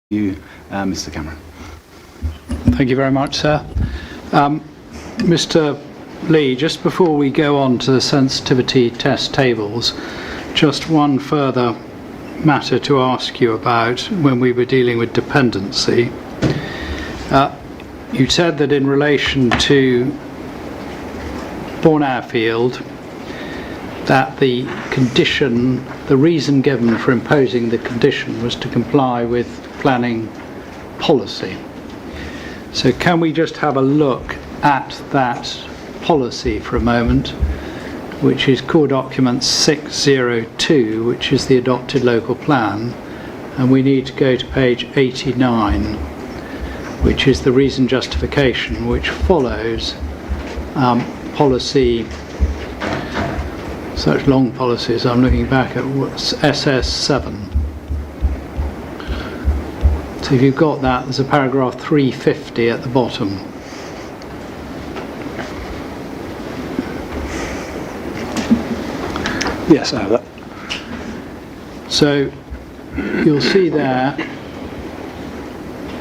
you, Mr. Cameron. Thank you very much, sir. Mr. Lee, just before we go on to the sensitivity test tables, just one further matter to ask you about when we were dealing with dependency. You said that in relation to Bourne Airfield, that the condition, the reason given for imposing the condition was to comply with planning policy. So can we just have a look at that policy for a moment, which is core document 602, which is the adopted local plan, and we need to go to page 89, which is the reason justification, which follows policy, such long policies, I'm looking back at SS7. So if you've got that, there's a paragraph 350 at the bottom. Yes, I have that. So you'll see there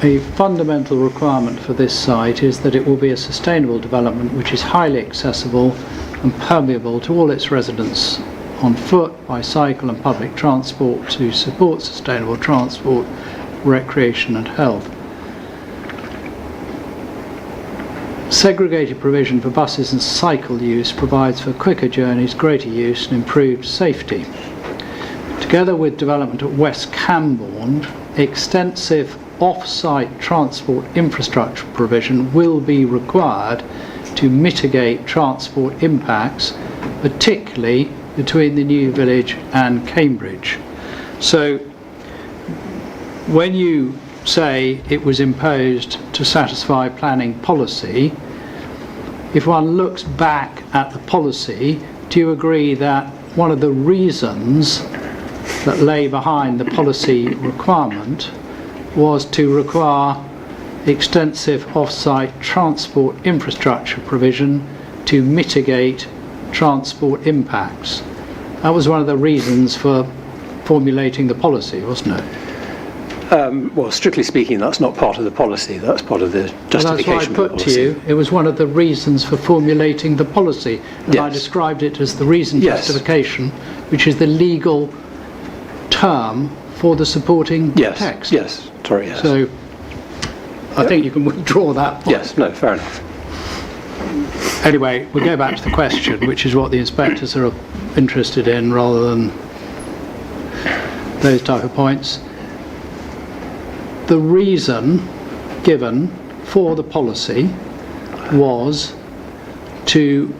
a fundamental requirement for this site is that it will be a sustainable development which is highly accessible and permeable to all its residents on foot, by cycle and public transport to support sustainable transport, recreation and health. Segregated provision for buses and cycle use provides for quicker journeys, greater use and improved safety. Together with development at West Cambourne, extensive off-site transport infrastructure provision will be required to mitigate transport impacts, particularly between the new village and Cambridge. So when you say it was imposed to satisfy planning policy, if one looks back at the policy, do you agree that one of the reasons that lay behind the policy requirement was to require extensive off-site transport infrastructure provision to mitigate transport impacts? That was one of the reasons for formulating the policy, wasn't it? Well, strictly speaking, that's not part of the policy. That's part of the justification. Well, that's what I put to you. It was one of the reasons for formulating the policy, and yes. I described it as the reason justification, which is the legal term for the supporting text. Yes. Sorry. Yes. So I think you can withdraw that point. Yes. No. Fair enough. Anyway, we'll go back to the question, which is what the inspectors are interested in, rather than those type of points. The reason given for the policy was to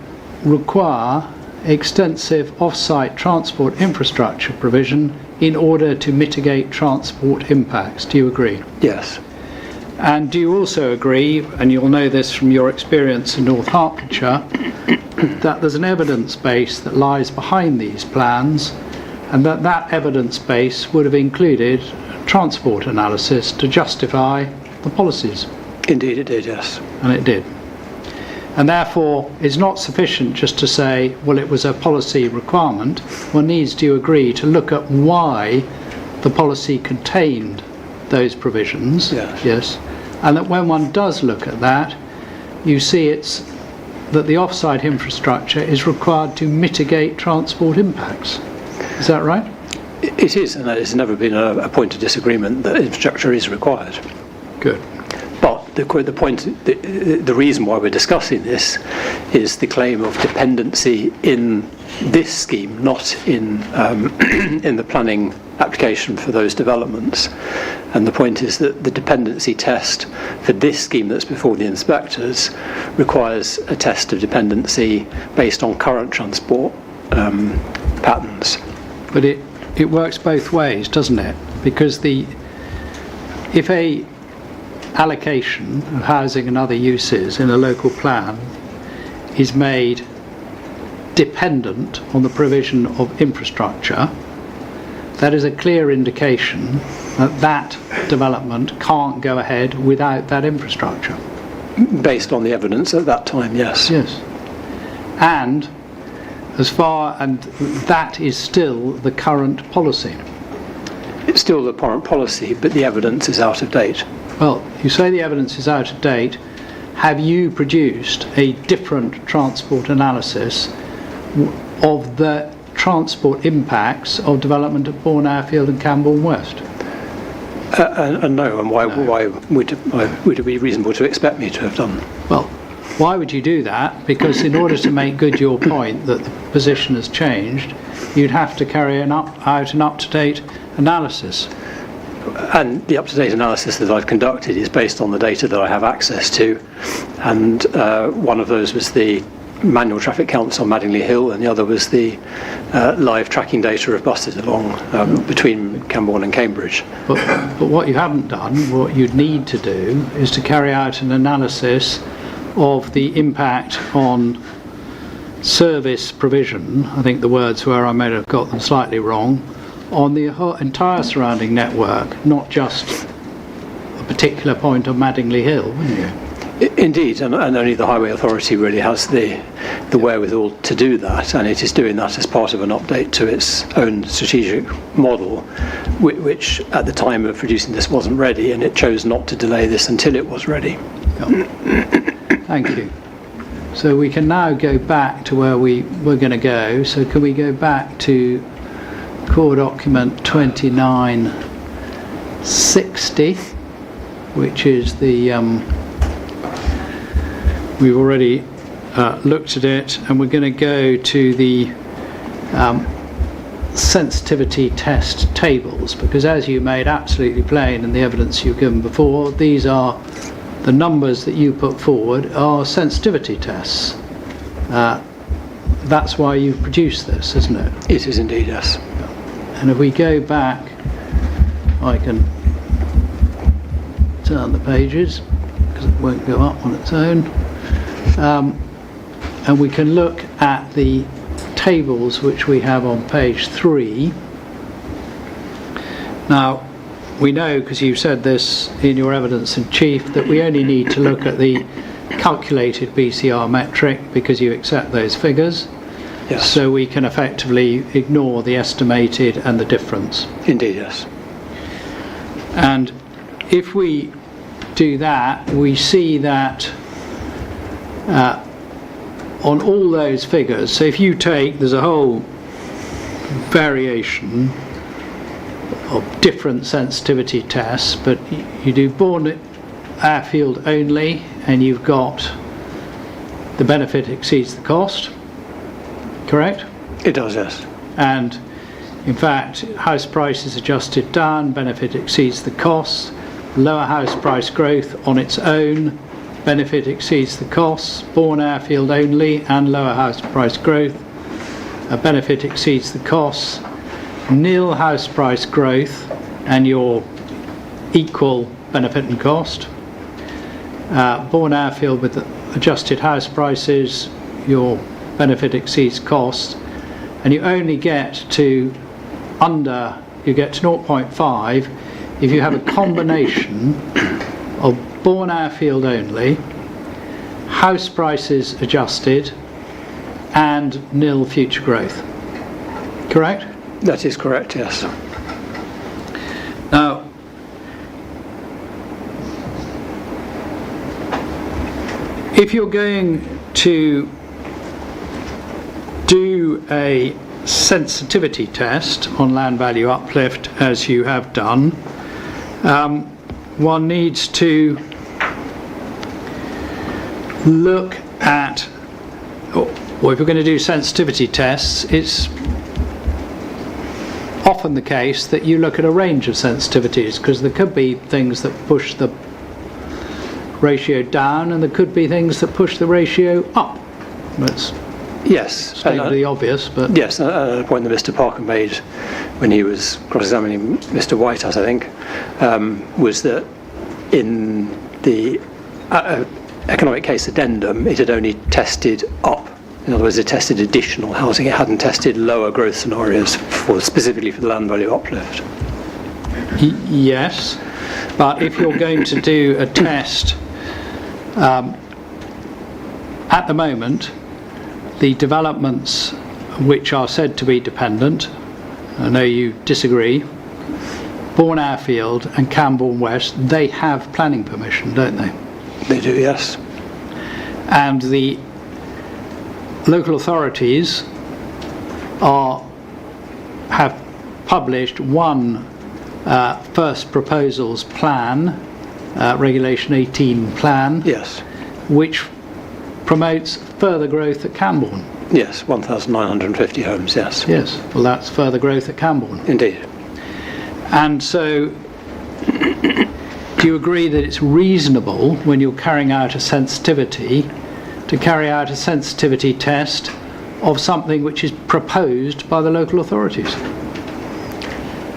require extensive off-site transport infrastructure provision in order to mitigate transport impacts. Do you agree? Yes. And do you also agree, and you'll know this from your experience in North Hertfordshire, that there's an evidence base that lies behind these plans, and that evidence base would have included transport analysis to justify the policies? Indeed it did, yes. And it did. And therefore it's not sufficient just to say, well, it was a policy requirement. One needs, do you agree, to look at why the policy contained those provisions? Yes. And that when one does look at that, you see it's that the off-site infrastructure is required to mitigate transport impacts. Is that right? It is, and that has never been a point of disagreement that infrastructure is required. Good. But the reason why we're discussing this is the claim of dependency in this scheme, not in in the planning application for those developments. And the point is that the dependency test for this scheme that's before the inspectors requires a test of dependency based on current transport patterns. But it works both ways, doesn't it? Because if a allocation of housing and other uses in a local plan is made dependent on the provision of infrastructure, that is a clear indication that that development can't go ahead without that infrastructure. Based on the evidence at that time, yes. Yes. And that is still the current policy. It's still the current policy, but the evidence is out of date. Well, you say the evidence is out of date. Have you produced a different transport analysis of the transport impacts of development at Bourne Airfield and Cambourne West? And no, and why would it be reasonable to expect me to have done? Well, why would you do that? Because in order to make good your point that the position has changed, you'd have to carry out an up-to-date analysis. And the up-to-date analysis that I've conducted is based on the data that I have access to, and one of those was the manual traffic counts on Madingley Hill, and the other was the live tracking data of buses along between Cambourne and Cambridge. But what you haven't done, what you'd need to do, is to carry out an analysis of the impact on service provision. I think the words were, I may have got them slightly wrong, on the entire surrounding network, not just a particular point on Madingley Hill, wouldn't you? Indeed, and only the Highway Authority really has the wherewithal to do that, and it is doing that as part of an update to its own strategic model, which at the time of producing this wasn't ready, and it chose not to delay this until it was ready. Thank you. So we can now go back to where we were going to go. So can we go back to core document 2960, which is the we've already looked at it, and we're going to go to the sensitivity test tables, because as you made absolutely plain in the evidence you've given before, these are the numbers that you put forward are sensitivity tests. That's why you've produced this, isn't it? It is indeed, yes. And if we go back, I can turn the pages because it won't go up on its own. And we can look at the tables which we have on page 3. Now, we know, because you've said this in your evidence in chief, that we only need to look at the calculated BCR metric because you accept those figures. Yes. So we can effectively ignore the estimated and the difference. Indeed, yes. And if we do that, we see that on all those figures, so if you take, there's a whole variation of different sensitivity tests, but you do Bourne Airfield only, and you've got the benefit exceeds the cost, correct? It does, yes. And in fact, house price is adjusted down, benefit exceeds the costs, lower house price growth on its own, benefit exceeds the costs, Bourne Airfield only and lower house price growth, a benefit exceeds the costs, nil house price growth and your equal benefit and cost, Bourne Airfield with adjusted house prices, your benefit exceeds cost, and you only get to 0.5 if you have a combination of Bourne Airfield only, house prices adjusted, and nil future growth. Correct? That is correct, yes. Now, if you're going to do a sensitivity test on land value uplift, as you have done, one needs to look at, or if you're going to do sensitivity tests, it's often the case that you look at a range of sensitivities, because there could be things that push the ratio down and there could be things that push the ratio up. That's yes, stated obvious, but yes, a point that Mr. Parker made when he was cross-examining Mr. Whitehouse, I think, was that in the economic case addendum, it had only tested up. In other words, it tested additional housing. It hadn't tested lower growth scenarios specifically for the land value uplift. Yes, but if you're going to do a test, at the moment, the developments which are said to be dependent, I know you disagree, Bourne Airfield and Cambourne West, they have planning permission, don't they? They do, yes. And the local authorities have published one first proposals plan, Regulation 18 plan, Yes. which promotes further growth at Cambourne. Yes, 1,950 homes, yes. Yes, well, that's further growth at Cambourne. Indeed. And so, do you agree that it's reasonable, when you're carrying out a sensitivity, to carry out a sensitivity test of something which is proposed by the local authorities?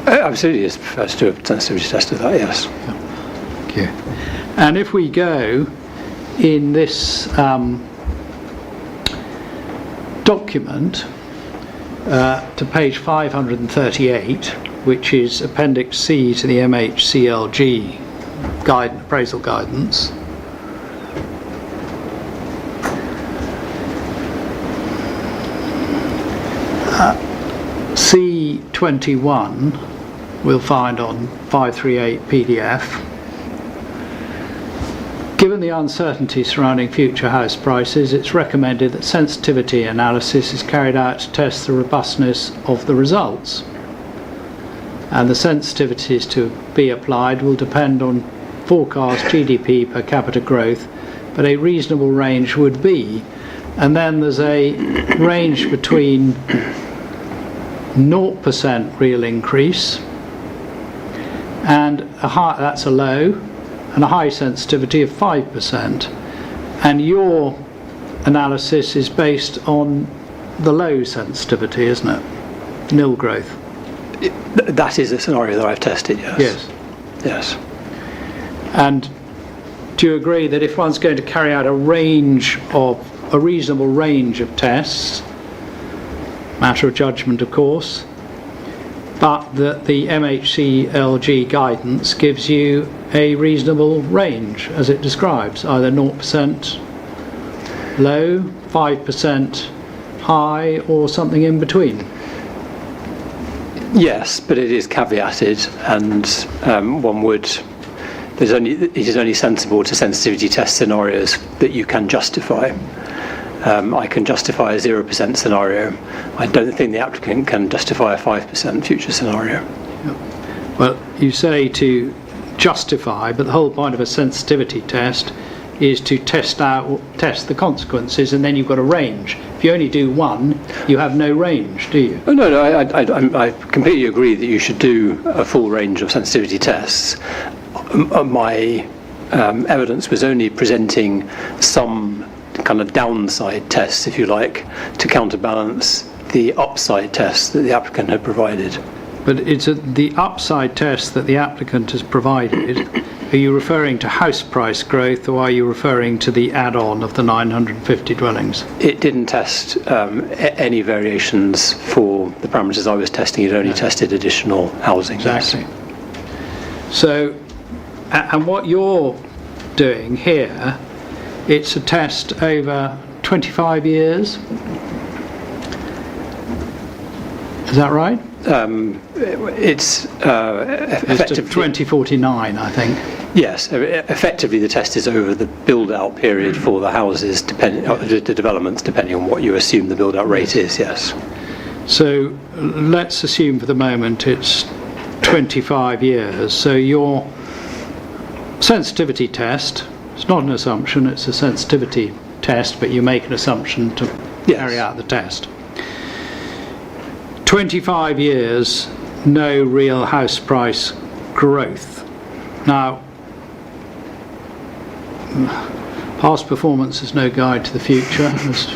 Absolutely, it's prepared to do a sensitivity test of that, yes. Thank you. And if we go in this document to page 538, which is Appendix C to the MHCLG appraisal guidance, C21 we'll find on 538 PDF. Given the uncertainty surrounding future house prices, it's recommended that sensitivity analysis is carried out to test the robustness of the results. And the sensitivities to be applied will depend on forecast GDP per capita growth, but a reasonable range would be. And then there's a range between 0% real increase and that's a low, and a high sensitivity of 5%. And your analysis is based on the low sensitivity, isn't it? Nil growth. That is a scenario that I've tested, yes. Yes. Yes. And do you agree that if one's going to carry out a reasonable range of tests, matter of judgment of course, but that the MHCLG guidance gives you a reasonable range as it describes, either 0% low, 5% high, or something in between? Yes, but it is caveated, and it is only sensible to sensitivity test scenarios that you can justify. I can justify a 0% scenario. I don't think the applicant can justify a 5% future scenario. Well, you say to justify, but the whole point of a sensitivity test is to test the consequences, and then you've got a range. If you only do one, you have no range, do you? Oh, no, I completely agree that you should do a full range of sensitivity tests. My evidence was only presenting some kind of downside tests, if you like, to counterbalance the upside tests that the applicant had provided. But it's the upside test that the applicant has provided. Are you referring to house price growth, or are you referring to the add-on of the 950 dwellings? It didn't test any variations for the parameters I was testing. It only tested additional housing. Exactly. So, and what you're doing here, it's a test over 25 years. Is that right? It's effectively 2049, I think. Yes, effectively the test is over the build-out period for the houses, the developments, depending on what you assume the build-out rate is. Yes. So let's assume for the moment it's 25 years. So your sensitivity test, it's not an assumption, it's a sensitivity test, but you make an assumption to carry out the test. 25 years, no real house price growth. Now, past performance is no guide to the future, as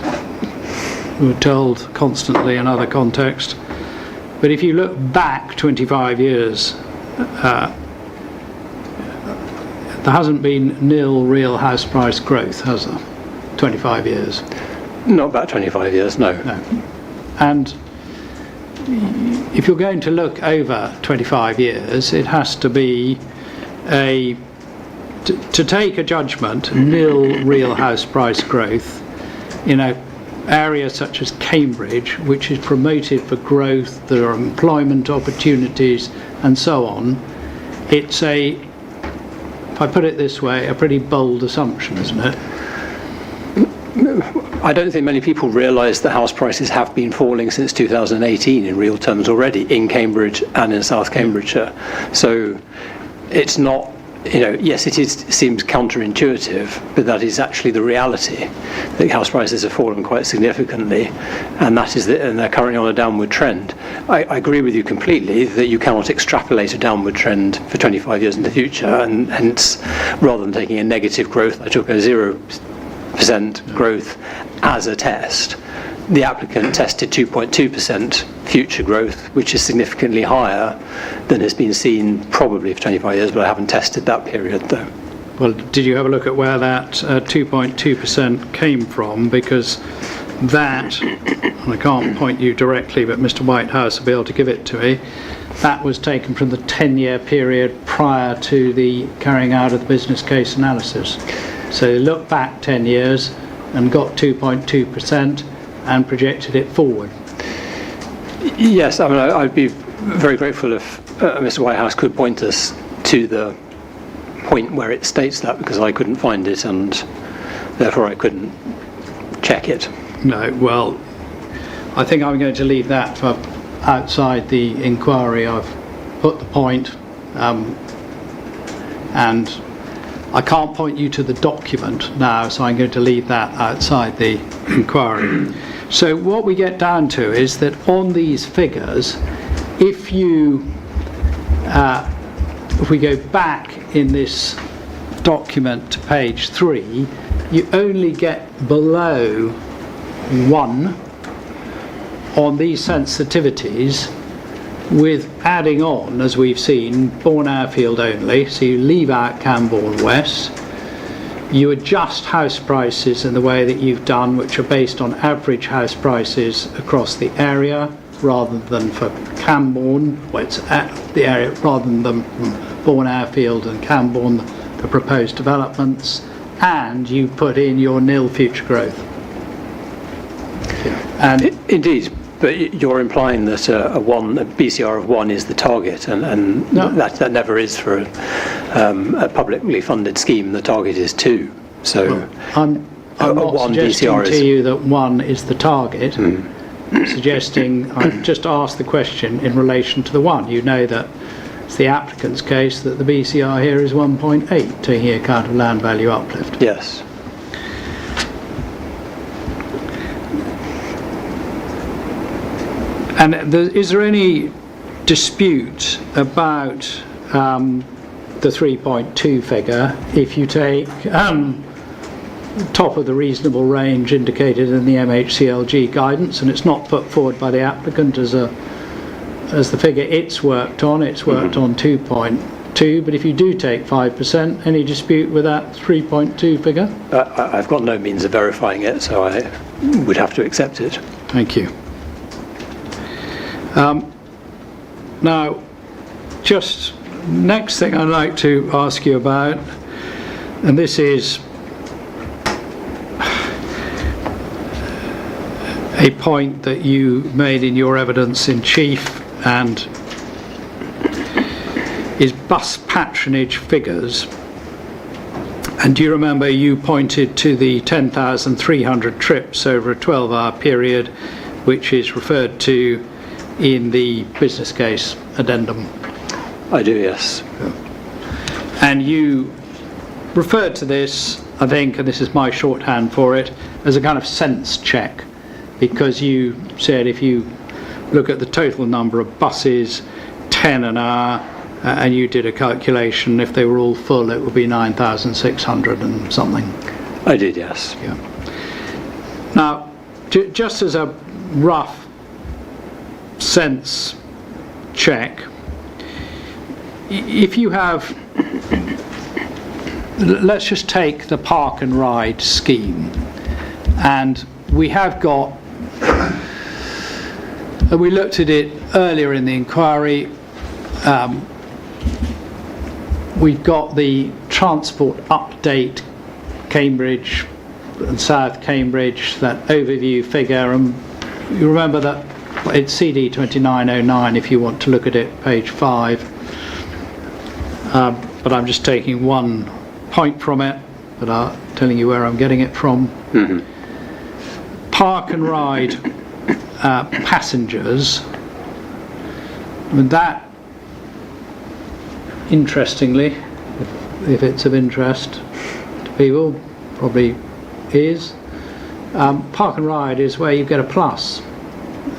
we're told constantly in other contexts. But if you look back 25 years, there hasn't been nil real house price growth, has there? 25 years. Not about 25 years, no. No. And if you're going to look over 25 years, it has to be to take a judgment, nil real house price growth in an area such as Cambridge, which is promoted for growth, there are employment opportunities and so on, it's if I put it this way, a pretty bold assumption, isn't it? I don't think many people realise that house prices have been falling since 2018 in real terms already in Cambridge and in South Cambridgeshire. So it's not, yes, seems counterintuitive, but that is actually the reality, that house prices have fallen quite significantly, and and they're currently on a downward trend. I agree with you completely that you cannot extrapolate a downward trend for 25 years in the future, and hence, rather than taking a negative growth, I took a 0% growth as a test. The applicant tested 2.2% future growth, which is significantly higher than has been seen probably for 25 years, but I haven't tested that period though. Well, did you have a look at where that 2.2% came from? Because that, and I can't point you directly, but Mr. Whitehouse will be able to give it to me, that was taken from the 10-year period prior to the carrying out of the business case analysis. So they looked back 10 years and got 2.2% and projected it forward. Yes, I mean, I'd be very grateful if Mr. Whitehouse could point us to the point where it states that, because I couldn't find it and therefore I couldn't check it. No, well, I think I'm going to leave that for outside the inquiry. I've put the point, and I can't point you to the document now, so I'm going to leave that outside the inquiry. So what we get down to is that on these figures, if we go back in this document to page 3, you only get below 1 on these sensitivities, with adding on, as we've seen, Bourne Airfield only, so you leave out Cambourne West. You adjust house prices in the way that you've done, which are based on average house prices across the area, rather than for Cambourne, where it's at the area, rather than from Bourne Airfield and Cambourne, the proposed developments, and you put in your nil future growth. And indeed. But you're implying that a BCR of 1 is the target, and no. that never is for a publicly funded scheme. The target is 2. So well, I'm not suggesting to you that 1 is the target. Suggesting I've just asked the question in relation to the 1. You know that it's the applicant's case that the BCR here is 1.8, taking account of land value uplift. Yes. And is there any dispute about the 3.2 figure if you take top of the reasonable range indicated in the MHCLG guidance, and it's not put forward by the applicant as the figure it's worked on? It's worked on 2.2, but if you do take 5%, any dispute with that 3.2 figure? I've got no means of verifying it, so I would have to accept it. Thank you. Now, just next thing I'd like to ask you about, and this is a point that you made in your evidence in chief, and is bus patronage figures. And do you remember you pointed to the 10,300 trips over a 12-hour period, which is referred to in the business case addendum? I do, yes. And you referred to this, I think, and this is my shorthand for it, as a kind of sense check, because you said if you look at the total number of buses, 10 an hour, and you did a calculation, if they were all full it would be 9,600 and something. I did, yes. Yeah. Now, just as a rough sense check, if you have, let's just take the park and ride scheme, and we have got, we looked at it earlier in the inquiry, we've got the transport update Cambridge and South Cambridge, that overview figure, and you remember that it's CD 2909 if you want to look at it, page 5. but I'm just taking one point from it, but I'm telling you where I'm getting it from. Park and ride passengers. I mean, that, interestingly, if it's of interest to people, probably is. Park and ride is where you get a plus.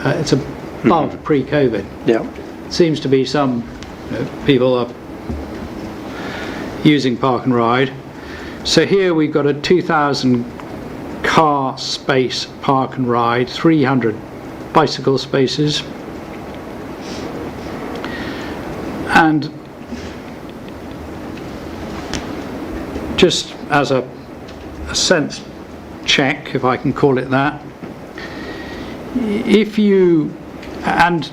It's above pre-COVID. Yeah. Seems to be some people are using park and ride. So here we've got a 2,000 car space park and ride, 300 bicycle spaces, and just as a sense check, if I can call it that, if you, and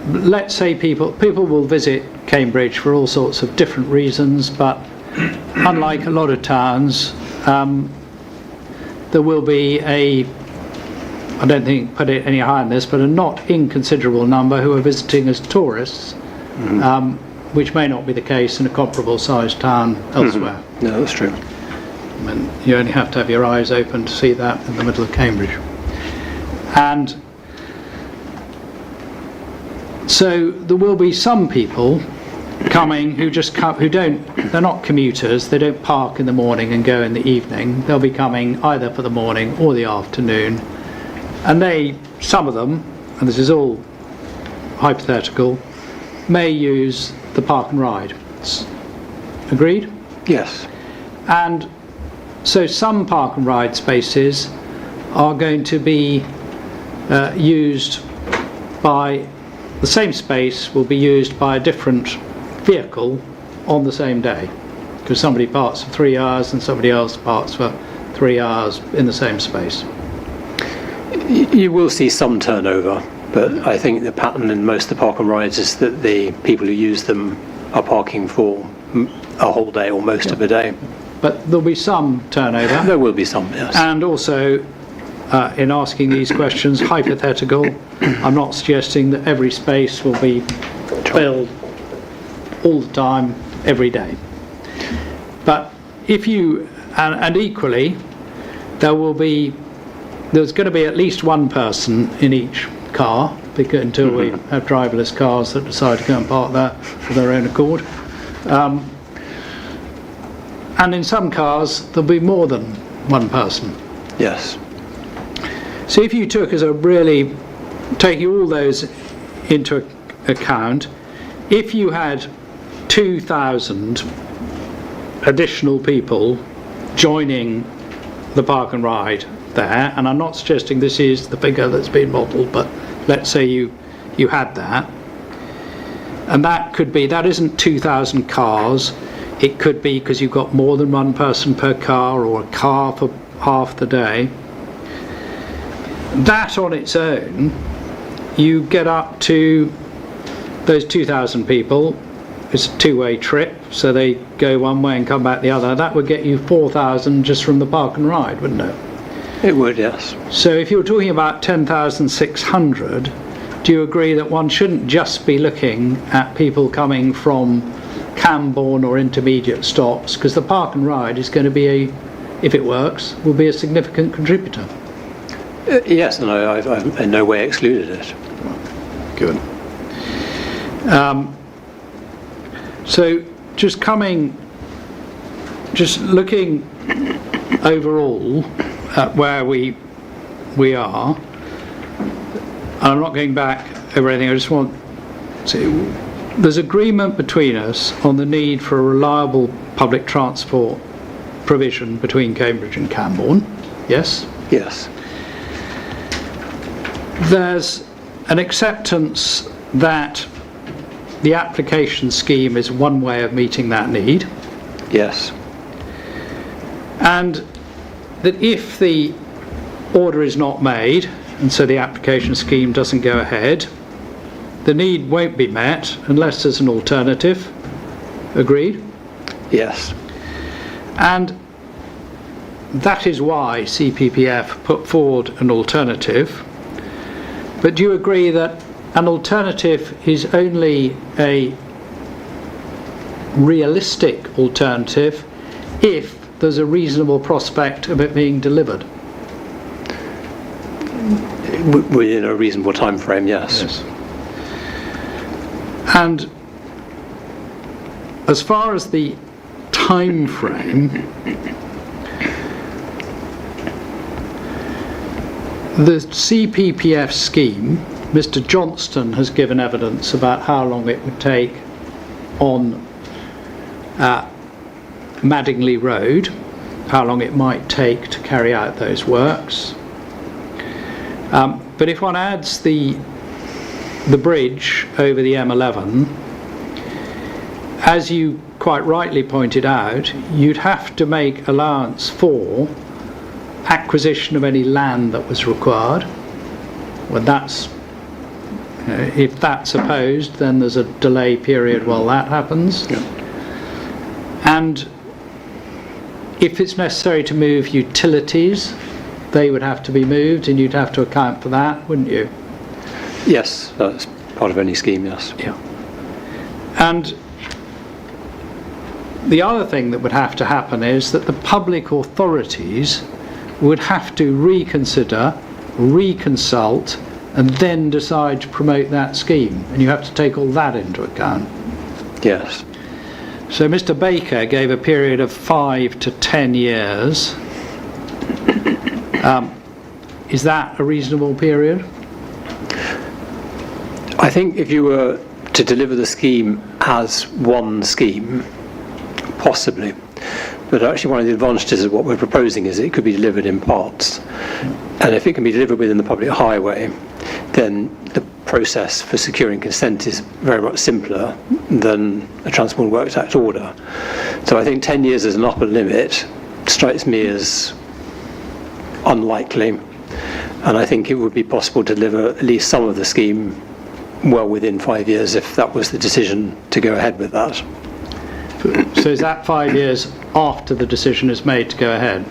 let's say people will visit Cambridge for all sorts of different reasons, but unlike a lot of towns, there will be I don't think put it any higher than this, but a not inconsiderable number who are visiting as tourists, which may not be the case in a comparable sized town elsewhere. No, that's true. I mean, you only have to have your eyes open to see that in the middle of Cambridge. And so there will be some people coming who just come, they're not commuters, they don't park in the morning and go in the evening. They'll be coming either for the morning or the afternoon, and some of them, and this is all hypothetical, may use the park and ride. Agreed? Yes. And so some park and ride spaces are going to be used by, the same space will be used by a different vehicle on the same day, because somebody parks for 3 hours and somebody else parks for 3 hours in the same space. You will see some turnover, but I think the pattern in most of the park and rides is that the people who use them are parking for a whole day or most of a day. But there'll be some turnover. There will be some, yes. And also, in asking these questions, hypothetical, I'm not suggesting that every space will be filled all the time, every day. But if you, and equally, there's going to be at least one person in each car, because until we have driverless cars that decide to go and park there for their own accord. And in some cars, there'll be more than one person. Yes. So if you took taking all those into account, if you had 2,000 additional people joining the park and ride there, and I'm not suggesting this is the figure that's been modelled, but let's say you had that, and that isn't 2,000 cars. It could be because you've got more than one person per car, or a car for half the day. That on its own, you get up to those 2,000 people. It's a two-way trip, so they go one way and come back the other. That would get you 4,000 just from the park and ride, wouldn't it? It would, yes. So if you're talking about 10,600, do you agree that one shouldn't just be looking at people coming from Cambourne or intermediate stops, because the park and ride is going to be if it works, will be a significant contributor? Yes, and I've in no way excluded it. Good. So just looking overall at where we are, and I'm not going back over anything, I just want to, there's agreement between us on the need for a reliable public transport provision between Cambridge and Cambourne, yes? Yes. There's an acceptance that the application scheme is one way of meeting that need. Yes. And that if the order is not made, and so the application scheme doesn't go ahead, the need won't be met unless there's an alternative. Agreed? Yes. And that is why CPPF put forward an alternative. But do you agree that an alternative is only a realistic alternative if there's a reasonable prospect of it being delivered. Within a reasonable time frame, yes. And as far as the time frame, the CPPF scheme, Mr. Johnston has given evidence about how long it would take on Madingley Road, how long it might take to carry out those works. But if one adds the bridge over the M11, as you quite rightly pointed out, you'd have to make allowance for acquisition of any land that was required. Well, that's if that's opposed, then there's a delay period while that happens. Yeah. And if it's necessary to move utilities, they would have to be moved, and you'd have to account for that, wouldn't you? Yes, that's part of any scheme, yes. Yeah. And the other thing that would have to happen is that the public authorities would have to reconsider, reconsult, and then decide to promote that scheme. And you have to take all that into account. Yes. So Mr. Baker gave a period of 5 to 10 years. Is that a reasonable period? I think if you were to deliver the scheme as one scheme, possibly. But actually one of the advantages of what we're proposing is it could be delivered in parts. And if it can be delivered within the public highway, then the process for securing consent is very much simpler than a Transport and Works Act order. So I think 10 years as an upper limit strikes me as unlikely, and I think it would be possible to deliver at least some of the scheme well within 5 years if that was the decision to go ahead with that. So is that 5 years after the decision is made to go ahead?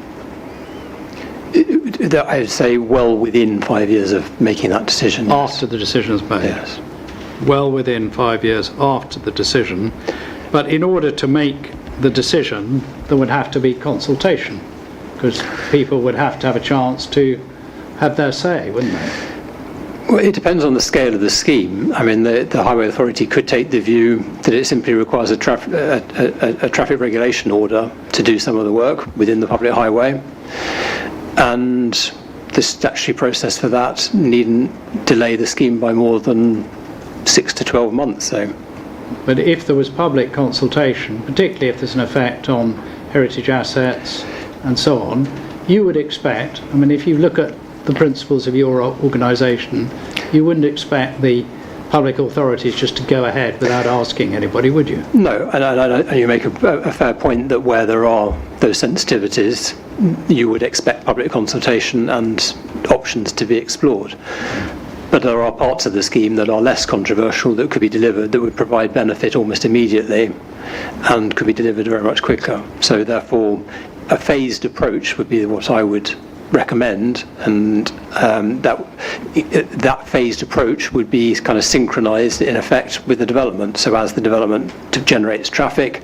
I would say well within 5 years of making that decision. Yes. After the decision is made? Yes. Well within 5 years after the decision. But in order to make the decision, there would have to be consultation, because people would have to have a chance to have their say, wouldn't they? Well, it depends on the scale of the scheme. I mean, the Highway Authority could take the view that it simply requires a traffic regulation order to do some of the work within the public highway, and the statutory process for that needn't delay the scheme by more than 6 to 12 months. So. But if there was public consultation, particularly if there's an effect on heritage assets and so on, you would expect, I mean, if you look at the principles of your organisation, you wouldn't expect the public authorities just to go ahead without asking anybody, would you? No, and you make a fair point that where there are those sensitivities, you would expect public consultation and options to be explored. But there are parts of the scheme that are less controversial that could be delivered, that would provide benefit almost immediately and could be delivered very much quicker. So therefore, a phased approach would be what I would recommend, and that phased approach would be kind of synchronized in effect with the development. So as the development generates traffic,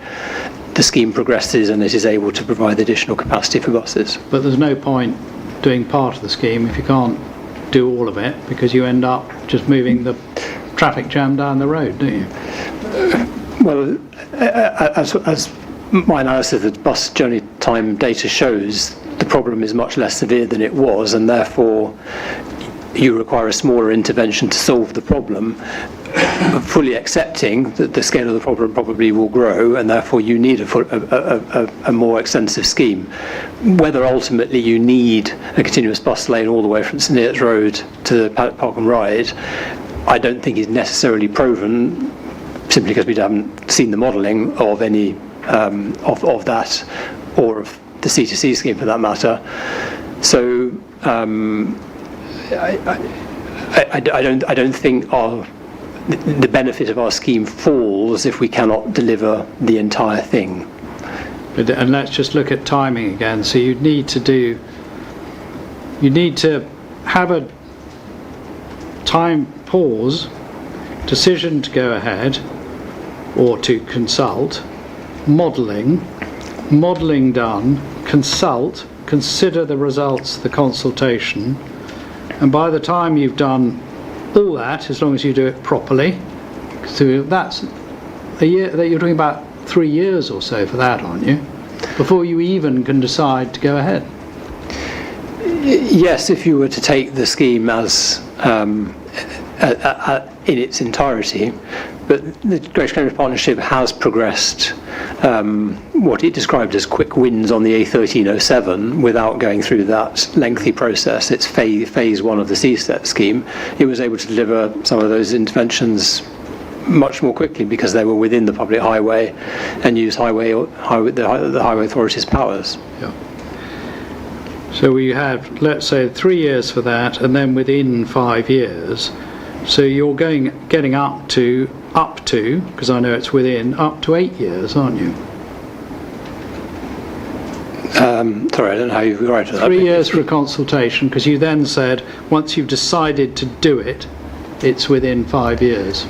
the scheme progresses and it is able to provide additional capacity for buses. But there's no point doing part of the scheme if you can't do all of it, because you end up just moving the traffic jam down the road, don't you? Well, as my analysis of the bus journey time data shows, the problem is much less severe than it was, and therefore you require a smaller intervention to solve the problem, fully accepting that the scale of the problem probably will grow, and therefore you need a more extensive scheme. Whether ultimately you need a continuous bus lane all the way from St Neots Road to Paddock Park and Ride, I don't think is necessarily proven, simply because we haven't seen the modelling of any of that, or of the C2C scheme for that matter. So I don't think the benefit of our scheme falls if we cannot deliver the entire thing. And let's just look at timing again. So you need to have a time pause, decision to go ahead or to consult, modelling done, consult, consider the results of the consultation, and by the time you've done all that, as long as you do it properly, so that's a year, that you're talking about 3 years or so for that, aren't you? Before you even can decide to go ahead. Yes, if you were to take the scheme as in its entirety, but the Greater Cambridge Partnership has progressed what it described as quick wins on the A1307 without going through that lengthy process. It's phase one of the CSET scheme. It was able to deliver some of those interventions much more quickly because they were within the public highway and used the highway authority's powers. Yeah. So we have, let's say, 3 years for that, and then within 5 years. So you're getting up to, because I know it's within, up to 8 years, aren't you? Sorry, I don't know how you arrived at that. 3 years for a consultation, because you then said once you've decided to do it, it's within 5 years.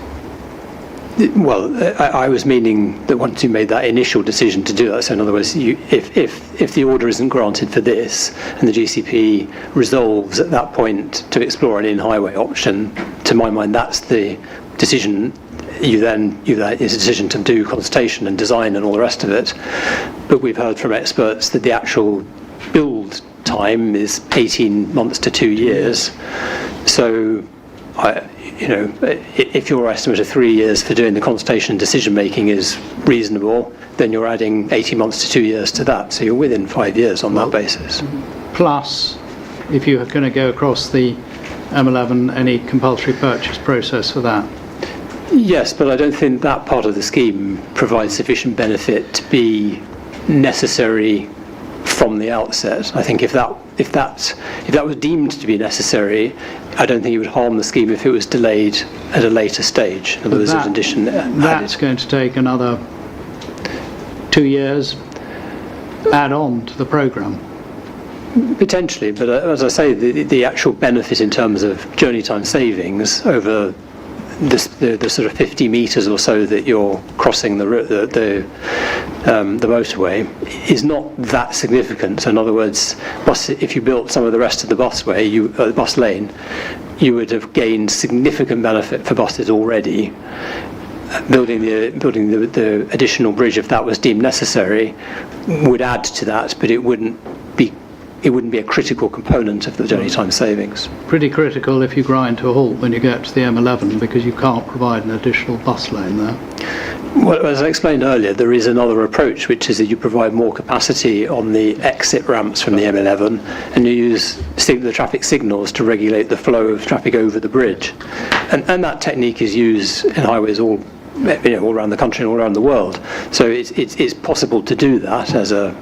Well, I was meaning that once you made that initial decision to do that, so in other words, if the order isn't granted for this and the GCP resolves at that point to explore an in-highway option, to my mind that's the decision. It's a decision to do consultation and design and all the rest of it. But we've heard from experts that the actual build time is 18 months to 2 years. So if your estimate of 3 years for doing the consultation and decision making is reasonable, then you're adding 18 months to 2 years to that. So you're within 5 years on that basis. Plus, if you're going to go across the M11, any compulsory purchase process for that. Yes, but I don't think that part of the scheme provides sufficient benefit to be necessary from the outset. I think if that was deemed to be necessary, I don't think it would harm the scheme if it was delayed at a later stage. In other words, there's an addition added. That's going to take another 2 years add on to the programme. Potentially, but as I say, the actual benefit in terms of journey time savings over the sort of 50 metres or so that you're crossing the motorway is not that significant. So in other words, if you built some of the rest of the busway, the bus lane, you would have gained significant benefit for buses already. Building the additional bridge, if that was deemed necessary, would add to that, but it wouldn't be a critical component of the journey time savings. Pretty critical if you grind to a halt when you get to the M11 because you can't provide an additional bus lane there. Well, as I explained earlier, there is another approach, which is that you provide more capacity on the exit ramps from the M11 and you use the traffic signals to regulate the flow of traffic over the bridge. And that technique is used in highways all around the country and all around the world. So it's possible to do that as an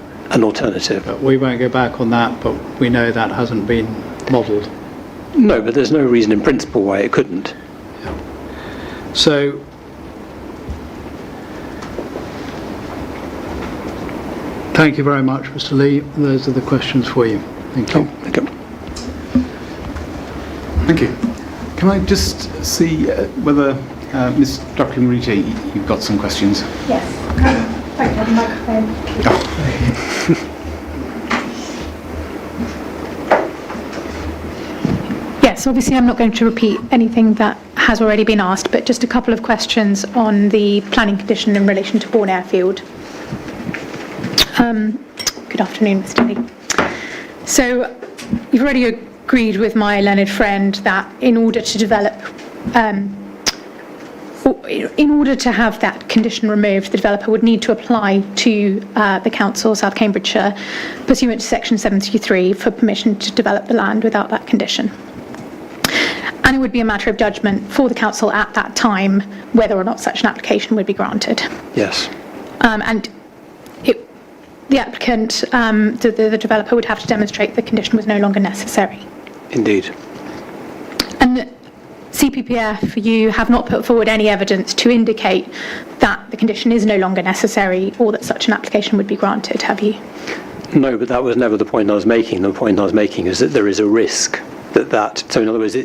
alternative. But we won't go back on that, but we know that hasn't been modelled. No, but there's no reason in principle why it couldn't. Yeah. So, thank you very much, Mr. Lee. Those are the questions for you. Thank you. Okay. Thank you. Can I just see whether Ms. Dr. Mariti, you've got some questions? Yes. Thank you. Microphone. Yes, obviously I'm not going to repeat anything that has already been asked, but just a couple of questions on the planning condition in relation to Bourne Airfield. Good afternoon, Mr. Lee. So you've already agreed with my learned friend that in order to have that condition removed, the developer would need to apply to the Council, South Cambridgeshire, pursuant to Section 73, for permission to develop the land without that condition. And it would be a matter of judgment for the Council at that time whether or not such an application would be granted. Yes. And The applicant, the developer, would have to demonstrate the condition was no longer necessary. Indeed. And CPPF, you have not put forward any evidence to indicate that the condition is no longer necessary or that such an application would be granted, have you? No, but that was never the point I was making. The point I was making is that there is a risk So in other words,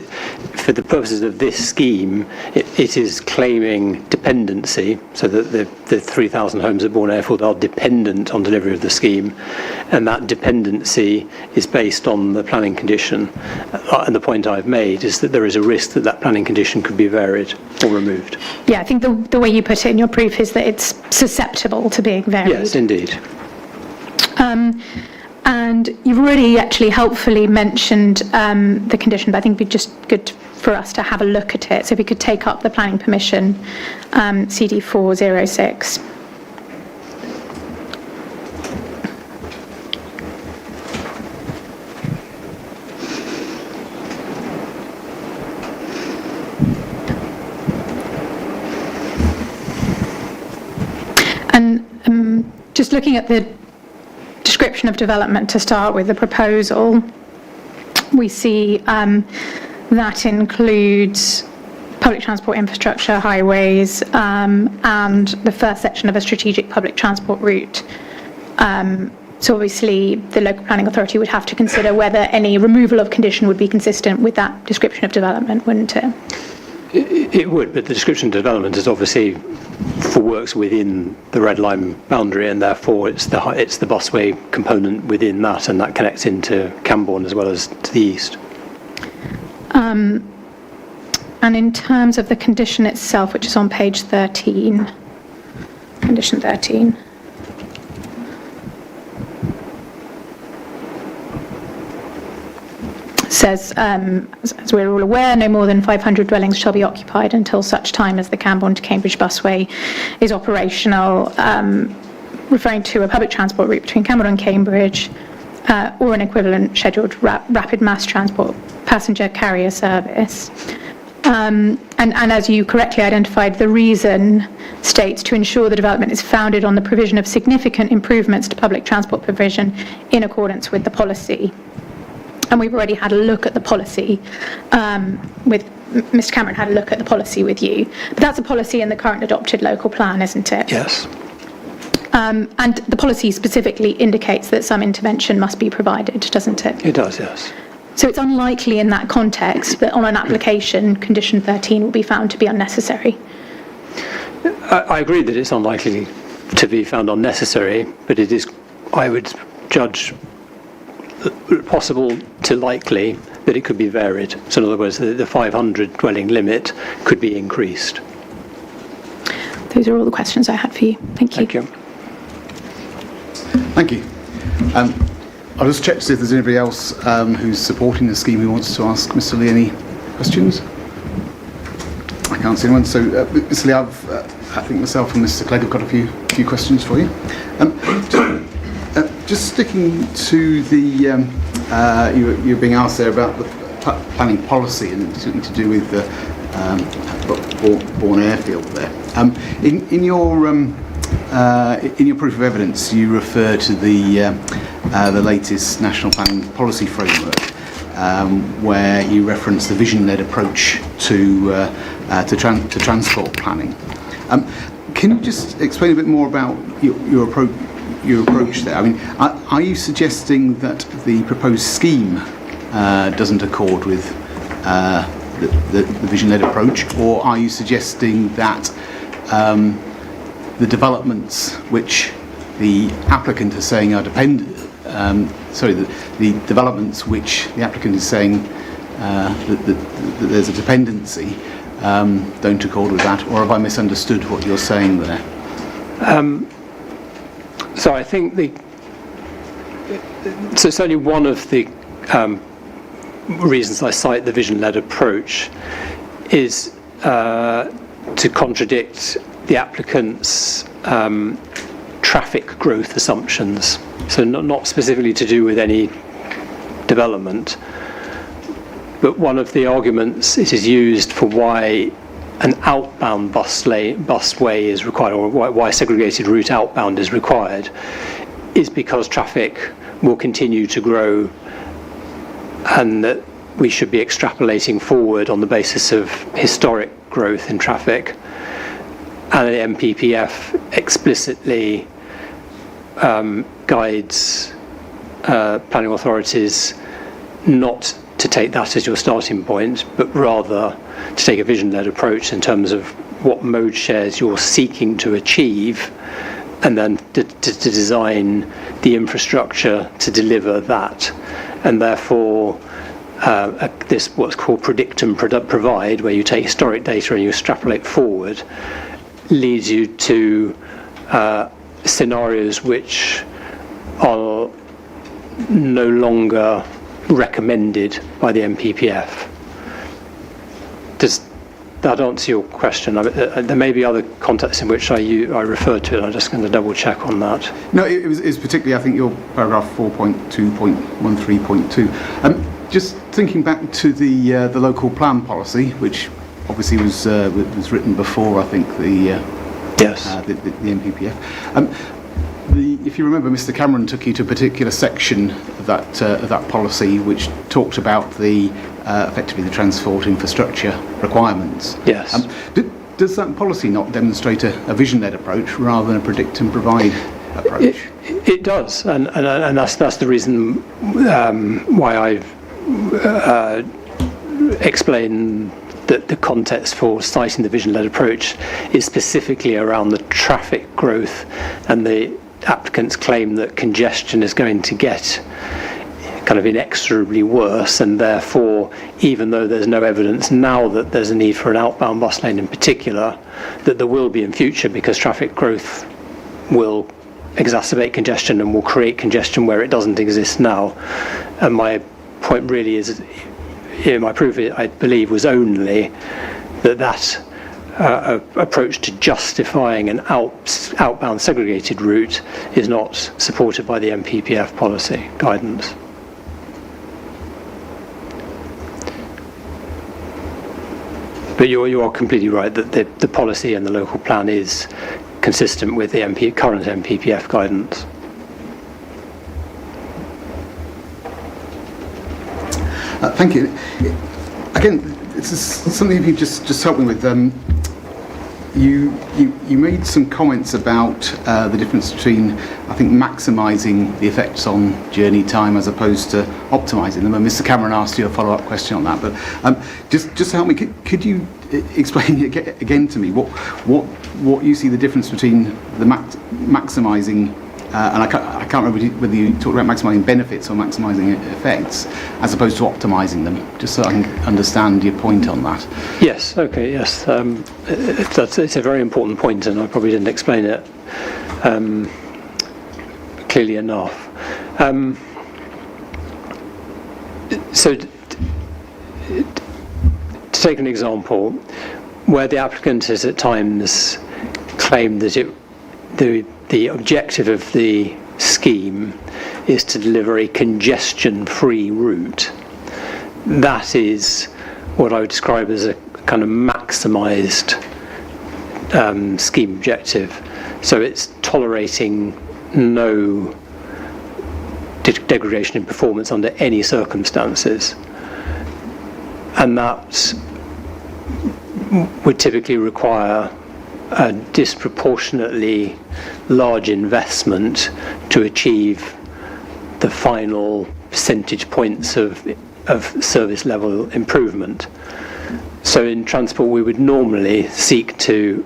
for the purposes of this scheme, it is claiming dependency, so that the 3,000 homes at Bourne Airfield are dependent on delivery of the scheme, and that dependency is based on the planning condition. And the point I've made is that there is a risk that that planning condition could be varied or removed. Yeah, I think the way you put it in your proof is that it's susceptible to being varied. Yes, indeed. And you've already actually helpfully mentioned the condition, but I think it'd be just good for us to have a look at it. So if we could take up the planning permission, CD 406. And just looking at the description of development to start with, the proposal, we see that includes public transport infrastructure, highways, and the first section of a strategic public transport route. So obviously the local planning authority would have to consider whether any removal of condition would be consistent with that description of development, wouldn't it? It would, but the description of development is obviously for works within the red line boundary, and therefore it's the busway component within that, and that connects into Cambourne as well as to the east. And in terms of the condition itself, which is on page 13, condition 13. Says, as we're all aware, no more than 500 dwellings shall be occupied until such time as the Cambourne to Cambridge busway is operational, referring to a public transport route between Cambourne and Cambridge, or an equivalent scheduled rapid mass transport passenger carrier service. And as you correctly identified, the reason states to ensure the development is founded on the provision of significant improvements to public transport provision in accordance with the policy. And we've already had a look at the policy with Mr. Cameron had a look at the policy with you. But that's a policy in the current adopted local plan, isn't it? Yes. And the policy specifically indicates that some intervention must be provided, doesn't it? It does, yes. So it's unlikely in that context that on an application, condition 13 will be found to be unnecessary. I agree that it's unlikely to be found unnecessary, but it is, I would judge, possible to likely that it could be varied. So in other words, the 500 dwelling limit could be increased. Those are all the questions I had for you. Thank you. Thank you. Thank you. I'll just check to see if there's anybody else who's supporting the scheme who wants to ask Mr. Lee any questions. I can't see anyone. So, Mr. Lee, I think myself and Mr. Clegg have got a few questions for you. Just sticking to the, you're being asked there about the planning policy and something to do with the Bourne Airfield there. In your proof of evidence, you refer to the latest national planning policy framework, where you reference the vision-led approach to transport planning. Can you just explain a bit more about your approach there? I mean, are you suggesting that the proposed scheme doesn't accord with the vision-led approach, or are you suggesting that the developments which the applicant is saying are dependent, the developments which the applicant is saying that there's a dependency don't accord with that, or have I misunderstood what you're saying there? So I think so certainly one of the reasons I cite the vision-led approach is to contradict the applicant's traffic growth assumptions. So not specifically to do with any development, but one of the arguments it is used for why an outbound busway is required, or why segregated route outbound is required, is because traffic will continue to grow, and that we should be extrapolating forward on the basis of historic growth in traffic. And the MPPF explicitly guides planning authorities not to take that as your starting point, but rather to take a vision-led approach in terms of what mode shares you're seeking to achieve, and then to design the infrastructure to deliver that. And therefore, this what's called predict and provide, where you take historic data and you extrapolate forward, leads you to scenarios which are no longer recommended by the MPPF. Does that answer your question? There may be other contexts in which I refer to it. I'm just going to double check on that. No, it was particularly, I think, your paragraph 4.2.13.2. Just thinking back to the local plan policy, which obviously was written before, I think, the MPPF. If you remember, Mr. Cameron took you to a particular section of that policy, which talked about effectively the transport infrastructure requirements. Yes. Does that policy not demonstrate a vision-led approach rather than a predict and provide approach? It does, and that's the reason why I've explained that the context for citing the vision-led approach is specifically around the traffic growth, and the applicants claim that congestion is going to get kind of inexorably worse, and therefore, even though there's no evidence now that there's a need for an outbound bus lane in particular, that there will be in future, because traffic growth will exacerbate congestion and will create congestion where it doesn't exist now. And my point really is, my proof, I believe, was only that approach to justifying an outbound segregated route is not supported by the MPPF policy guidance. But you are completely right that the policy and the local plan is consistent with the current MPPF guidance. Thank you. Again, this is something you just help me with. You made some comments about the difference between, I think, maximising the effects on journey time as opposed to optimising them. And Mr. Cameron asked you a follow-up question on that. But just help me. Could you explain again to me what you see the difference between the maximising? And I can't remember whether you talked about maximising benefits or maximising effects as opposed to optimising them, just so I can understand your point on that. Yes, okay, yes. It's a very important point, and I probably didn't explain it clearly enough. So, to take an example, where the applicant has at times claimed that the objective of the scheme is to deliver a congestion-free route. That is what I would describe as a kind of maximised scheme objective. So it's tolerating no degradation in performance under any circumstances. And that would typically require a disproportionately large investment to achieve the final percentage points of service level improvement. So in transport, we would normally seek to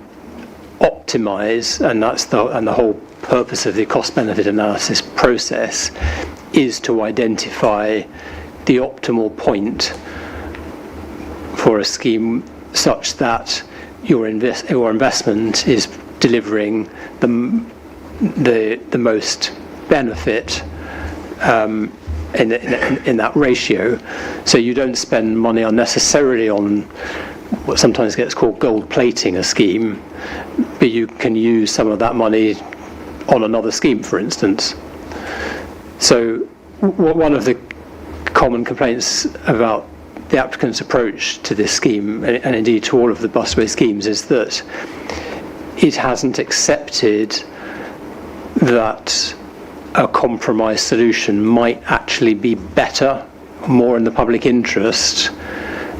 optimise, and the whole purpose of the cost-benefit analysis process is to identify the optimal point for a scheme such that your investment is delivering the most benefit in that ratio. So you don't spend money unnecessarily on what sometimes gets called gold plating a scheme, but you can use some of that money on another scheme, for instance. So one of the common complaints about the applicant's approach to this scheme, and indeed to all of the busway schemes, is that it hasn't accepted that a compromise solution might actually be better, more in the public interest,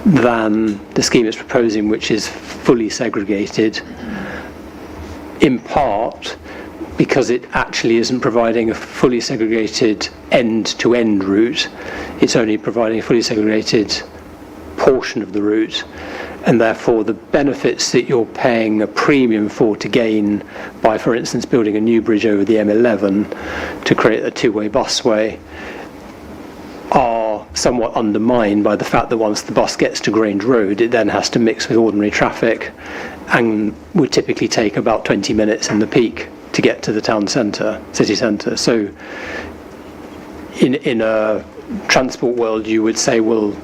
than the scheme it's proposing, which is fully segregated, in part because it actually isn't providing a fully segregated end-to-end route. It's only providing a fully segregated portion of the route, and therefore the benefits that you're paying a premium for to gain by, for instance, building a new bridge over the M11 to create a two-way busway are somewhat undermined by the fact that once the bus gets to Grange Road, it then has to mix with ordinary traffic and would typically take about 20 minutes in the peak to get to the town centre, city centre. So in a transport world, you would say, well,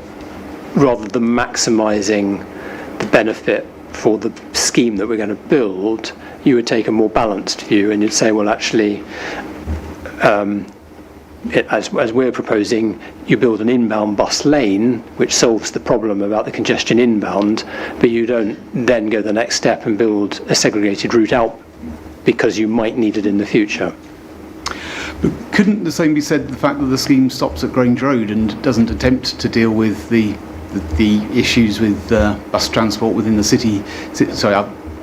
rather than maximising the benefit for the scheme that we're going to build, you would take a more balanced view and you'd say, well, actually, as we're proposing, you build an inbound bus lane, which solves the problem about the congestion inbound, but you don't then go the next step and build a segregated route out because you might need it in the future. But couldn't the same be said of the fact that the scheme stops at Grange Road and doesn't attempt to deal with the issues with bus transport within the city?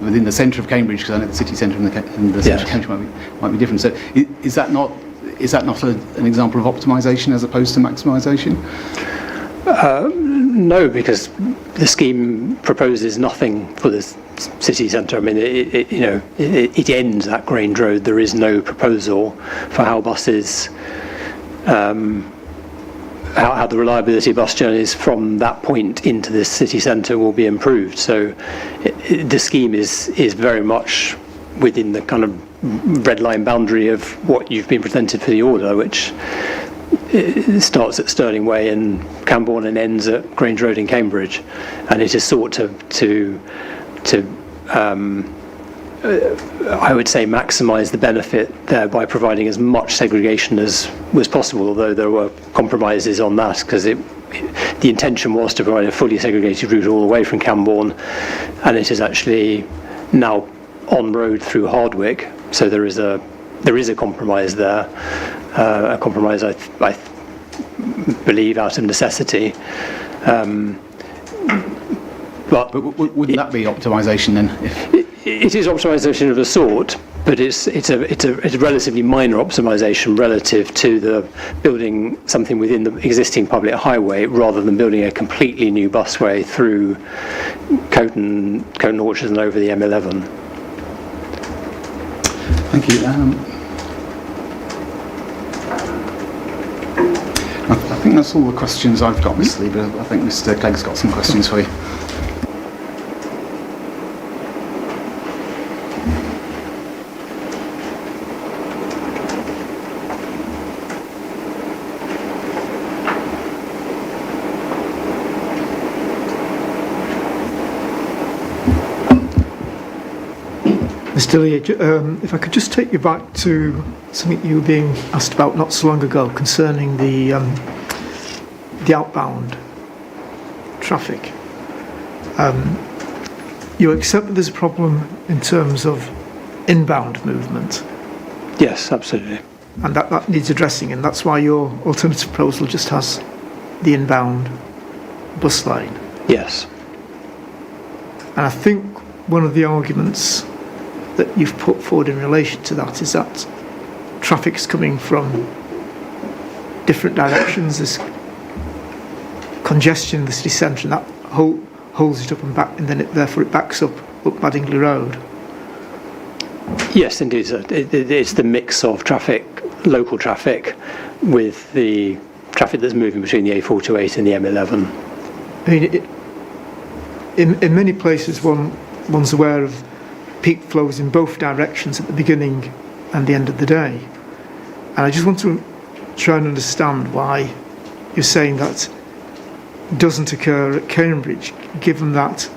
Within the centre of Cambridge, because I know the city centre and the centre of Cambridge might be different. So is that not an example of optimisation as opposed to maximisation? No, because the scheme proposes nothing for the city centre. I mean, it ends at Grange Road. There is no proposal for how buses, how the reliability of bus journeys from that point into the city centre will be improved. So the scheme is very much within the kind of red line boundary of what you've been presented for the order, which starts at Stirling Way in Cambourne and ends at Grange Road in Cambridge, and it is sought to I would say maximise the benefit there by providing as much segregation as was possible, although there were compromises on that, because the intention was to provide a fully segregated route all the way from Cambourne, and it is actually now on road through Hardwick, so there is a compromise there, a compromise I believe out of necessity. But wouldn't that be optimisation then? It is optimisation of a sort, but it's a relatively minor optimisation relative to the building something within the existing public highway rather than building a completely new busway through Coton Orchards and over the M11. Thank you. I think that's all the questions I've got, Mr. Lee, but I think Mr. Clegg's got some questions for you. Mr. Lee, if I could just take you back to something you were being asked about not so long ago concerning the outbound traffic. You accept that there's a problem in terms of inbound movement? Yes, absolutely. And that needs addressing, and that's why your alternative proposal just has the inbound bus lane? Yes. And I think one of the arguments that you've put forward in relation to that is that traffic's coming from different directions. There's congestion in the city centre, and that holds it up and back, and then therefore it backs up Madingley Road. Yes, indeed. It's the mix of traffic, local traffic, with the traffic that's moving between the A428 and the M11. I mean, in many places one's aware of peak flows in both directions at the beginning and the end of the day. And I just want to try and understand why you're saying that doesn't occur at Cambridge, given that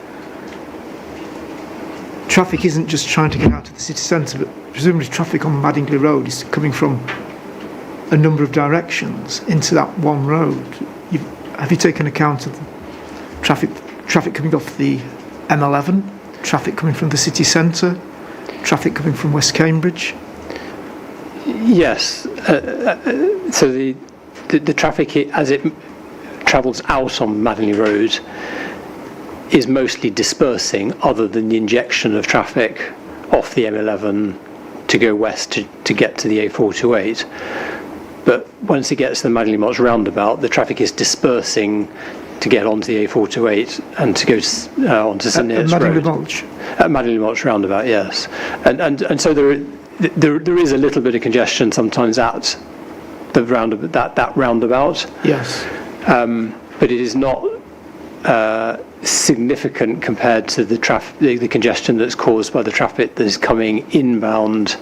traffic isn't just trying to get out of the city centre, but presumably traffic on Madingley Road is coming from a number of directions into that one road. Have you taken account of the traffic coming off the M11? Traffic coming from the city centre, traffic coming from West Cambridge? Yes. So the traffic, as it travels out on Madingley Road, is mostly dispersing, other than the injection of traffic off the M11 to go west to get to the A428. But once it gets to the Madingley Mulch roundabout, the traffic is dispersing to get onto the A428 and to go onto St Neots Road. Madingley Mulch? At Madingley Mulch roundabout, yes. And so there is a little bit of congestion sometimes at the that roundabout. Yes. But it is not significant compared to the congestion that's caused by the traffic that is coming inbound,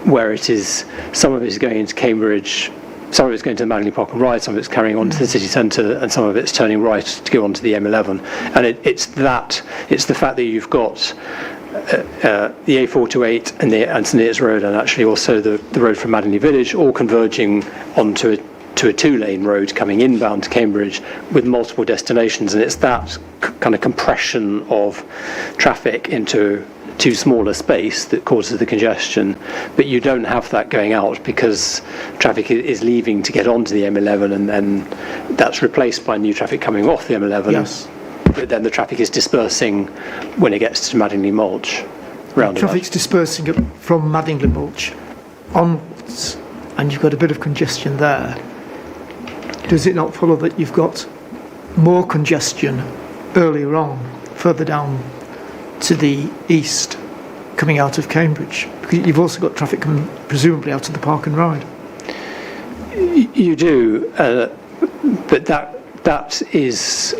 where it is, some of it is going into Cambridge, some of it's going to the Madingley Park and Ride, some of it's carrying on to the city centre, and some of it's turning right to go onto the M11. And it's the fact that you've got the A428 and St Neots Road, and actually also the road from Madingley Village, all converging onto a two-lane road coming inbound to Cambridge with multiple destinations, and it's that kind of compression of traffic into too small a space that causes the congestion. But you don't have that going out because traffic is leaving to get onto the M11, and then that's replaced by new traffic coming off the M11. Yes. But then the traffic is dispersing when it gets to Madingley Mulch roundabout. Traffic's dispersing from Madingley Mulch onwards, and you've got a bit of congestion there. Does it not follow that you've got more congestion earlier on, further down to the east, coming out of Cambridge? Because you've also got traffic coming presumably out of the Park and Ride. You do, but that is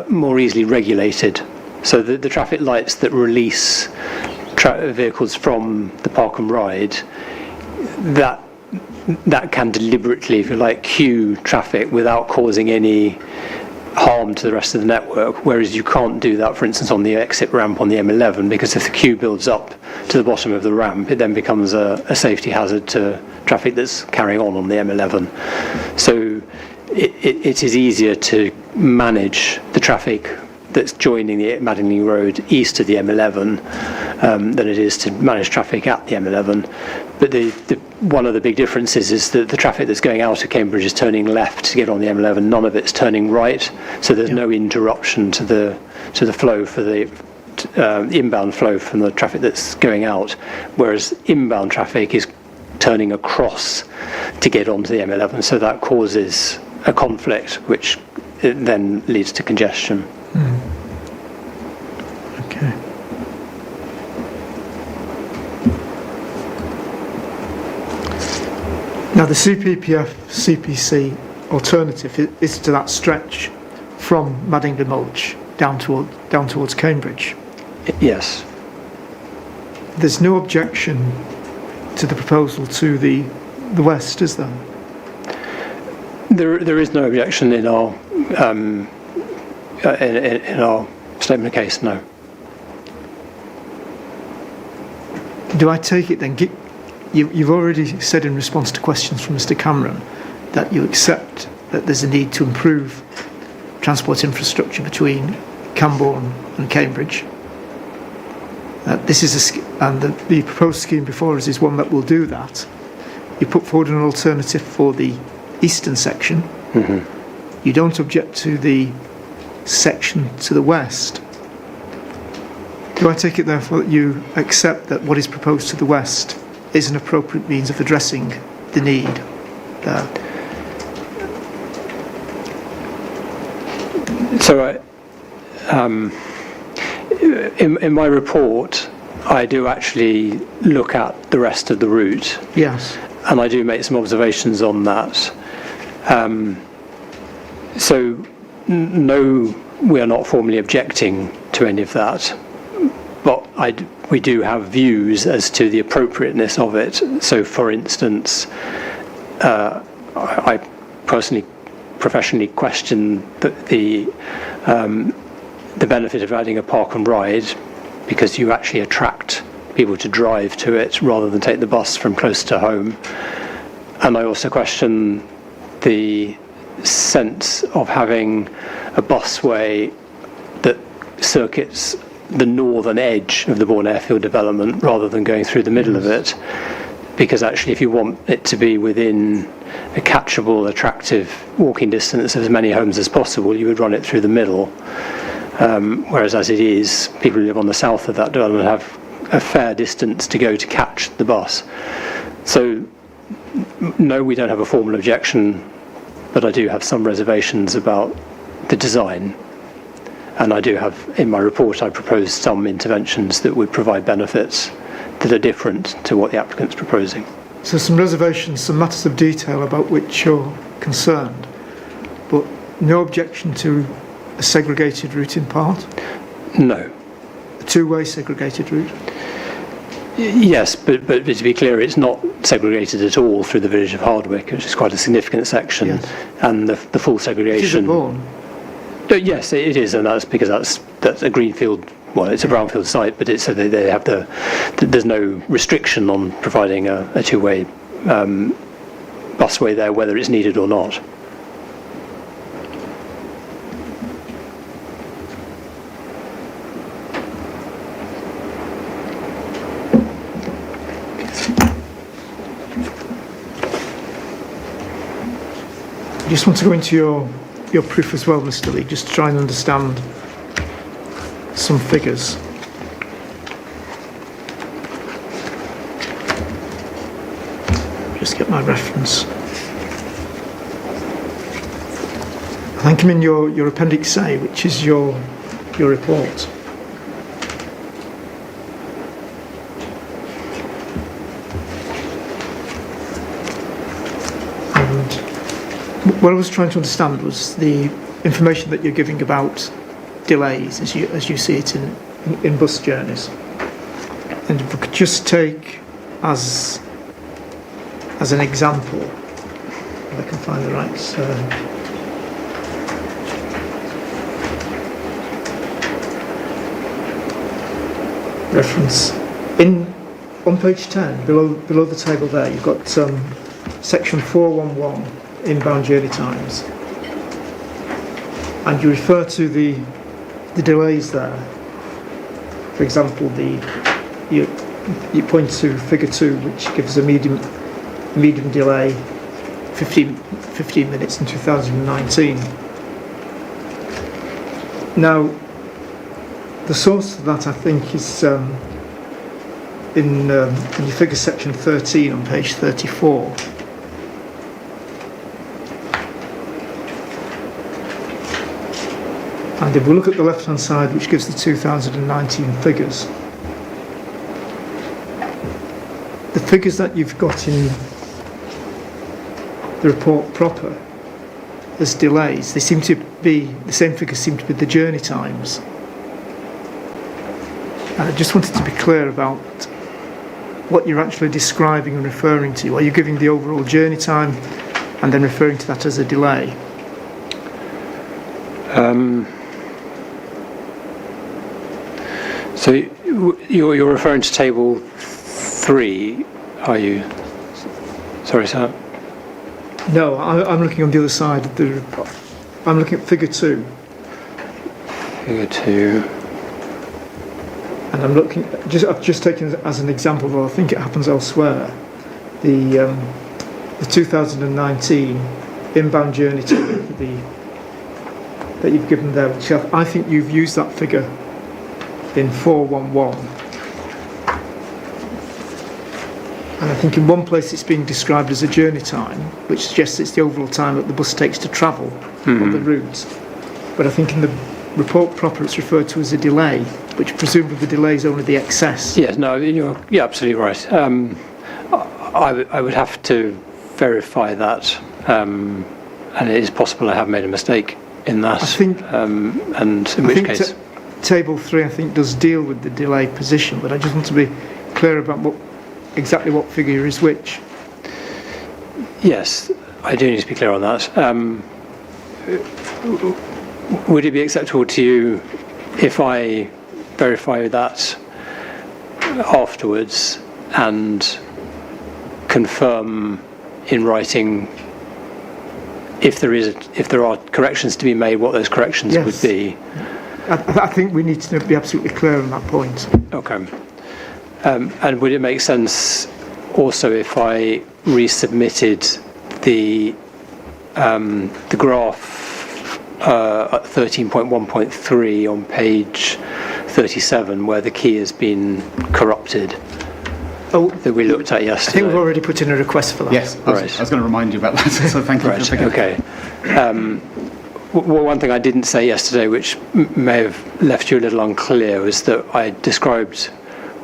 more easily regulated. So the traffic lights that release vehicles from the Park and Ride, that can deliberately, if you like, queue traffic without causing any harm to the rest of the network, whereas you can't do that, for instance, on the exit ramp on the M11, because if the queue builds up to the bottom of the ramp, it then becomes a safety hazard to traffic that's carrying on the M11. So it is easier to manage the traffic that's joining the Madingley Road east of the M11 than it is to manage traffic at the M11. But one of the big differences is that the traffic that's going out of Cambridge is turning left to get on the M11. None of it's turning right, so there's no interruption to the flow for the inbound flow from the traffic that's going out. Whereas inbound traffic is turning across to get onto the M11, so that causes a conflict, which then leads to congestion. Okay. Now the CPC alternative is to that stretch from Madingley Mulch down towards Cambridge. Yes. There's no objection to the proposal to the west, is there? There is no objection in our in our statement of case, no. Do I take it then, you've already said in response to questions from Mr. Cameron that you accept that there's a need to improve transport infrastructure between Cambourne and Cambridge. This is the proposed scheme before us is one that will do that. You put forward an alternative for the eastern section. Mm-hmm. You don't object to the section to the west. Do I take it therefore that you accept that what is proposed to the west is an appropriate means of addressing the need there? So in my report, I do actually look at the rest of the route. Yes. And I do make some observations on that. So no, we are not formally objecting to any of that, but we do have views as to the appropriateness of it. So, for instance, I personally, professionally question the benefit of adding a park and ride, because you actually attract people to drive to it rather than take the bus from close to home. And I also question the sense of having a busway that circuits the northern edge of the Bourne Airfield development rather than going through the middle of it, because actually if you want it to be within a catchable, attractive walking distance of as many homes as possible, you would run it through the middle. Whereas as it is, people who live on the south of that development have a fair distance to go to catch the bus. So no, we don't have a formal objection, but I do have some reservations about the design. And I do have, in my report, I proposed some interventions that would provide benefits that are different to what the applicant's proposing. So some reservations, some matters of detail about which you're concerned, but no objection to a segregated route in part? No. A two-way segregated route? Yes, but to be clear, it's not segregated at all through the village of Hardwick, which is quite a significant section, Yes. and the full segregation. It is at Bourne. Yes, it is, and that's because that's a greenfield. Well, it's a brownfield site, but it's so they have there's no restriction on providing a two-way busway there, whether it's needed or not. I just want to go into your proof as well, Mr. Lee, just to try and understand some figures. Just get my reference. I think I'm in your Appendix A, which is your report. And what I was trying to understand was the information that you're giving about delays as you see it in bus journeys. And if we could just take as an example, if I can find the right reference. On page 10, below the table there, you've got section 411, inbound journey times. And you refer to the delays there. For example, you point to figure 2, which gives a medium delay, 15 minutes in 2019. Now, the source of that, I think, is in your figure section 13 on page 34. And if we look at the left-hand side, which gives the 2019 figures, the figures that you've got in the report proper as delays, they seem to be, the same figures seem to be the journey times. And I just wanted to be clear about what you're actually describing and referring to. Are you giving the overall journey time and then referring to that as a delay? So you're referring to table 3, are you? Sorry, sir. No, I'm looking on the other side of the report. I'm looking at figure 2. Figure 2. And I'm looking, I've just taken as an example, though I think it happens elsewhere, the 2019 inbound journey time that you've given there, which I think you've used that figure in 411. And I think in one place it's being described as a journey time, which suggests it's the overall time that the bus takes to travel on the route. But I think in the report proper it's referred to as a delay, which presumably the delay is only the excess. Yes, no, you're absolutely right. I would have to verify that, and it is possible I have made a mistake in that. I think, and in which case, table 3 I think does deal with the delay position, but I just want to be clear about exactly what figure is which. yes, I do need to be clear on that. Would it be acceptable to you if I verify that afterwards and confirm in writing if there are corrections to be made, what those corrections Yes. would be? I think we need to be absolutely clear on that point. Okay. And would it make sense also if I resubmitted the graph 13.1.3 on page 37 where the key has been corrupted Oh, that we looked at I yesterday. think we've already put in a request for that. Yes, I was going to remind you about that, so thank you. Right, for okay. One thing I didn't say yesterday, which may have left you a little unclear, was that I described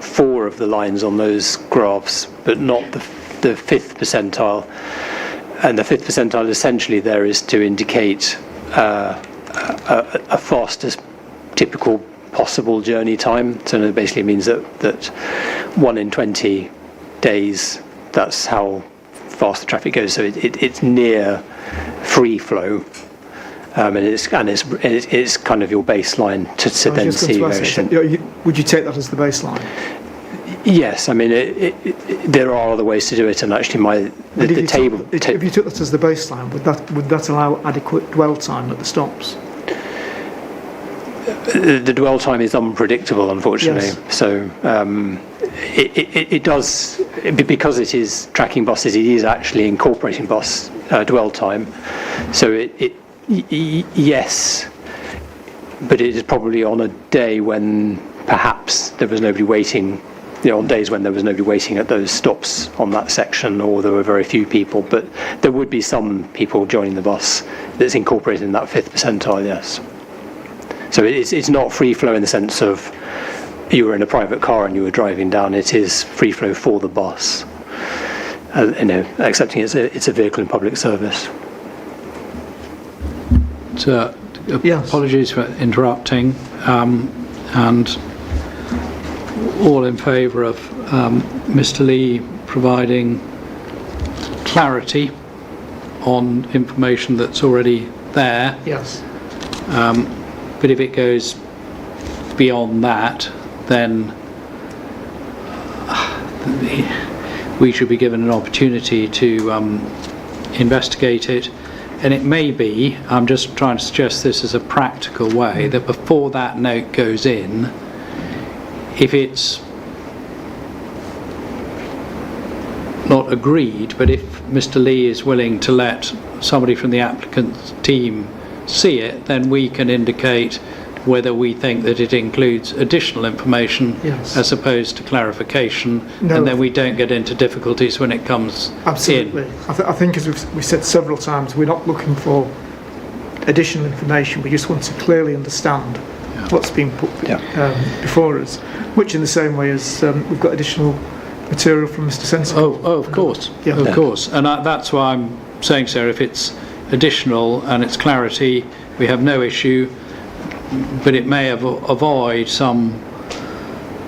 4 of the lines on those graphs, but not the 5th percentile. And the 5th percentile essentially there is to indicate a fastest typical possible journey time. So it basically means that 1 in 20 days, that's how fast the traffic goes. So it's near free flow. And it's kind of your baseline to then see variation. Would you take that as the baseline? Yes, I mean there are other ways to do it, and actually the table. If you took that as the baseline, would that allow adequate dwell time at the stops? The dwell time is unpredictable, unfortunately. Yes. So it does, because it is tracking buses. It is actually incorporating bus dwell time. So yes, but it is probably on a day when perhaps there was nobody waiting. On days when there was nobody waiting at those stops on that section, or there were very few people, but there would be some people joining the bus that's incorporated in that 5th percentile, yes. So it's not free flow in the sense of you were in a private car and you were driving down. It is free flow for the bus, accepting it's a vehicle in public service. So, Yes. apologies for interrupting, and all in favour of Mr. Lee providing clarity on information that's already there. Yes. But if it goes beyond that, then we should be given an opportunity to investigate it. And it may be, I'm just trying to suggest this as a practical way, that before that note goes in, if it's not agreed, but if Mr. Lee is willing to let somebody from the applicant's team see it, then we can indicate whether we think that it includes additional information Yes. as opposed to clarification, No. and then we don't get into difficulties when it comes Absolutely. in. I think, as we've said several times, we're not looking for additional information. We just want to clearly understand what's being put before us, much in the same way as we've got additional material from Mr. Sensible. Oh, of course, Yeah. of course. And that's why I'm saying, sir, if it's additional and it's clarity, we have no issue, but it may avoid some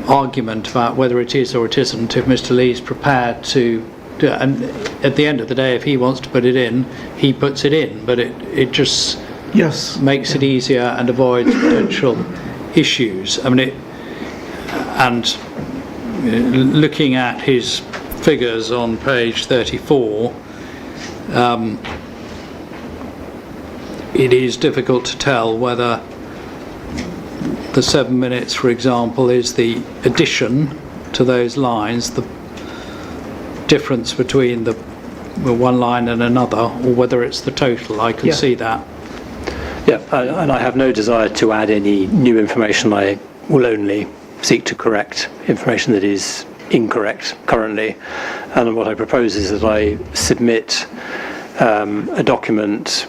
argument about whether it is or it isn't if Mr. Lee's prepared to do it. And at the end of the day, if he wants to put it in, he puts it in, but it just Yes. makes it easier and avoids potential issues. I mean, looking at his figures on page 34, it is difficult to tell whether the 7 minutes, for example, is the addition to those lines, the difference between the one line and another, or whether it's the total. I can see that. Yeah, and I have no desire to add any new information. I will only seek to correct information that is incorrect currently. And what I propose is that I submit a document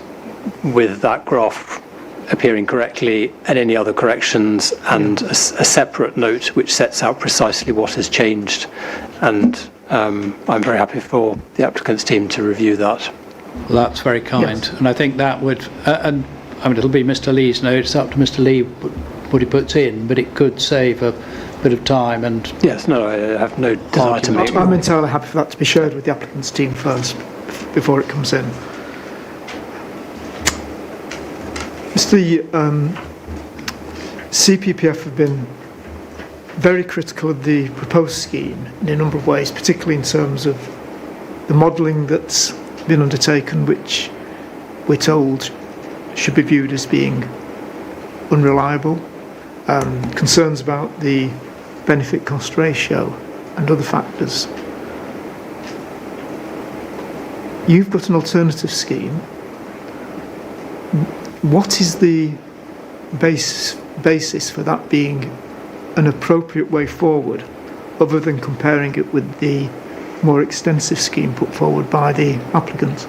with that graph appearing correctly and any other corrections, and a separate note which sets out precisely what has changed. And I'm very happy for the applicant's team to review that. Well, that's very kind. Yes. And I think that would, and I mean, it'll be Mr. Lee's note. It's up to Mr. Lee what he puts in, but it could save a bit of time. And Yes, no, I have no desire to make. I'm entirely happy for that to be shared with the applicant's team first, before it comes in. Mr. CPPF have been very critical of the proposed scheme in a number of ways, particularly in terms of the modelling that's been undertaken, which we're told should be viewed as being unreliable, concerns about the benefit cost ratio and other factors. You've got an alternative scheme. What is the basis for that being an appropriate way forward, other than comparing it with the more extensive scheme put forward by the applicant?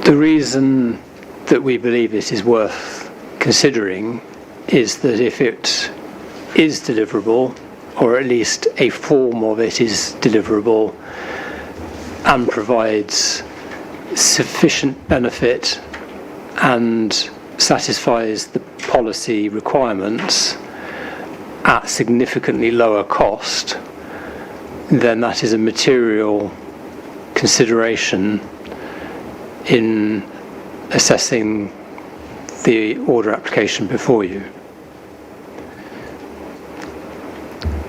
The reason that we believe this is worth considering is that if it is deliverable, or at least a form of it is deliverable, and provides sufficient benefit and satisfies the policy requirements at significantly lower cost, then that is a material consideration in assessing the order application before you.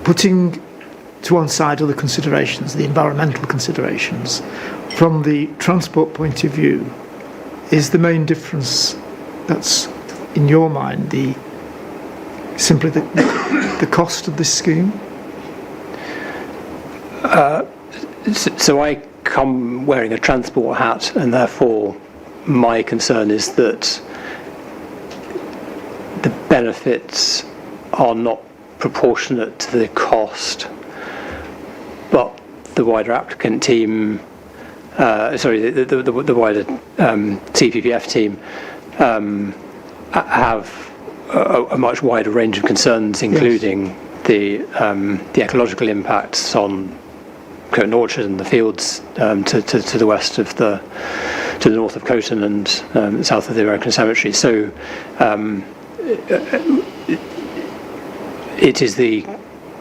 Putting to one side other considerations, the environmental considerations, from the transport point of view, is the main difference that's in your mind simply the cost of this scheme? So I come wearing a transport hat, and therefore my concern is that the benefits are not proportionate to the cost, but the wider applicant team, the wider CPPF team have a much wider range of concerns, including the ecological impacts on Coton Orchard and the fields to the west of to the north of Coton and south of the American Cemetery. So it is the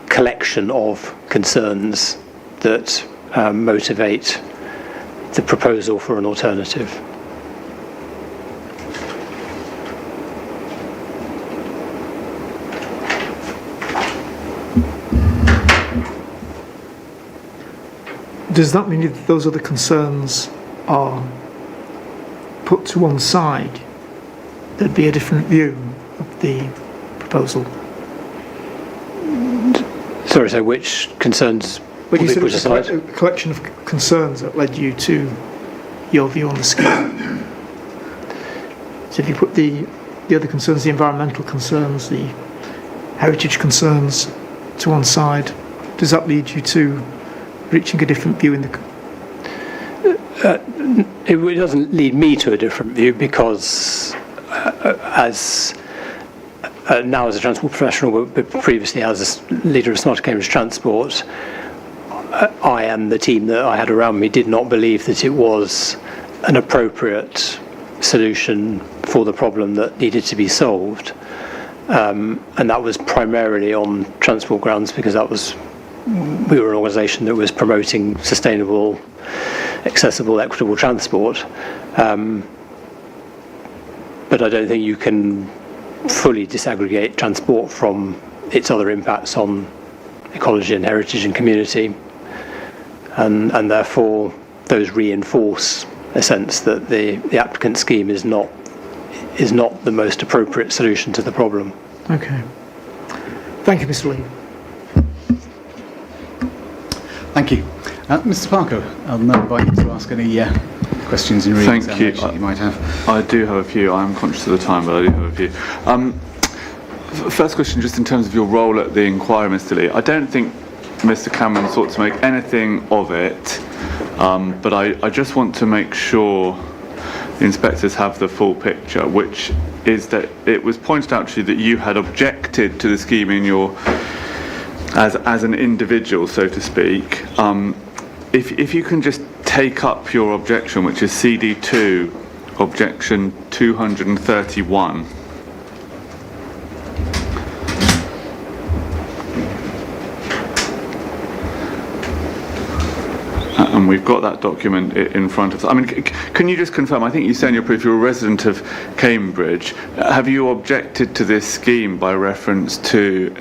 collection of concerns that motivate the proposal for an alternative. Does that mean that those other concerns are put to one side? There'd be a different view of the proposal? Sorry, so which concerns But will you be said put it was aside? a collection of concerns that led you to your view on the scheme. So if you put the other concerns, the environmental concerns, the heritage concerns to one side, does that lead you to reaching a different view in the... It doesn't lead me to a different view, because now as a transport professional, but previously as a leader of Smarter Cambridge Transport, I and the team that I had around me did not believe that it was an appropriate solution for the problem that needed to be solved. And that was primarily on transport grounds, because we were an organisation that was promoting sustainable, accessible, equitable transport. But I don't think you can fully disaggregate transport from its other impacts on ecology and heritage and community. And therefore, those reinforce a sense that the applicant scheme is not the most appropriate solution to the problem. Okay. Thank you, Mr. Lee. Thank you. Mr. Parker, I'll now invite you to ask any questions in re-examination you might have. I do have a few. I'm conscious of the time, but I do have a few. First question, just in terms of your role at the inquiry, Mr. Lee. I don't think Mr. Cameron sought to make anything of it, but I just want to make sure the inspectors have the full picture, which is that it was pointed out to you that you had objected to the scheme in your as an individual, so to speak. If you can just take up your objection, which is CD2, objection 231. And we've got that document in front of us. I mean, can you just confirm, I think you say in your proof you're a resident of Cambridge. Have you objected to this scheme by reference to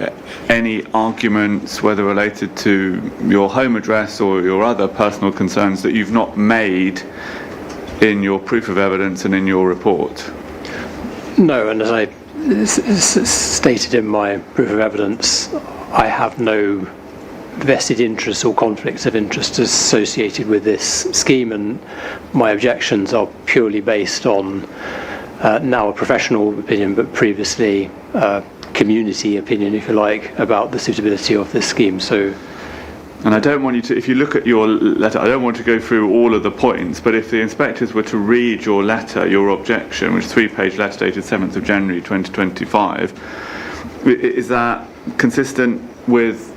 any arguments, whether related to your home address or your other personal concerns, that you've not made in your proof of evidence and in your report? No, and as I stated in my proof of evidence, I have no vested interests or conflicts of interest associated with this scheme, and my objections are purely based on now a professional opinion, but previously community opinion, if you like, about the suitability of this scheme. So. And I don't want you to, if you look at your letter, I don't want to go through all of the points, but if the inspectors were to read your letter, your objection, which is a 3-page letter dated 7th of January 2025, is that consistent with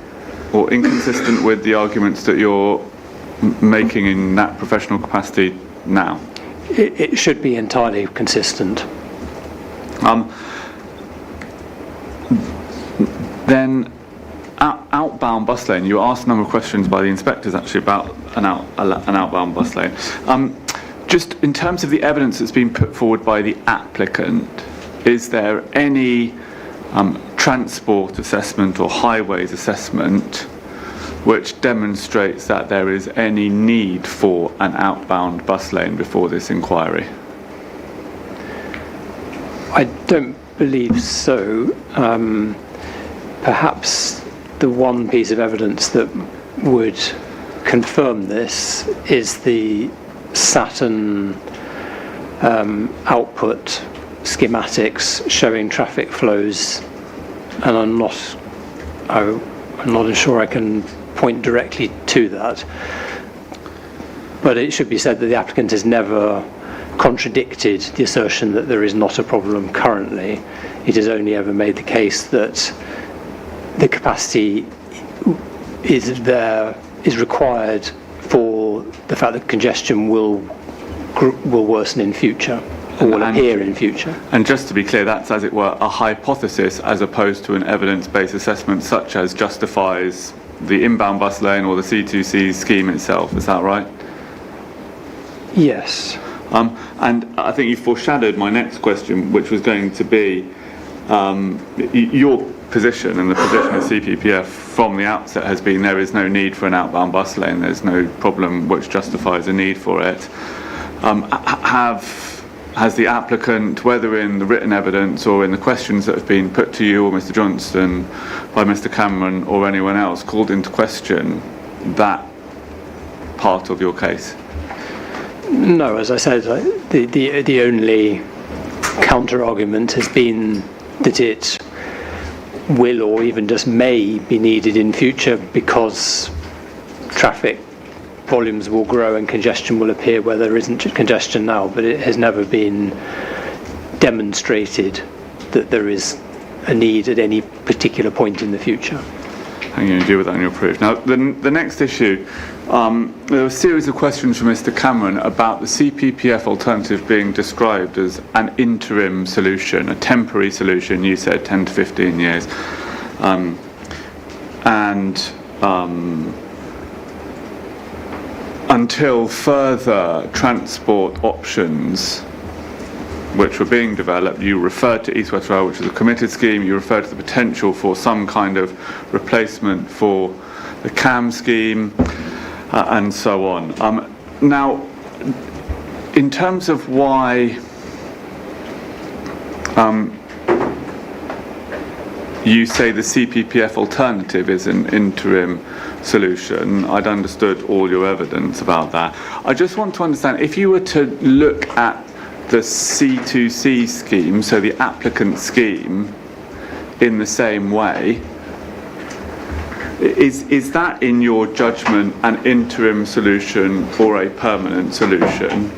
or inconsistent with the arguments that you're making in that professional capacity now? It should be entirely consistent. Then, outbound bus lane. You were asked a number of questions by the inspectors actually about an outbound bus lane. Just in terms of the evidence that's been put forward by the applicant, is there any transport assessment or highways assessment which demonstrates that there is any need for an outbound bus lane before this inquiry? I don't believe so. Perhaps the one piece of evidence that would confirm this is the Saturn output schematics showing traffic flows, and I'm not sure I can point directly to that. But it should be said that the applicant has never contradicted the assertion that there is not a problem currently. It has only ever made the case that the capacity is required for the fact that congestion will worsen in future, or will appear in future. And just to be clear, that's, as it were, a hypothesis as opposed to an evidence-based assessment such as justifies the inbound bus lane or the C2C scheme itself. Is that right? Yes. And I think you foreshadowed my next question, which was going to be your position and the position of CPPF from the outset has been there is no need for an outbound bus lane. There's no problem which justifies a need for it. Has the applicant, whether in the written evidence or in the questions that have been put to you or Mr. Johnston by Mr. Cameron or anyone else, called into question that part of your case? No, as I said, the only counter-argument has been that it will or even just may be needed in future because traffic volumes will grow and congestion will appear where there isn't congestion now, but it has never been demonstrated that there is a need at any particular point in the future. I'm going to deal with that in your proof. Now, the next issue, there were a series of questions from Mr. Cameron about the CPPF alternative being described as an interim solution, a temporary solution. You said 10 to 15 years. Until further transport options which were being developed, you referred to East West Rail, which is a committed scheme. You referred to the potential for some kind of replacement for the CAM scheme, and so on. Now, in terms of why you say the CPPF alternative is an interim solution, I'd understood all your evidence about that. I just want to understand, if you were to look at the C2C scheme, so the applicant scheme, in the same way, is that, in your judgment, an interim solution or a permanent solution,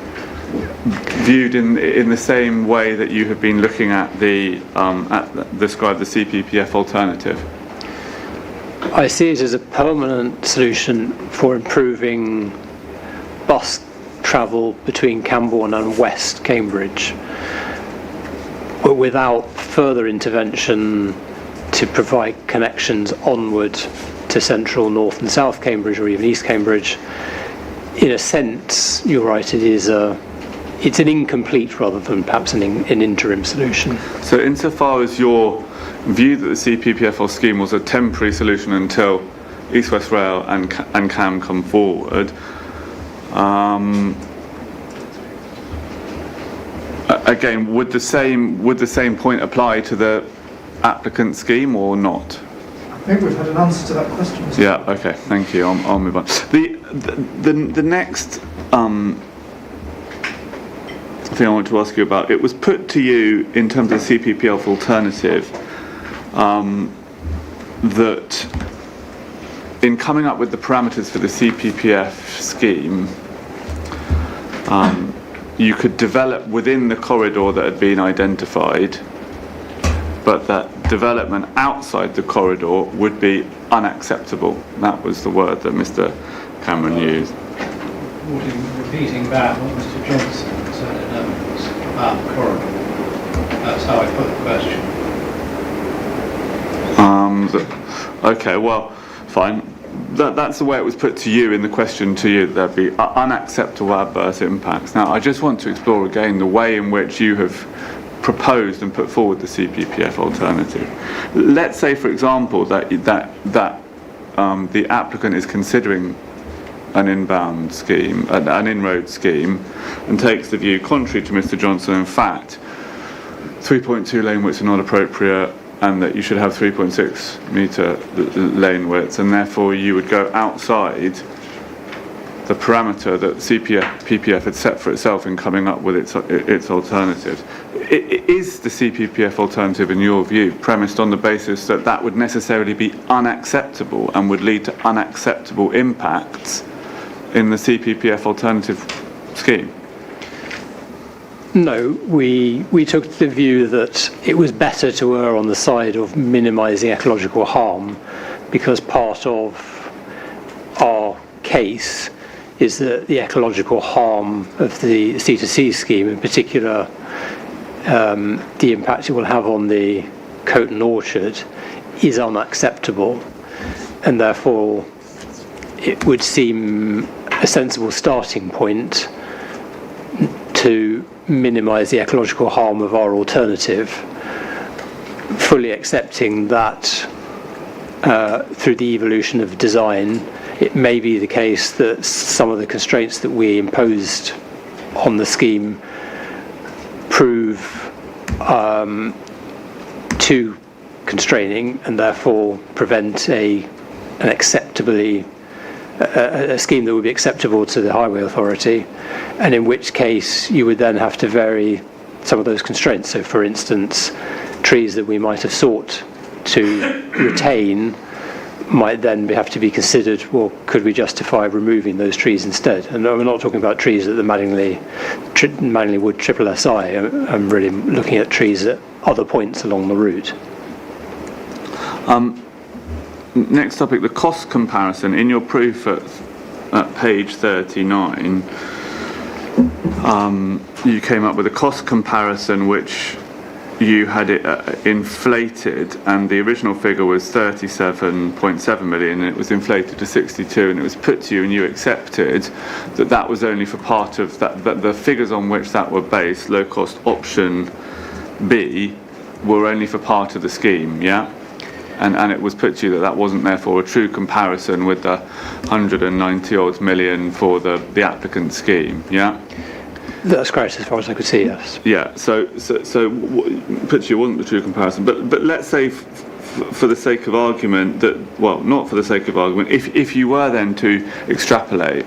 viewed in the same way that you have been looking at describe the CPPF alternative? I see it as a permanent solution for improving bus travel between Cambourne and West Cambridge, but without further intervention to provide connections onward to central, north and south Cambridge, or even East Cambridge. In a sense, you're right, it's an incomplete rather than perhaps an interim solution. So insofar as your view that the CPPF scheme was a temporary solution until East West Rail and CAM come forward, again, would the same point apply to the applicant scheme or not? I think we've had an answer to that question. Yeah. Okay. Thank you. I'll move on. The next thing I want to ask you about. It was put to you in terms of the CPPF alternative that in coming up with the parameters for the CPPF scheme, you could develop within the corridor that had been identified, but that development outside the corridor would be unacceptable. That was the word that Mr. Cameron used. Repeating back what Mr. Johnson said in evidence about the corridor. That's how I put the question. Okay, well, fine. That's the way it was put to you in the question to you, there'd be unacceptable adverse impacts. Now, I just want to explore again the way in which you have proposed and put forward the CPPF alternative. Let's say, for example, that the applicant is considering an inbound scheme, an inroad scheme, and takes the view, contrary to Mr. Johnson, in fact, 3.2 lane widths are not appropriate, and that you should have 3.6 metre lane widths, and therefore you would go outside the parameter that PPF had set for itself in coming up with its alternative. Is the CPPF alternative, in your view, premised on the basis that that would necessarily be unacceptable and would lead to unacceptable impacts in the CPPF alternative scheme? No, we took the view that it was better to err on the side of minimising ecological harm, because part of our case is that the ecological harm of the C2C scheme, in particular the impact it will have on the Coton Orchard, is unacceptable, and therefore it would seem a sensible starting point to minimise the ecological harm of our alternative, fully accepting that through the evolution of design it may be the case that some of the constraints that we imposed on the scheme prove too constraining and therefore prevent a scheme that would be acceptable to the Highway Authority, and in which case you would then have to vary some of those constraints. So, for instance, trees that we might have sought to retain might then have to be considered, well, could we justify removing those trees instead? And we're not talking about trees at the Madingley Wood SSI. I'm really looking at trees at other points along the route. Next topic, the cost comparison. In your proof at page 39, you came up with a cost comparison which you had it inflated, and the original figure was 37.7 million, and it was inflated to 62, and it was put to you and you accepted that was only for part of that, the figures on which that were based, low cost option B, were only for part of the scheme, yeah? And it was put to you that wasn't therefore a true comparison with the 190 odd million for the applicant scheme, yeah? That's correct, as far as I could see, yes. Yeah, so put to you wasn't the true comparison, but let's say for the sake of argument that, well, not for the sake of argument, if you were then to extrapolate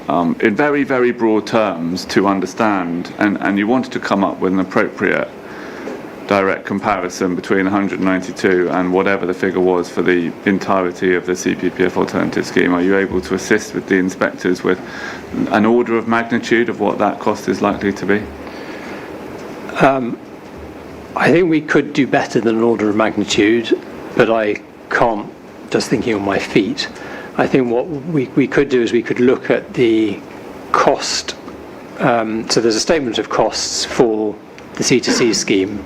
in very, very broad terms to understand, and you wanted to come up with an appropriate direct comparison between 192 and whatever the figure was for the entirety of the CPPF alternative scheme, are you able to assist with the inspectors with an order of magnitude of what that cost is likely to be? I think we could do better than an order of magnitude, but I can't, just thinking on my feet. I think what we could do is we could look at the cost. So there's a statement of costs for the C2C scheme,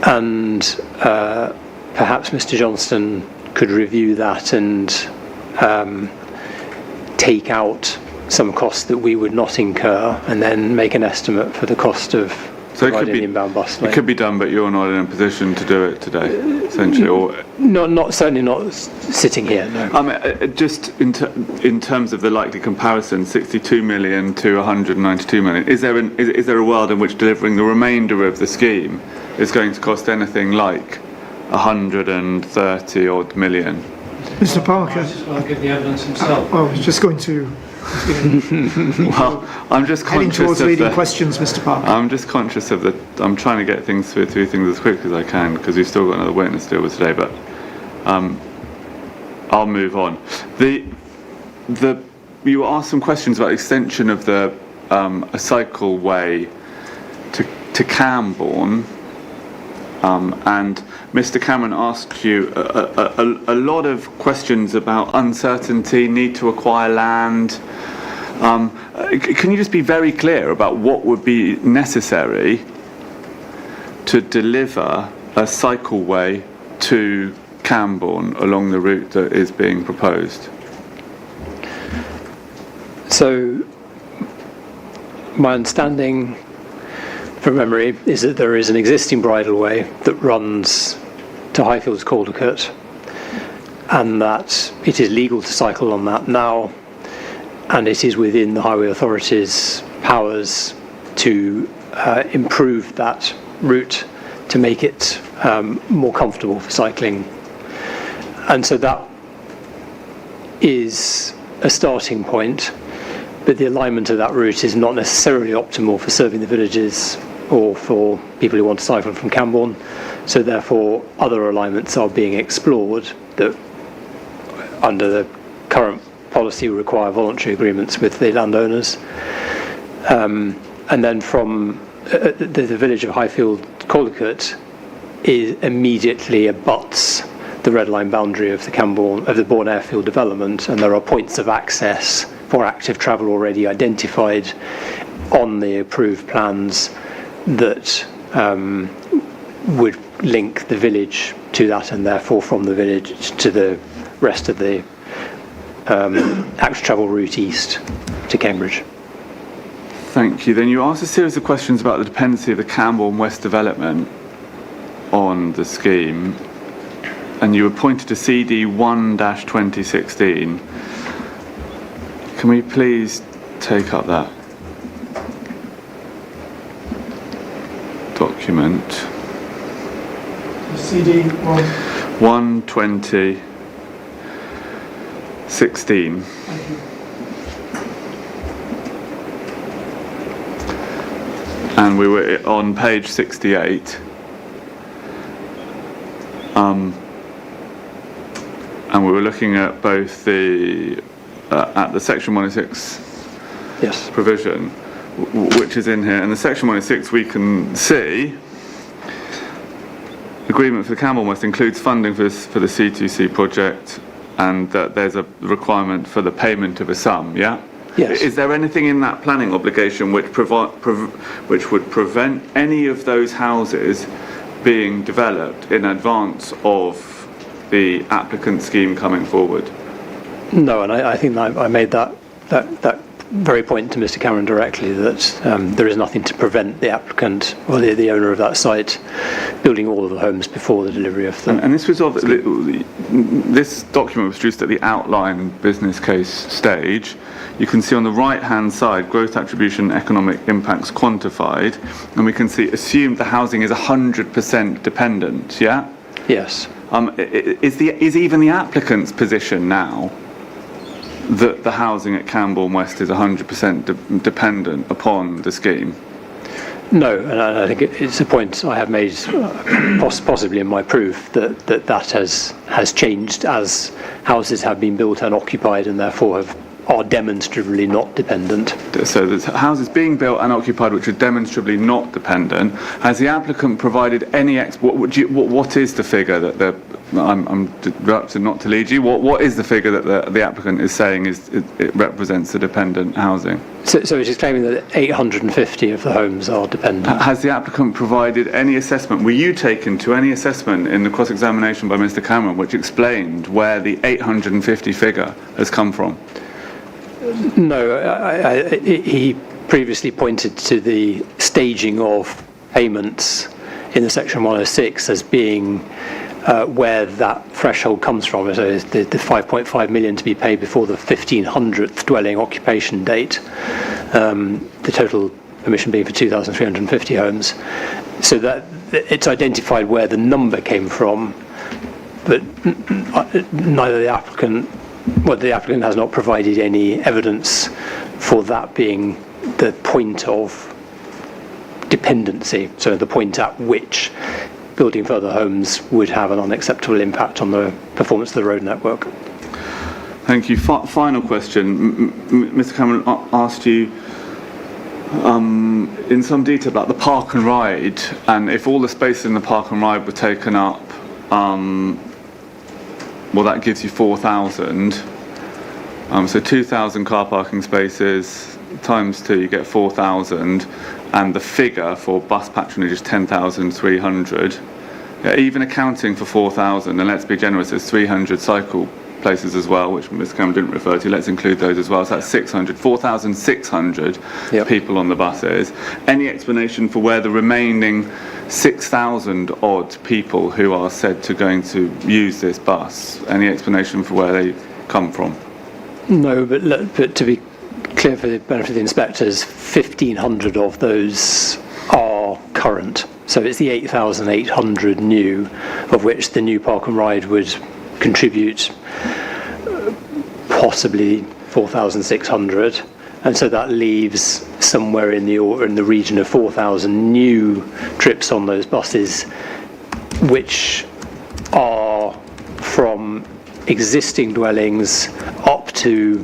and perhaps Mr. Johnston could review that and take out some costs that we would not incur, and then make an estimate for the cost of providing the inbound bus lane. It could be done, but you're not in a position to do it today, essentially, or certainly not sitting here. No. I mean, just in terms of the likely comparison, 62 million to 192 million. Is there a world in which delivering the remainder of the scheme is going to cost anything like 130 odd million? Mr. Parker. I'll give the evidence himself. I was just going to. Well, I'm just Heading conscious towards of leading the, questions, Mr. Parker. I'm just conscious of the. I'm trying to get things through things as quick as I can because we've still got another witness to deal with today. But I'll move on. You were asked some questions about the extension of the a cycleway to Cambourne. And Mr. Cameron asked you a lot of questions about uncertainty, need to acquire land. Can you just be very clear about what would be necessary to deliver a cycleway to Cambourne along the route that is being proposed? So, my understanding from memory is that there is an existing bridleway that runs to Highfields Caldicot, and that it is legal to cycle on that now, and it is within the Highway Authority's powers to improve that route to make it more comfortable for cycling. And so that is a starting point, but the alignment of that route is not necessarily optimal for serving the villages or for people who want to cycle from Cambourne. So therefore, other alignments are being explored that, under the current policy, require voluntary agreements with the landowners. And then from the village of Highfield Caldicot is immediately abuts the red line boundary of the Bourne Airfield development, and there are points of access for active travel already identified on the approved plans that would link the village to that, and therefore from the village to the rest of the active travel route east to Cambridge. Thank you. Then you asked a series of questions about the dependency of the Cambourne West development on the scheme, and you were pointed to CD 1-2016. Can we please take up that document? CD 1-2016. And we were on page 68. And we were looking at both the section 106 Yes. provision, which is in here, and the section 106 we can see agreement for the Cambourne West includes funding for the C2C project, and that there's a requirement for the payment of a sum. Yeah. Yes. Is there anything in that planning obligation which would prevent any of those houses being developed in advance of the applicant scheme coming forward? No, and I think that I made that very point to Mr. Cameron directly, that there is nothing to prevent the applicant or the owner of that site building all of the homes before the delivery of them. And this was this document was produced at the outline business case stage. You can see on the right-hand side, growth attribution, economic impacts quantified, and we can see assumed the housing is 100% dependent. Yeah. Yes. Is even the applicant's position now that the housing at Cambourne West is 100% dependent upon the scheme? No, and I think it's a point I have made, possibly in my proof, that has changed as houses have been built and occupied, and therefore are demonstrably not dependent. So there's houses being built and occupied which are demonstrably not dependent. Has the applicant provided any what is the figure that I'm reluctant not to lead you? What is the figure that the applicant is saying it represents the dependent housing? So it is claiming that 850 of the homes are dependent. Has the applicant provided any assessment? Were you taken to any assessment in the cross-examination by Mr. Cameron which explained where the 850 figure has come from? No, he previously pointed to the staging of payments in the section 106 as being where that threshold comes from. So it's the 5.5 million to be paid before the 1500th dwelling occupation date, the total permission being for 2,350 homes. So that it's identified where the number came from, neither the applicant, well, the applicant has not provided any evidence for that being the point of dependency, so the point at which building further homes would have an unacceptable impact on the performance of the road network. Thank you. Final question. Mr. Cameron asked you in some detail about the park and ride, and if all the spaces in the park and ride were taken up, well, that gives you 4,000. So 2,000 car parking spaces times 2, you get 4,000, and the figure for bus patronage is 10,300. Yeah, even accounting for 4,000, and let's be generous, there's 300 cycle places as well, which Mr. Cameron didn't refer to. Let's include those as well. So that's 4,600 people on the buses. Any explanation for where the remaining 6,000 odd people who are said to going to use this bus, any explanation for where they come from? No, but to be clear for the benefit of the inspectors, 1,500 of those are current. So it's the 8,800 new, of which the new park and ride would contribute possibly 4,600, and so that leaves somewhere in the region of 4,000 new trips on those buses, which are from existing dwellings up to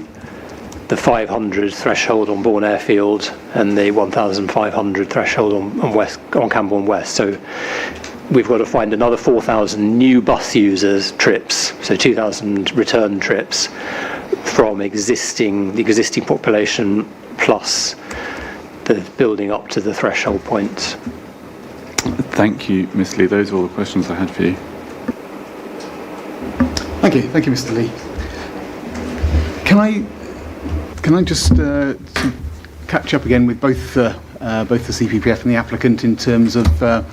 the 500 threshold on Bourne Airfield and the 1,500 threshold on Cambourne West. So we've got to find another 4,000 new bus users trips, so 2,000 return trips from the existing population plus the building up to the threshold point. Thank you, Ms. Lee. Those are all the questions I had for you. Thank you, Mr. Lee. Can I just catch up again with both the CPPF and the applicant in terms of the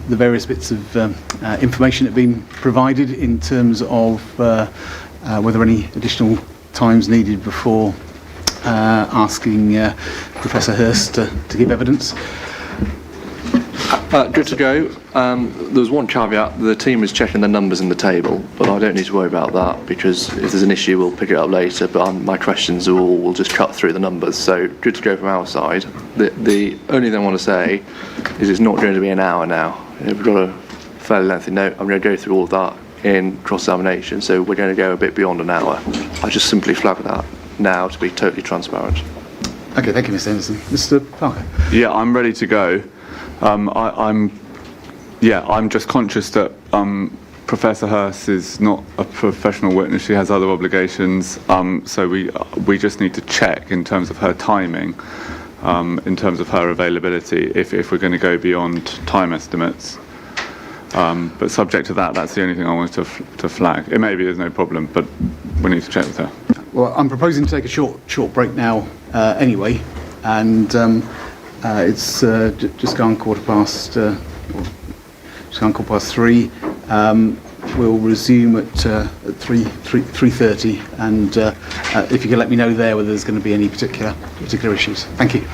various bits of information that have been provided in terms of whether any additional time's needed before asking Professor Hurst to give evidence? Good to go. There's one caveat. The team is checking the numbers in the table, but I don't need to worry about that because if there's an issue, we'll pick it up later. But my questions will just cut through the numbers. So good to go from our side. The only thing I want to say is it's not going to be an hour now. We've got a fairly lengthy note. I'm going to go through all of that in cross-examination, so we're going to go a bit beyond an hour. I just simply flag that now to be totally transparent. Okay, thank you, Mr. Anderson. Mr. Parker? Yeah, I'm ready to go. I'm just conscious that Professor Hurst is not a professional witness. She has other obligations, so we just need to check in terms of her timing, in terms of her availability, if we're going to go beyond time estimates. But subject to that, that's the only thing I wanted to flag. It may be there's no problem, but we need to check with her. Well, I'm proposing to take a short break now anyway, and it's just gone 3:15. We'll resume at 3:30, and if you can let me know there whether there's going to be any particular issues. Thank you.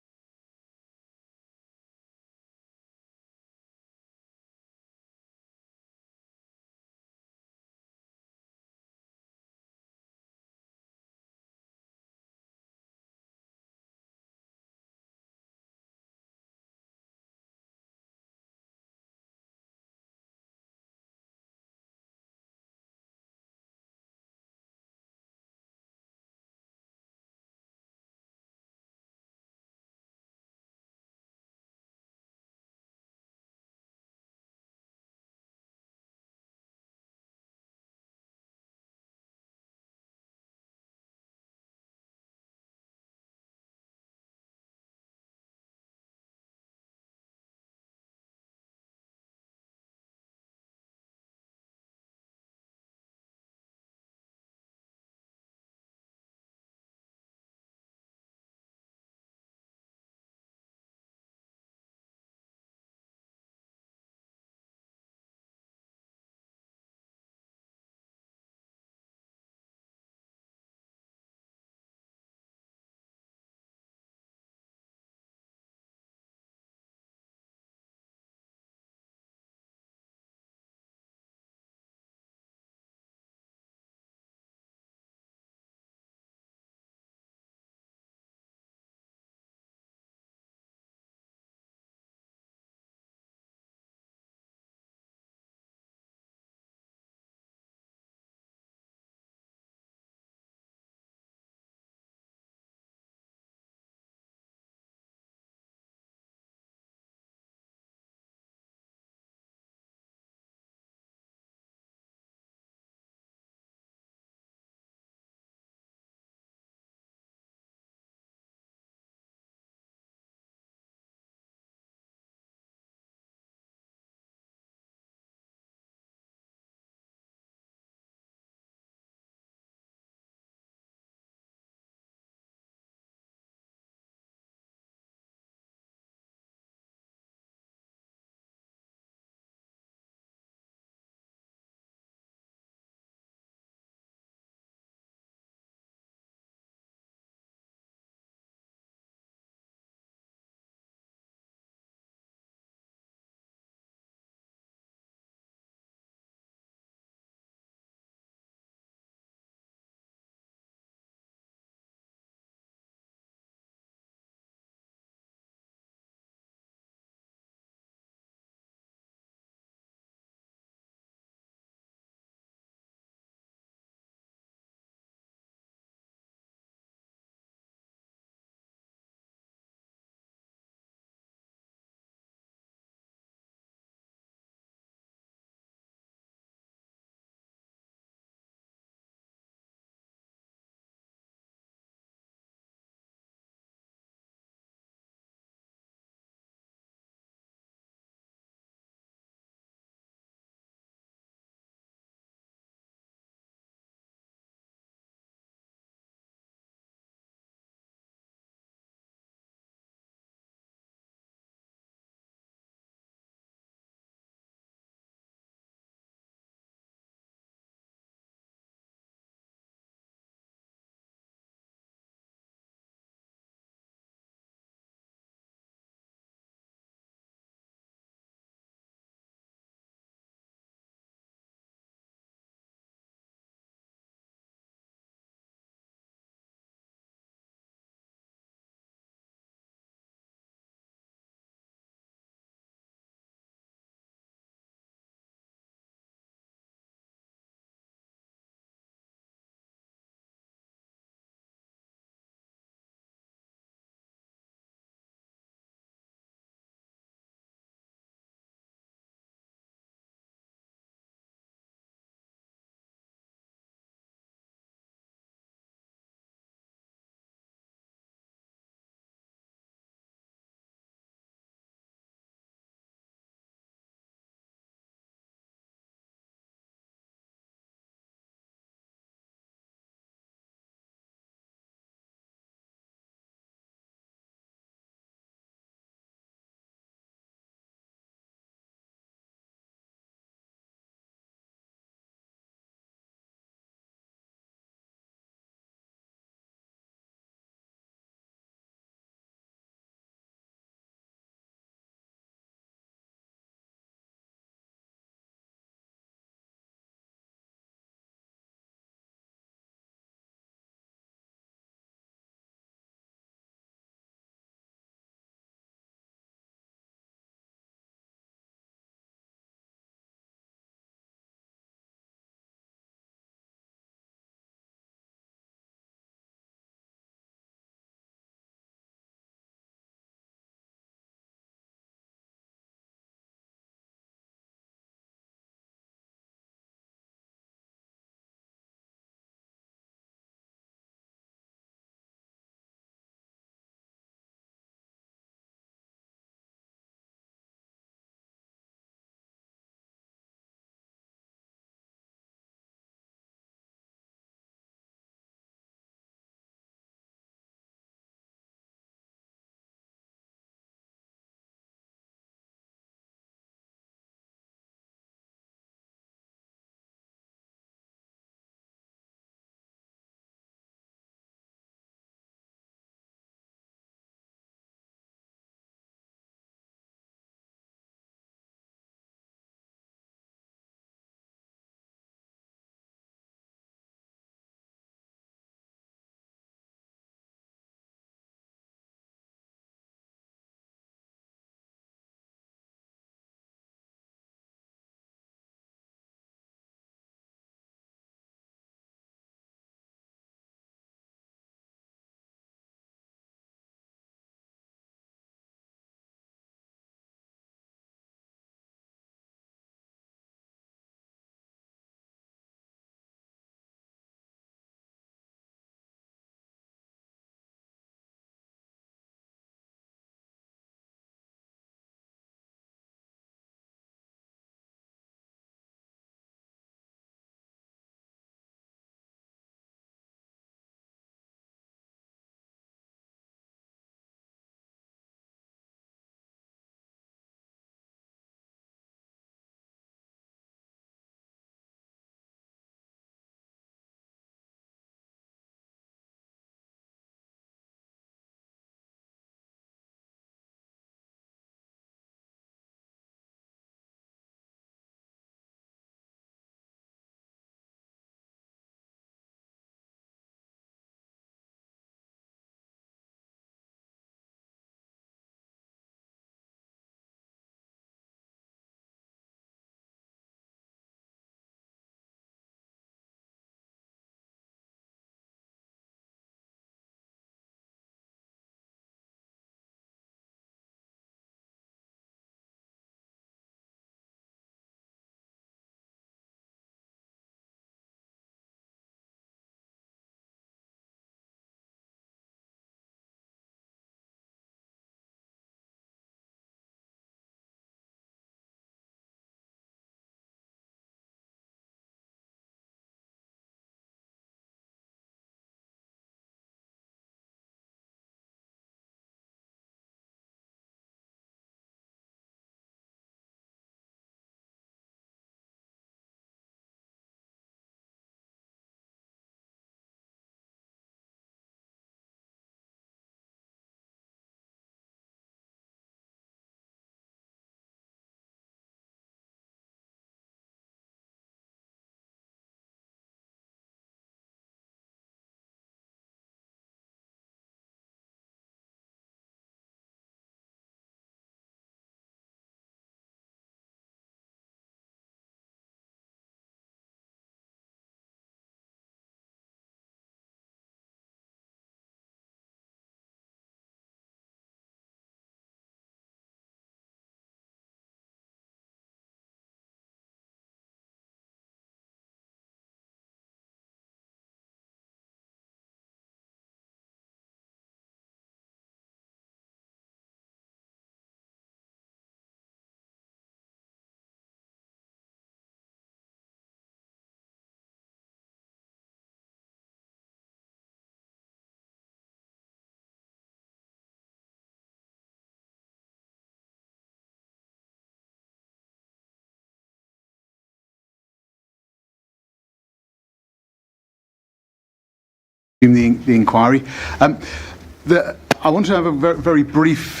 the inquiry. I want to have a very brief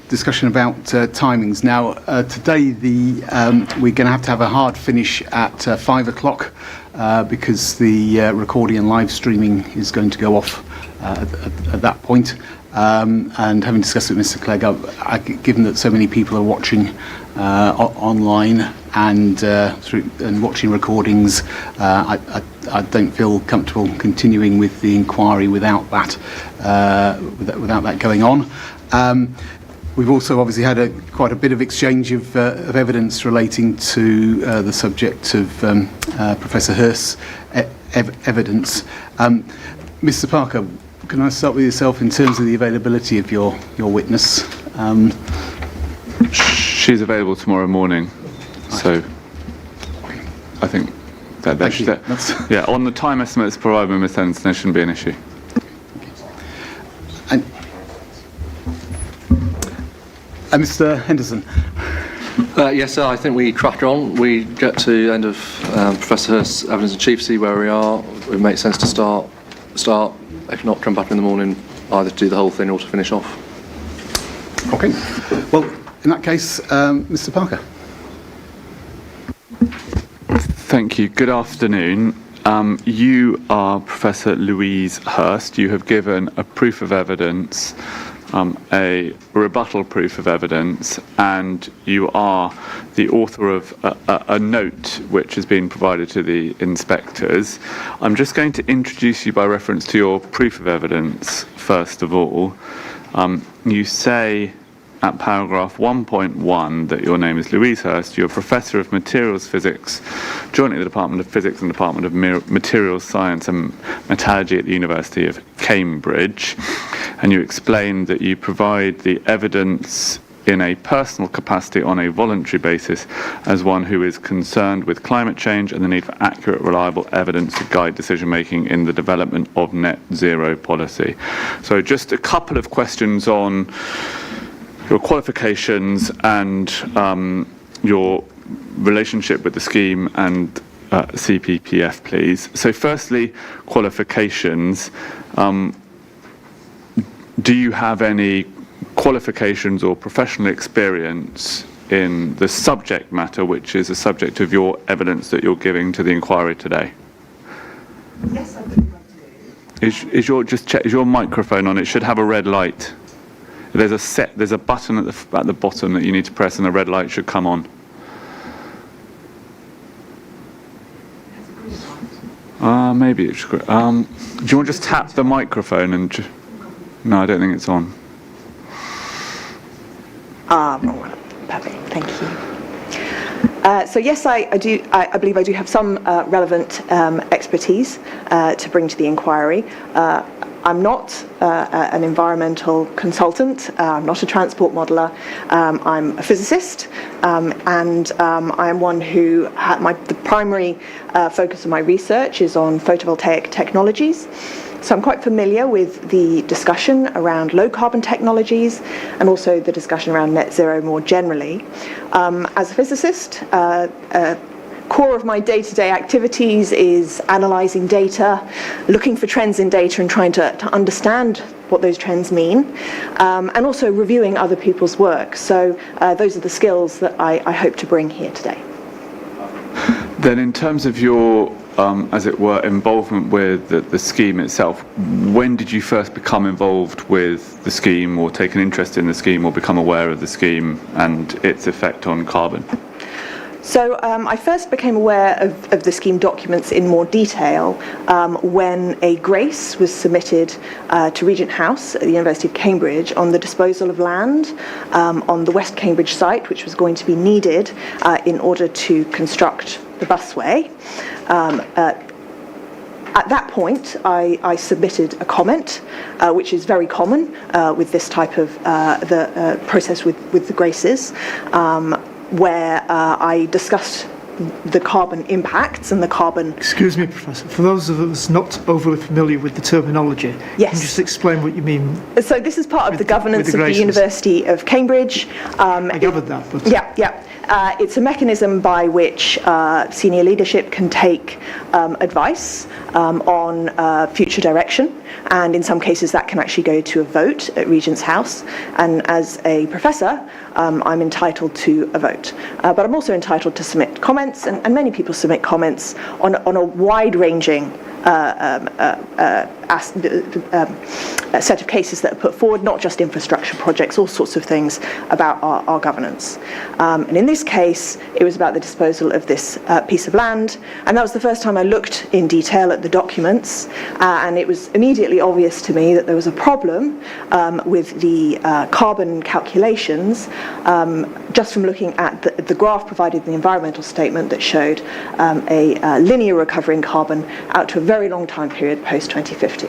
discussion about timings. Now, today we're going to have a hard finish at 5 o'clock because the recording and live streaming is going to go off at that point. And having discussed it with Mr. Clegg, given that so many people are watching online and watching recordings, I don't feel comfortable continuing with the inquiry without that going on. We've also obviously had quite a bit of exchange of evidence relating to the subject of Professor Hurst's evidence. Mr. Parker, can I start with yourself in terms of the availability of your witness? She's available tomorrow morning, so I think that on the time estimates provided by Ms. Henderson, there shouldn't be an issue. And Mr. Henderson. Yes, sir, I think we crack on. We get to the end of Professor Hurst's evidence in chief, see where we are. It makes sense to start. If not, come back in the morning, either to do the whole thing or to finish off. Okay. Well, in that case, Mr. Parker. Thank you. Good afternoon. You are Professor Louise Hurst. You have given a proof of evidence, a rebuttal proof of evidence, and you are the author of a note which has been provided to the inspectors. I'm just going to introduce you by reference to your proof of evidence, first of all. You say at paragraph 1.1 that your name is Louise Hurst. You're a Professor of Materials Physics, jointly the Department of Physics and Department of Materials Science and Metallurgy at the University of Cambridge. And you explained that you provide the evidence in a personal capacity on a voluntary basis as one who is concerned with climate change and the need for accurate, reliable evidence to guide decision-making in the development of net zero policy. So just a couple of questions on your qualifications and your relationship with the scheme and CPPF, please. So firstly, qualifications. Do you have any qualifications or professional experience in the subject matter, which is the subject of your evidence that you're giving to the inquiry today? Yes, I believe I do. Is your microphone on? It should have a red light. There's a button at the bottom that you need to press, and the red light should come on. Maybe it's. Do you want to just tap the microphone and? No, I don't think it's on. Wrong one. Perfect. Thank you. So yes, I do. I believe I do have some relevant expertise to bring to the inquiry. I'm not an environmental consultant. I'm not a transport modeller. I'm a physicist, and I am one who the primary focus of my research is on photovoltaic technologies. So I'm quite familiar with the discussion around low carbon technologies and also the discussion around net zero more generally. As a physicist, core of my day-to-day activities is analysing data, looking for trends in data and trying to understand what those trends mean, and also reviewing other people's work. So those are the skills that I hope to bring here today. Then in terms of your, as it were, involvement with the scheme itself, when did you first become involved with the scheme or take an interest in the scheme or become aware of the scheme and its effect on carbon? So I first became aware of the scheme documents in more detail when a grace was submitted to Regent House at the University of Cambridge on the disposal of land on the West Cambridge site, which was going to be needed in order to construct the busway. At that point, I submitted a comment, which is very common with this type of the process with the graces, where I discussed the carbon impacts and the carbon... Excuse me, Professor, for those of us not overly familiar with the terminology, yes. Can you just explain what you mean? So this is part of the governance of the University of Cambridge. I gathered that, but... Yeah. It's a mechanism by which senior leadership can take advice on future direction, and in some cases that can actually go to a vote at Regent's House. And as a professor, I'm entitled to a vote. But I'm also entitled to submit comments, and many people submit comments on a wide-ranging set of cases that are put forward, not just infrastructure projects, all sorts of things about our governance. And in this case, it was about the disposal of this piece of land, and that was the first time I looked in detail at the documents, and it was immediately obvious to me that there was a problem with the carbon calculations, just from looking at the graph provided in the environmental statement that showed a linear recovery in carbon out to a very long time period post 2050.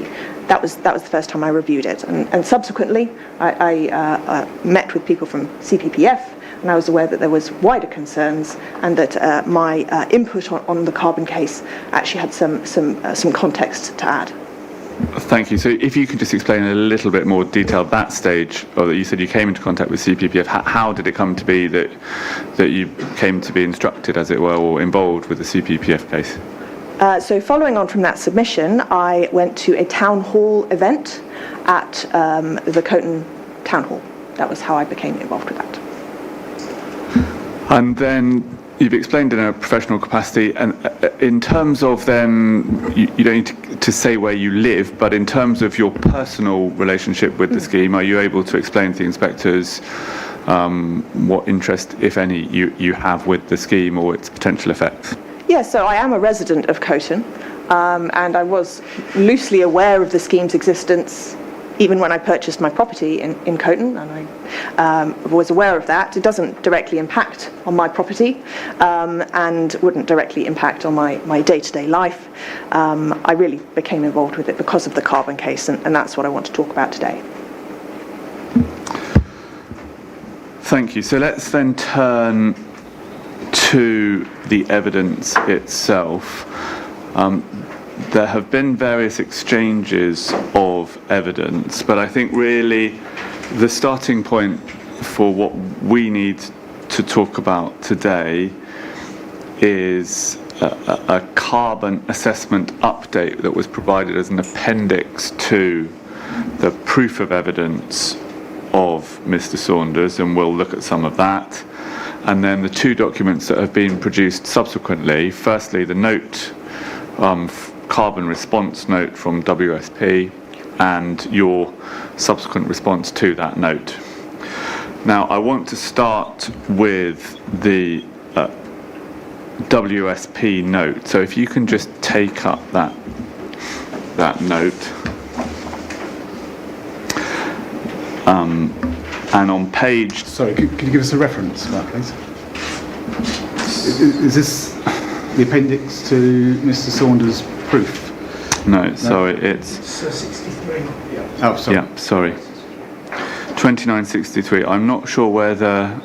That was the first time I reviewed it, and subsequently I met with people from CPPF, and I was aware that there was wider concerns, and that my input on the carbon case actually had some context to add. Thank you. So if you could just explain in a little bit more detail that stage, or that you said you came into contact with CPPF, how did it come to be that you came to be instructed, as it were, or involved with the CPPF case? So following on from that submission, I went to a town hall event at the Coton Town Hall. That was how I became involved with that. And then you've explained in a professional capacity, and in terms of then, you don't need to say where you live, but in terms of your personal relationship with the scheme, are you able to explain to the inspectors what interest, if any, you have with the scheme or its potential effects? Yes, so I am a resident of Coton, and I was loosely aware of the scheme's existence even when I purchased my property in Coton, and I was aware of that. It doesn't directly impact on my property, and wouldn't directly impact on my day-to-day life. I really became involved with it because of the carbon case, and that's what I want to talk about today. Thank you. So let's then turn to the evidence itself. There have been various exchanges of evidence, but I think really the starting point for what we need to talk about today is a carbon assessment update that was provided as an appendix to the proof of evidence of Mr. Saunders, and we'll look at some of that. And then the two documents that have been produced subsequently, firstly the note, carbon response note from WSP, and your subsequent response to that note. Now I want to start with the WSP note. So if you can just take up that note. And on page... Sorry, could you give us a reference for that, please? Is this the appendix to Mr. Saunders' proof? No, so it's... 63. Oh, sorry. Yeah, sorry. 2963. I'm not sure whether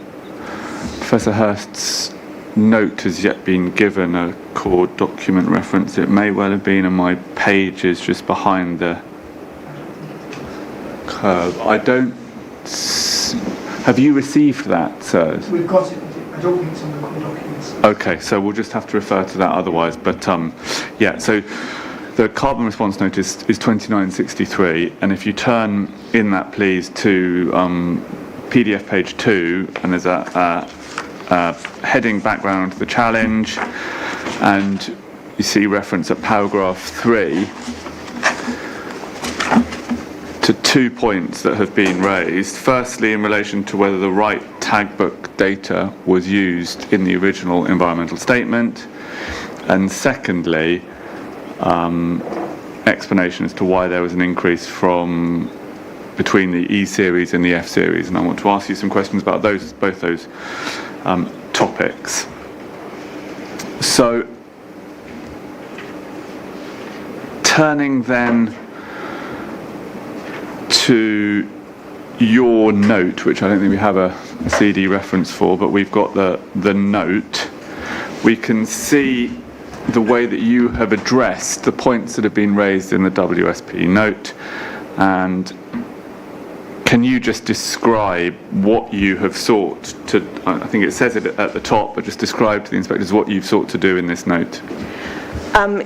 Professor Hurst's note has yet been given a core document reference. It may well have been, and my page is just behind the curve. I don't... Have you received that, sir? We've got it. I don't think it's on the core documents. Okay, so we'll just have to refer to that otherwise. But yeah, so the carbon response note is 2963, and if you turn in that, please, to PDF page 2, and there's a heading background to the challenge, and you see reference at paragraph 3 to 2 points that have been raised. Firstly, in relation to whether the right tag book data was used in the original environmental statement, and secondly, explanation as to why there was an increase between the E series and the F series. And I want to ask you some questions about both those topics. So, turning then to your note, which I don't think we have a CD reference for, but we've got the note. We can see the way that you have addressed the points that have been raised in the WSP note, and can you just describe what you have sought to, I think it says it at the top, but just describe to the inspectors what you've sought to do in this note?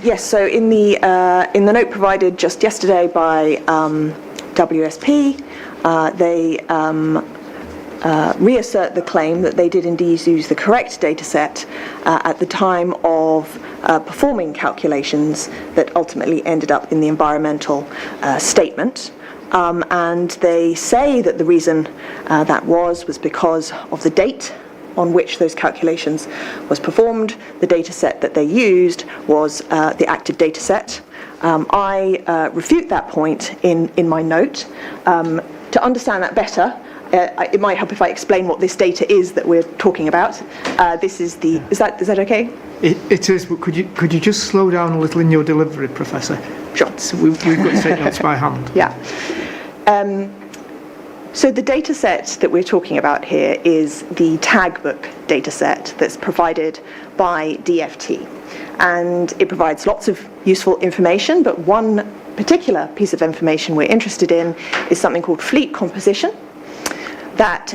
Yes, so in the note provided just yesterday by WSP, they reassert the claim that they did indeed use the correct data set at the time of performing calculations that ultimately ended up in the environmental statement. And they say that the reason that was because of the date on which those calculations was performed. The data set that they used was the active data set. I refute that point in my note. To understand that better, it might help if I explain what this data is that we're talking about. This is the, is that okay? It is, but could you just slow down a little in your delivery, Professor? Sure. So we've got to take notes by hand. Yeah. So the data set that we're talking about here is the tag book data set that's provided by DFT. And it provides lots of useful information, but one particular piece of information we're interested in is something called fleet composition that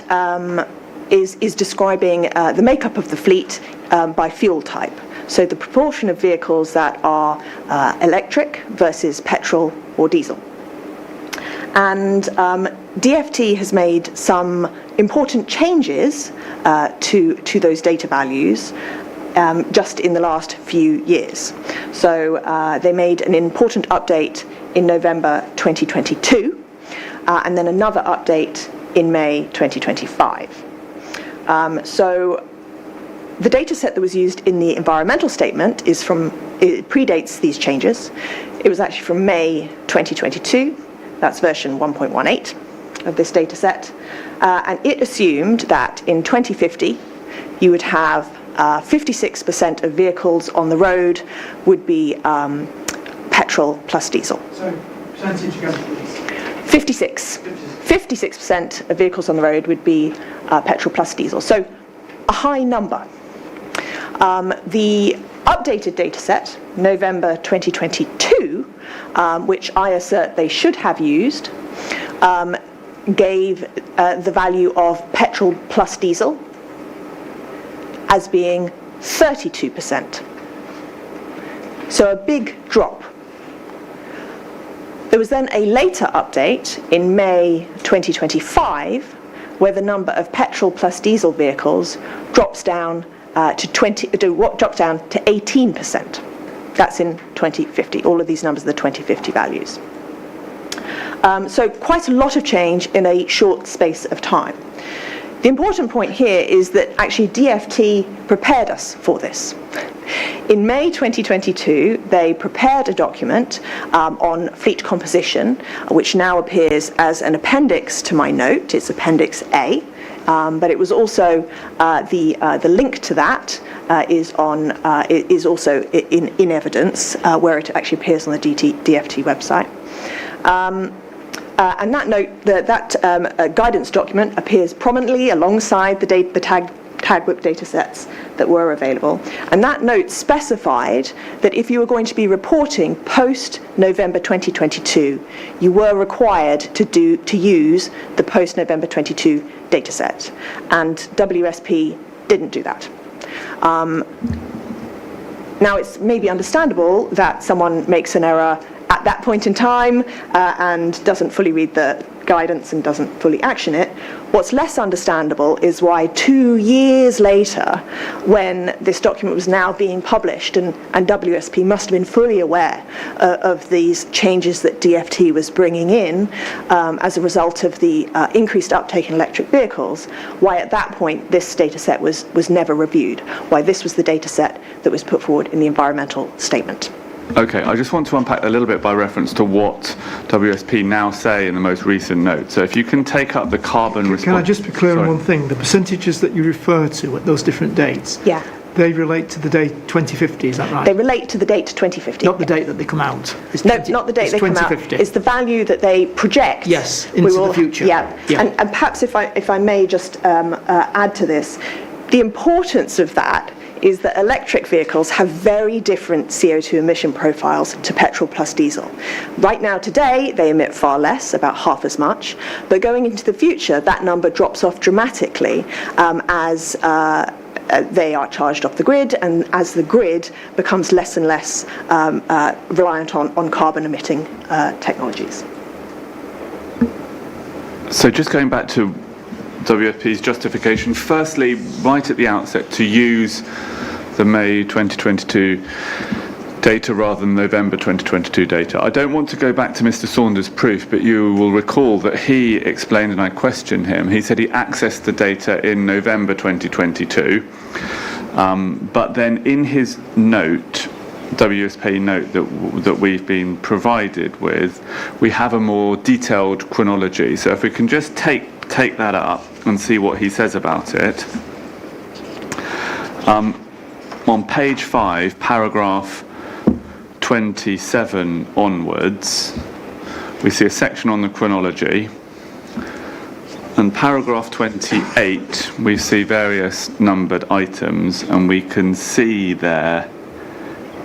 is describing the makeup of the fleet by fuel type. So the proportion of vehicles that are electric versus petrol or diesel. And DFT has made some important changes to those data values just in the last few years. So they made an important update in November 2022, and then another update in May 2025. So the data set that was used in the environmental statement it predates these changes. It was actually from May 2022. That's version 1.18 of this data set. And it assumed that in 2050, you would have 56% of vehicles on the road would be petrol plus diesel. So, percentage again, please. 56% of vehicles on the road would be petrol plus diesel. So, a high number. The updated data set, November 2022, which I assert they should have used, gave the value of petrol plus diesel as being 32%. So a big drop. There was then a later update in May 2025 where the number of petrol plus diesel vehicles drops down to 18%. That's in 2050. All of these numbers are the 2050 values. So quite a lot of change in a short space of time. The important point here is that actually DFT prepared us for this. In May 2022, they prepared a document on fleet composition, which now appears as an appendix to my note. It's Appendix A. But it was also the link to that is also in evidence where it actually appears on the DFT website. And that note, that guidance document appears prominently alongside the tag book data sets that were available. And that note specified that if you were going to be reporting post-November 2022, you were required to use the post-November 22 data set. And WSP didn't do that. Now, it's maybe understandable that someone makes an error at that point in time and doesn't fully read the guidance and doesn't fully action it. What's less understandable is why 2 years later, when this document was now being published and WSP must have been fully aware of these changes that DFT was bringing in as a result of the increased uptake in electric vehicles, why at that point this data set was never reviewed, why this was the data set that was put forward in the environmental statement. Okay, I just want to unpack a little bit by reference to what WSP now say in the most recent note. So if you can take up the carbon response... Can I just be clear on one thing? The percentages that you refer to at those different dates, yeah, they relate to the date 2050, is that right? They relate to the date 2050. Not the date that they come out. Not the date they come out. It's the value that they project. Yes, into the future. Yeah. And perhaps if I may just add to this, the importance of that is that electric vehicles have very different CO2 emission profiles to petrol plus diesel. Right now, today, they emit far less, about half as much, but going into the future, that number drops off dramatically as they are charged off the grid, and as the grid becomes less and less reliant on carbon-emitting technologies. So just going back to WFP's justification, firstly, right at the outset, to use the May 2022 data rather than November 2022 data. I don't want to go back to Mr. Saunders' proof, but you will recall that he explained, and I questioned him, he said he accessed the data in November 2022, but then in his note, WSP note that we've been provided with, we have a more detailed chronology. So if we can just take that up and see what he says about it. On page 5, paragraph 27 onwards, we see a section on the chronology. And paragraph 28, we see various numbered items, and we can see there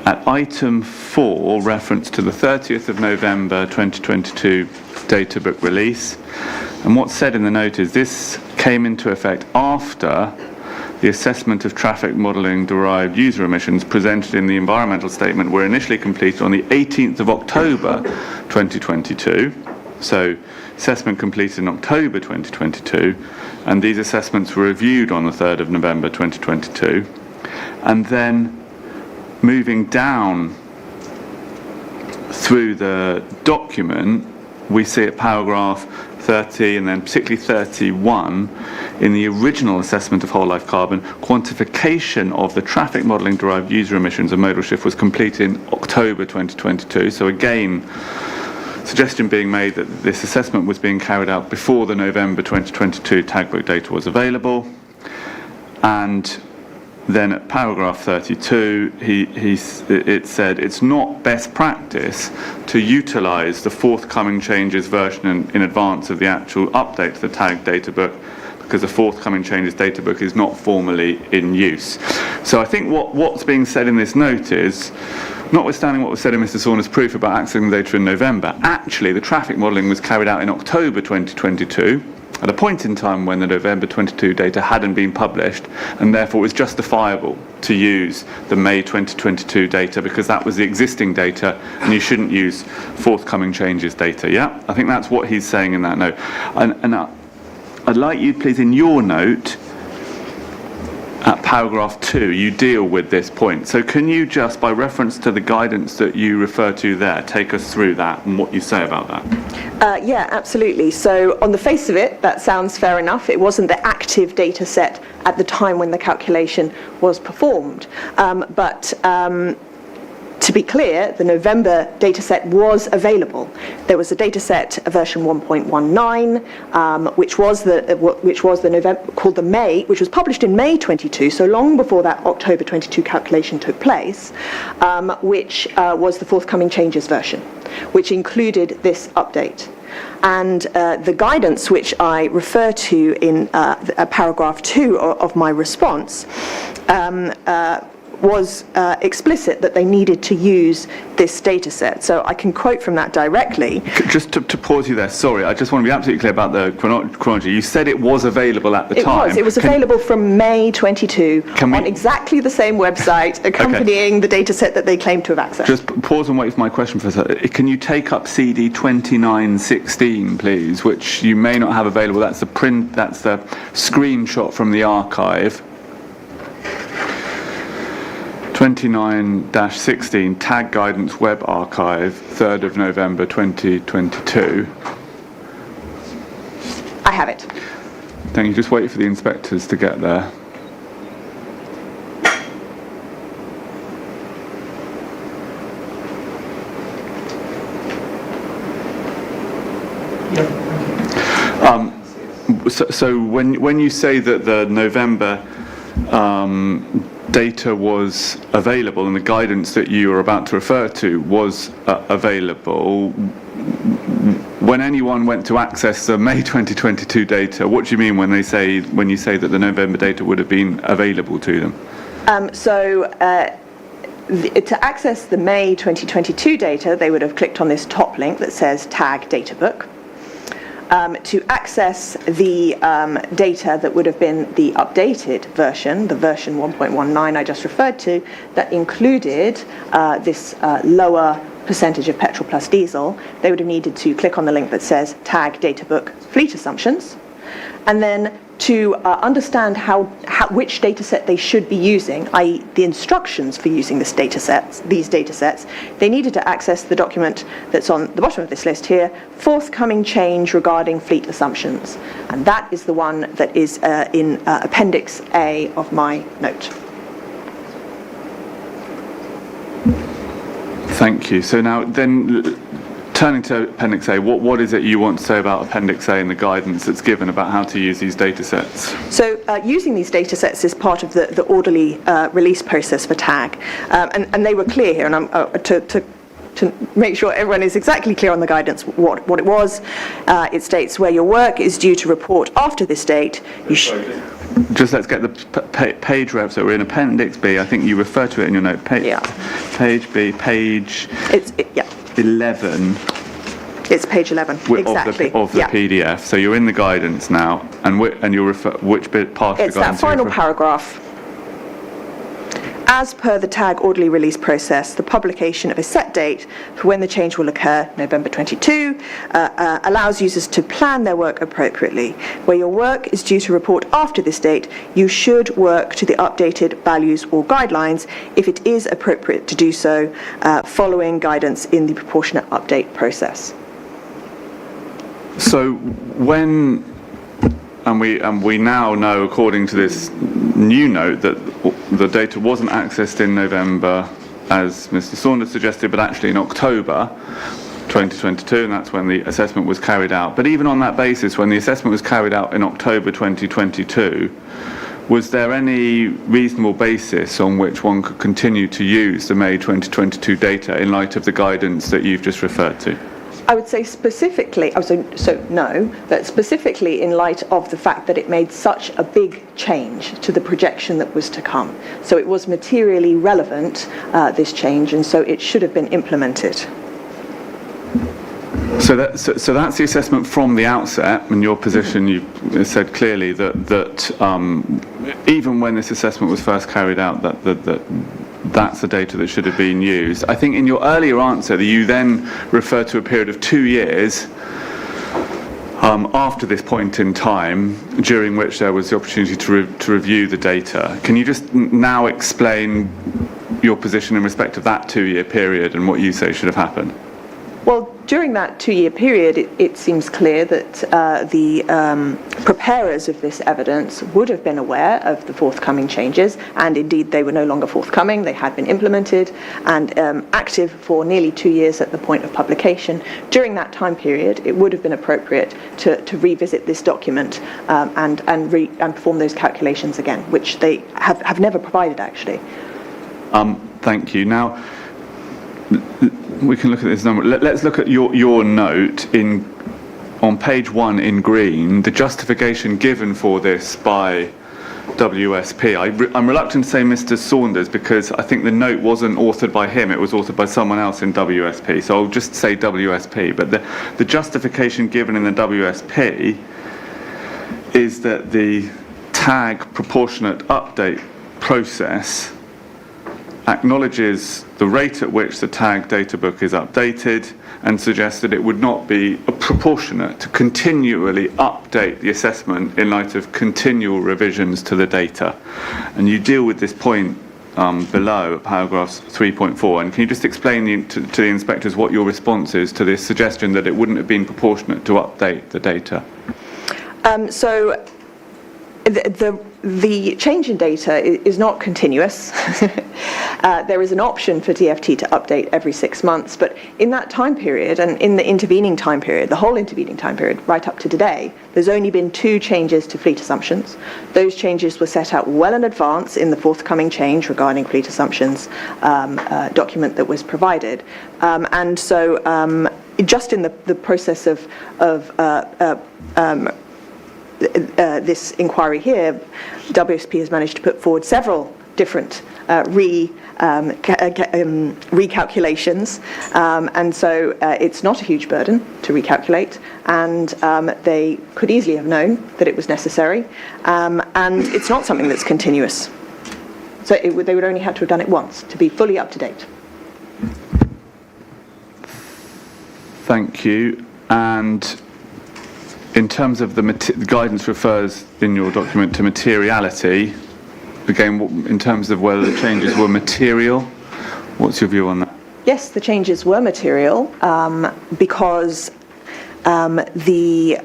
at item 4, reference to the 30th of November 2022 data book release. And what's said in the note is this came into effect after the assessment of traffic modelling derived user emissions presented in the environmental statement were initially completed on the 18th of October 2022. So assessment completed in October 2022, and these assessments were reviewed on the 3rd of November 2022. And then moving down through the document, we see at paragraph 30 and then particularly 31, in the original assessment of whole life carbon, quantification of the traffic modelling derived user emissions and modal shift was completed in October 2022. So again, suggestion being made that this assessment was being carried out before the November 2022 tag book data was available. And then at paragraph 32, it said it's not best practice to utilise the forthcoming changes version in advance of the actual update to the tag data book, because the forthcoming changes data book is not formally in use. So I think what's being said in this note is, notwithstanding what was said in Mr. Saunders' proof about accessing the data in November, actually the traffic modelling was carried out in October 2022, at a point in time when the November 22 data hadn't been published, and therefore it was justifiable to use the May 2022 data because that was the existing data, and you shouldn't use forthcoming changes data. Yeah, I think that's what he's saying in that note. And I'd like you, please, in your note, at paragraph 2, you deal with this point. So can you just, by reference to the guidance that you refer to there, take us through that and what you say about that? Yeah, absolutely. So on the face of it, that sounds fair enough. It wasn't the active data set at the time when the calculation was performed. But to be clear, the November dataset was available. There was a dataset, version 1.19, which was the November, called the May, which was published in May 22, so long before that October 22 calculation took place, which was the forthcoming changes version, which included this update. And the guidance which I refer to in paragraph 2 of my response was explicit that they needed to use this data set. So I can quote from that directly. Just to pause you there, sorry, I just want to be absolutely clear about the chronology. You said it was available at the time. It was available from May 22 on exactly the same website accompanying the data set that they claimed to have accessed. Just pause and wait for my question for a second. Can you take up CD 2916, please, which you may not have available. That's the screenshot from the archive. 29-16, Tag Guidance Web Archive, 3rd of November 2022. I have it. Thank you. Just wait for the inspectors to get there. So when you say that the November data was available and the guidance that you are about to refer to was available, when anyone went to access the May 2022 data, what do you mean when you say that the November data would have been available to them? To access the May 2022 data, they would have clicked on this top link that says Tag Data Book. To access the data that would have been the updated version, the version 1.19 I just referred to, that included this lower percentage of petrol plus diesel, they would have needed to click on the link that says Tag Data Book Fleet Assumptions. And then to understand which data set they should be using, i.e. the instructions for using these data sets, they needed to access the document that's on the bottom of this list here, Forthcoming Change Regarding Fleet Assumptions. And that is the one that is in Appendix A of my note. Thank you. So now then, turning to Appendix A, what is it you want to say about Appendix A and the guidance that's given about how to use these data sets? So using these data sets is part of the orderly release process for TAG. And they were clear here, and I'm, to make sure everyone is exactly clear on the guidance, what it was. It states where your work is due to report after this date. Just let's get the page ref. So we're in Appendix B. I think you refer to it in your note. Page B, page 11. It's page 11, exactly. Of the PDF. So you're in the guidance now, and you'll refer which bit part of the guidance? It's that final paragraph. As per the TAG orderly release process, the publication of a set date for when the change will occur, November 22, allows users to plan their work appropriately. Where your work is due to report after this date, you should work to the updated values or guidelines if it is appropriate to do so, following guidance in the proportionate update process. So when... And we now know, according to this new note, that the data wasn't accessed in November, as Mr. Saunders suggested, but actually in October 2022, and that's when the assessment was carried out. But even on that basis, when the assessment was carried out in October 2022, was there any reasonable basis on which one could continue to use the May 2022 data in light of the guidance that you've just referred to? I would say specifically, no, but specifically in light of the fact that it made such a big change to the projection that was to come. So it was materially relevant, this change, and so it should have been implemented. So that's the assessment from the outset. In your position, you said clearly that even when this assessment was first carried out, that's the data that should have been used. I think in your earlier answer, you then referred to a period of 2 years after this point in time, during which there was the opportunity to review the data. Can you just now explain your position in respect of that 2-year period and what you say should have happened? Well, during that 2-year period, it seems clear that the preparers of this evidence would have been aware of the forthcoming changes, and indeed they were no longer forthcoming. They had been implemented and active for nearly 2 years at the point of publication. During that time period, it would have been appropriate to revisit this document and perform those calculations again, which they have never provided, actually. Thank you. Now, we can look at this number. Let's look at your note on page 1 in green, the justification given for this by WSP. I'm reluctant to say Mr. Saunders because I think the note wasn't authored by him, it was authored by someone else in WSP, so I'll just say WSP. But the justification given in the WSP is that the TAG proportionate update process acknowledges the rate at which the TAG data book is updated and suggests that it would not be proportionate to continually update the assessment in light of continual revisions to the data. And you deal with this point below at paragraphs 3.4. And can you just explain to the inspectors what your response is to this suggestion that it wouldn't have been proportionate to update the data? So the change in data is not continuous. There is an option for DFT to update every 6 months, but in that time period and in the intervening time period, the whole intervening time period, right up to today, there's only been 2 changes to fleet assumptions. Those changes were set out well in advance in the forthcoming change regarding fleet assumptions document that was provided. And so just in the process of this inquiry here, WSP has managed to put forward several different recalculations, and so it's not a huge burden to recalculate, and they could easily have known that it was necessary, and it's not something that's continuous. So they would only have to have done it once to be fully up to date. Thank you. And in terms of the guidance refers in your document to materiality. Again, in terms of whether the changes were material, what's your view on that? Yes, the changes were material because the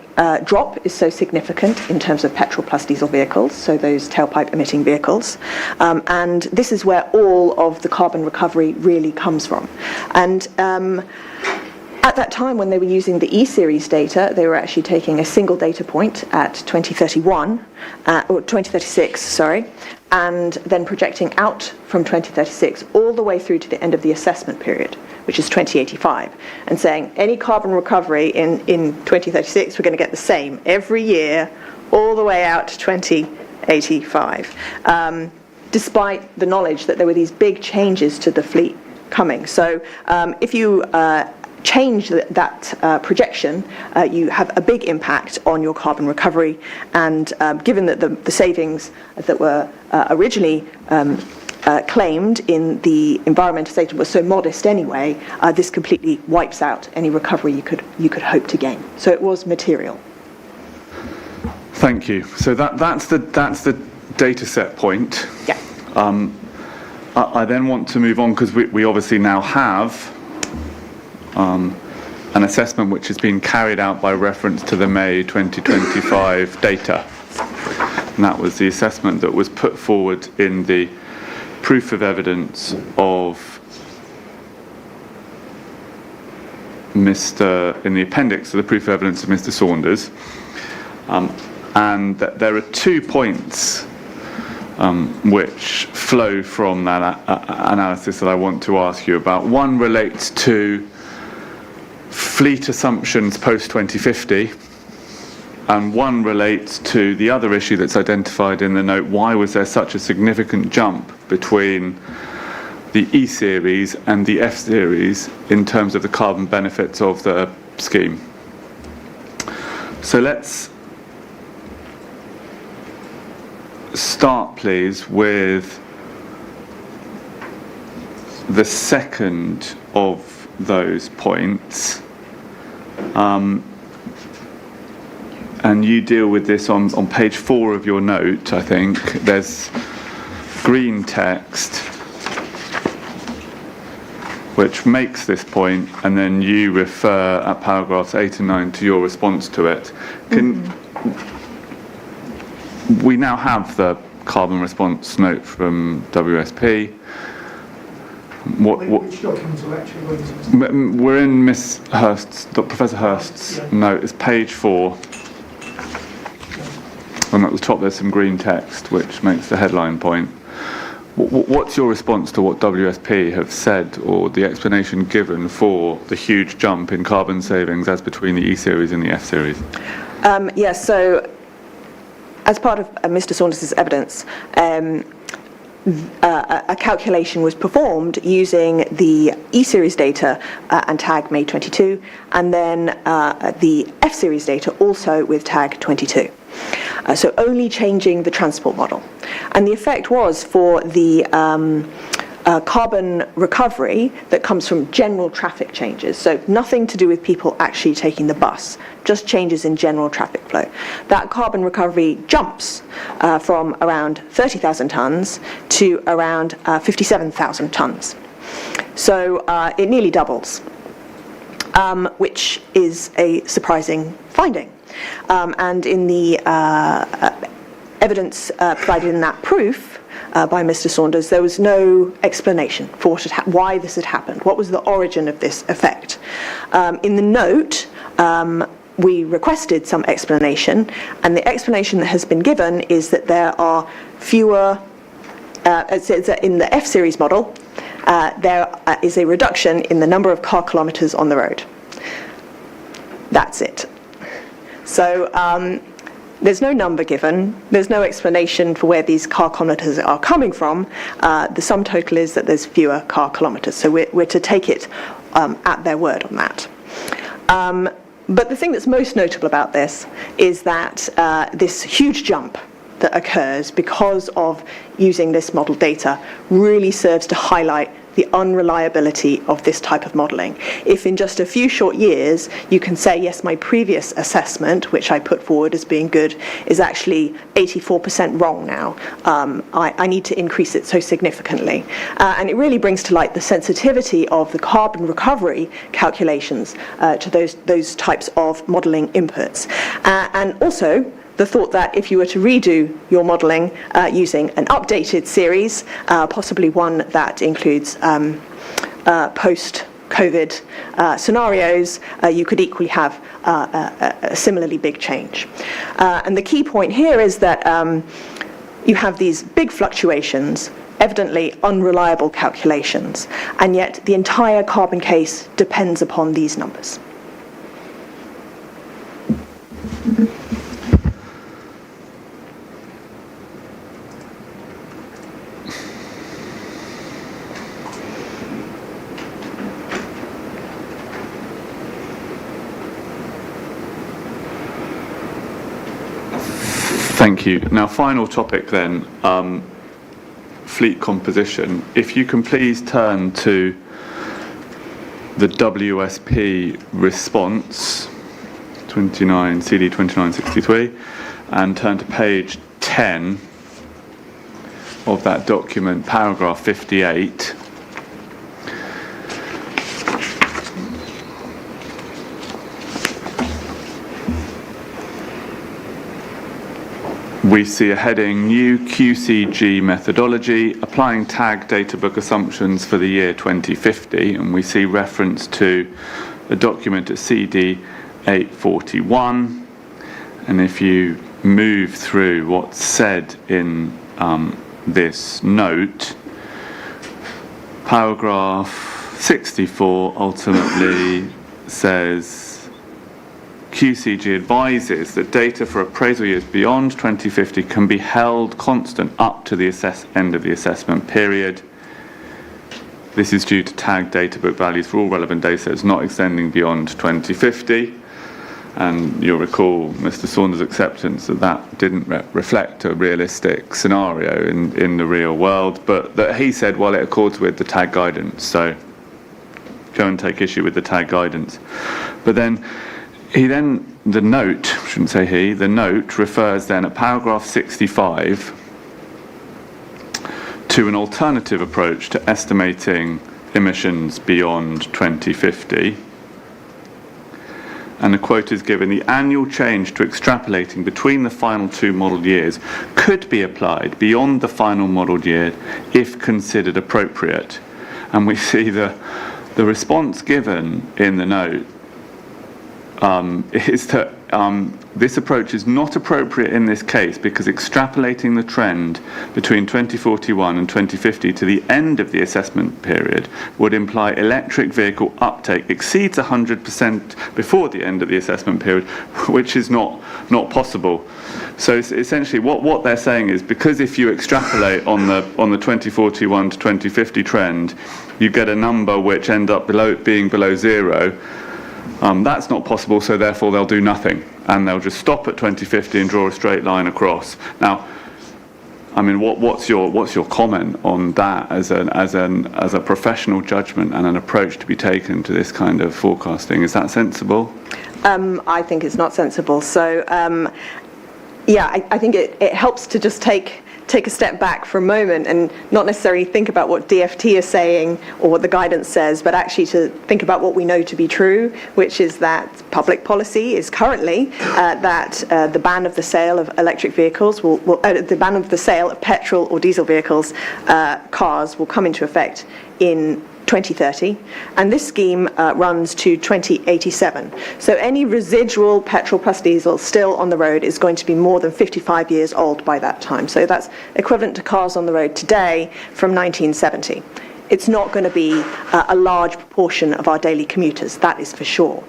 drop is so significant in terms of petrol plus diesel vehicles, so those tailpipe emitting vehicles, and this is where all of the carbon recovery really comes from. And at that time, when they were using the E-series data, they were actually taking a single data point at 2031, or 2036, sorry, and then projecting out from 2036 all the way through to the end of the assessment period, which is 2085, and saying any carbon recovery in 2036, we're going to get the same every year, all the way out to 2085, despite the knowledge that there were these big changes to the fleet coming. So if you change that projection, you have a big impact on your carbon recovery, and given that the savings that were originally claimed in the environmental statement were so modest anyway, this completely wipes out any recovery you could hope to gain. So it was material. Thank you. So that's the data set point. Yeah. I then want to move on, because we obviously now have an assessment which has been carried out by reference to the May 2025 data. And that was the assessment that was put forward in the proof of evidence of in the appendix to the proof of evidence of Mr. Saunders. And there are 2 points which flow from that analysis that I want to ask you about. One relates to fleet assumptions post-2050, and one relates to the other issue that's identified in the note: why was there such a significant jump between the E-series and the F-series in terms of the carbon benefits of the scheme? So let's start, please, with the second of those points, and you deal with this on page 4 of your note. I think there's green text which makes this point, and then you refer at paragraphs 8 and 9 to your response to it. We now have the carbon response note from WSP. Which documents are actually going to? We're in Miss Hurst's, Professor Hurst's note. It's page 4. And at the top there's some green text which makes the headline point. What's your response to what WSP have said, or the explanation given for the huge jump in carbon savings as between the E-series and the F-series? Yes, so as part of Mr. Saunders' evidence, a calculation was performed using the E-series data and tag May 22, and then the F-series data also with tag 22. So only changing the transport model. And the effect was for the carbon recovery that comes from general traffic changes, so nothing to do with people actually taking the bus, just changes in general traffic flow. That carbon recovery jumps from around 30,000 tonnes to around 57,000 tonnes. So it nearly doubles, which is a surprising finding. And in the evidence provided in that proof by Mr. Saunders, there was no explanation for why this had happened. What was the origin of this effect? In the note, we requested some explanation, and the explanation that has been given is that there are fewer, in the F-series model, there is a reduction in the number of car kilometres on the road. That's it. So There's no number given. There's no explanation for where these car kilometres are coming from. The sum total is that there's fewer car kilometres. So we're to take it at their word on that. But the thing that's most notable about this is that this huge jump that occurs because of using this model data really serves to highlight the unreliability of this type of modelling. If in just a few short years you can say, yes, my previous assessment, which I put forward as being good, is actually 84% wrong now, I need to increase it so significantly. And it really brings to light the sensitivity of the carbon recovery calculations to those types of modelling inputs. And also, the thought that if you were to redo your modelling using an updated series, possibly one that includes post-COVID scenarios, you could equally have a similarly big change. And the key point here is that you have these big fluctuations, evidently unreliable calculations, and yet the entire carbon case depends upon these numbers. Thank you. Now, final topic then, fleet composition. If you can please turn to the WSP response, CD 2963, and turn to page 10 of that document, paragraph 58. We see a heading, New QCG Methodology, Applying Tag Data Book Assumptions for the Year 2050, and we see reference to a document at CD 841, and if you move through what's said in this note, paragraph 64 ultimately says, QCG advises that data for appraisal years beyond 2050 can be held constant up to the end of the assessment period. This is due to tag data book values for all relevant data sets not extending beyond 2050. And you'll recall Mr. Saunders' acceptance that that didn't reflect a realistic scenario in the real world, but that he said, well, it accords with the tag guidance, so go and take issue with the tag guidance. But then the note refers then at paragraph 65 to an alternative approach to estimating emissions beyond 2050. And a quote is given, the annual change to extrapolating between the final two model years could be applied beyond the final model year if considered appropriate. And we see the response given in the note is that this approach is not appropriate in this case because extrapolating the trend between 2041 and 2050 to the end of the assessment period would imply electric vehicle uptake exceeds 100% before the end of the assessment period, which is not possible. So essentially what they're saying is, because if you extrapolate on the 2041 to 2050 trend, you get a number which end up being below zero. That's not possible, so therefore they'll do nothing, and they'll just stop at 2050 and draw a straight line across. Now, I mean, what's your comment on that as a professional judgment and an approach to be taken to this kind of forecasting? Is that sensible? I think it's not sensible. So, I think it helps to just take a step back for a moment and not necessarily think about what DFT is saying or what the guidance says, but actually to think about what we know to be true, which is that public policy is currently that the ban of the sale of electric vehicles the ban of the sale of petrol or diesel vehicles, cars, will come into effect in 2030, and this scheme runs to 2087. So any residual petrol plus diesel still on the road is going to be more than 55 years old by that time. So that's equivalent to cars on the road today from 1970. It's not going to be a large proportion of our daily commuters, that is for sure.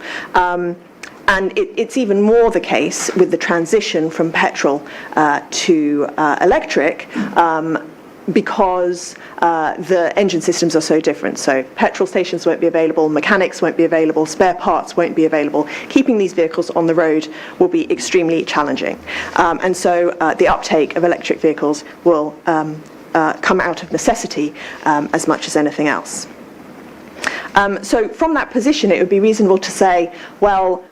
And it's even more the case with the transition from petrol to electric, because the engine systems are so different. So petrol stations won't be available, mechanics won't be available, spare parts won't be available. Keeping these vehicles on the road will be extremely challenging. And so the uptake of electric vehicles will come out of necessity as much as anything else. So from that position, it would be reasonable to say, well,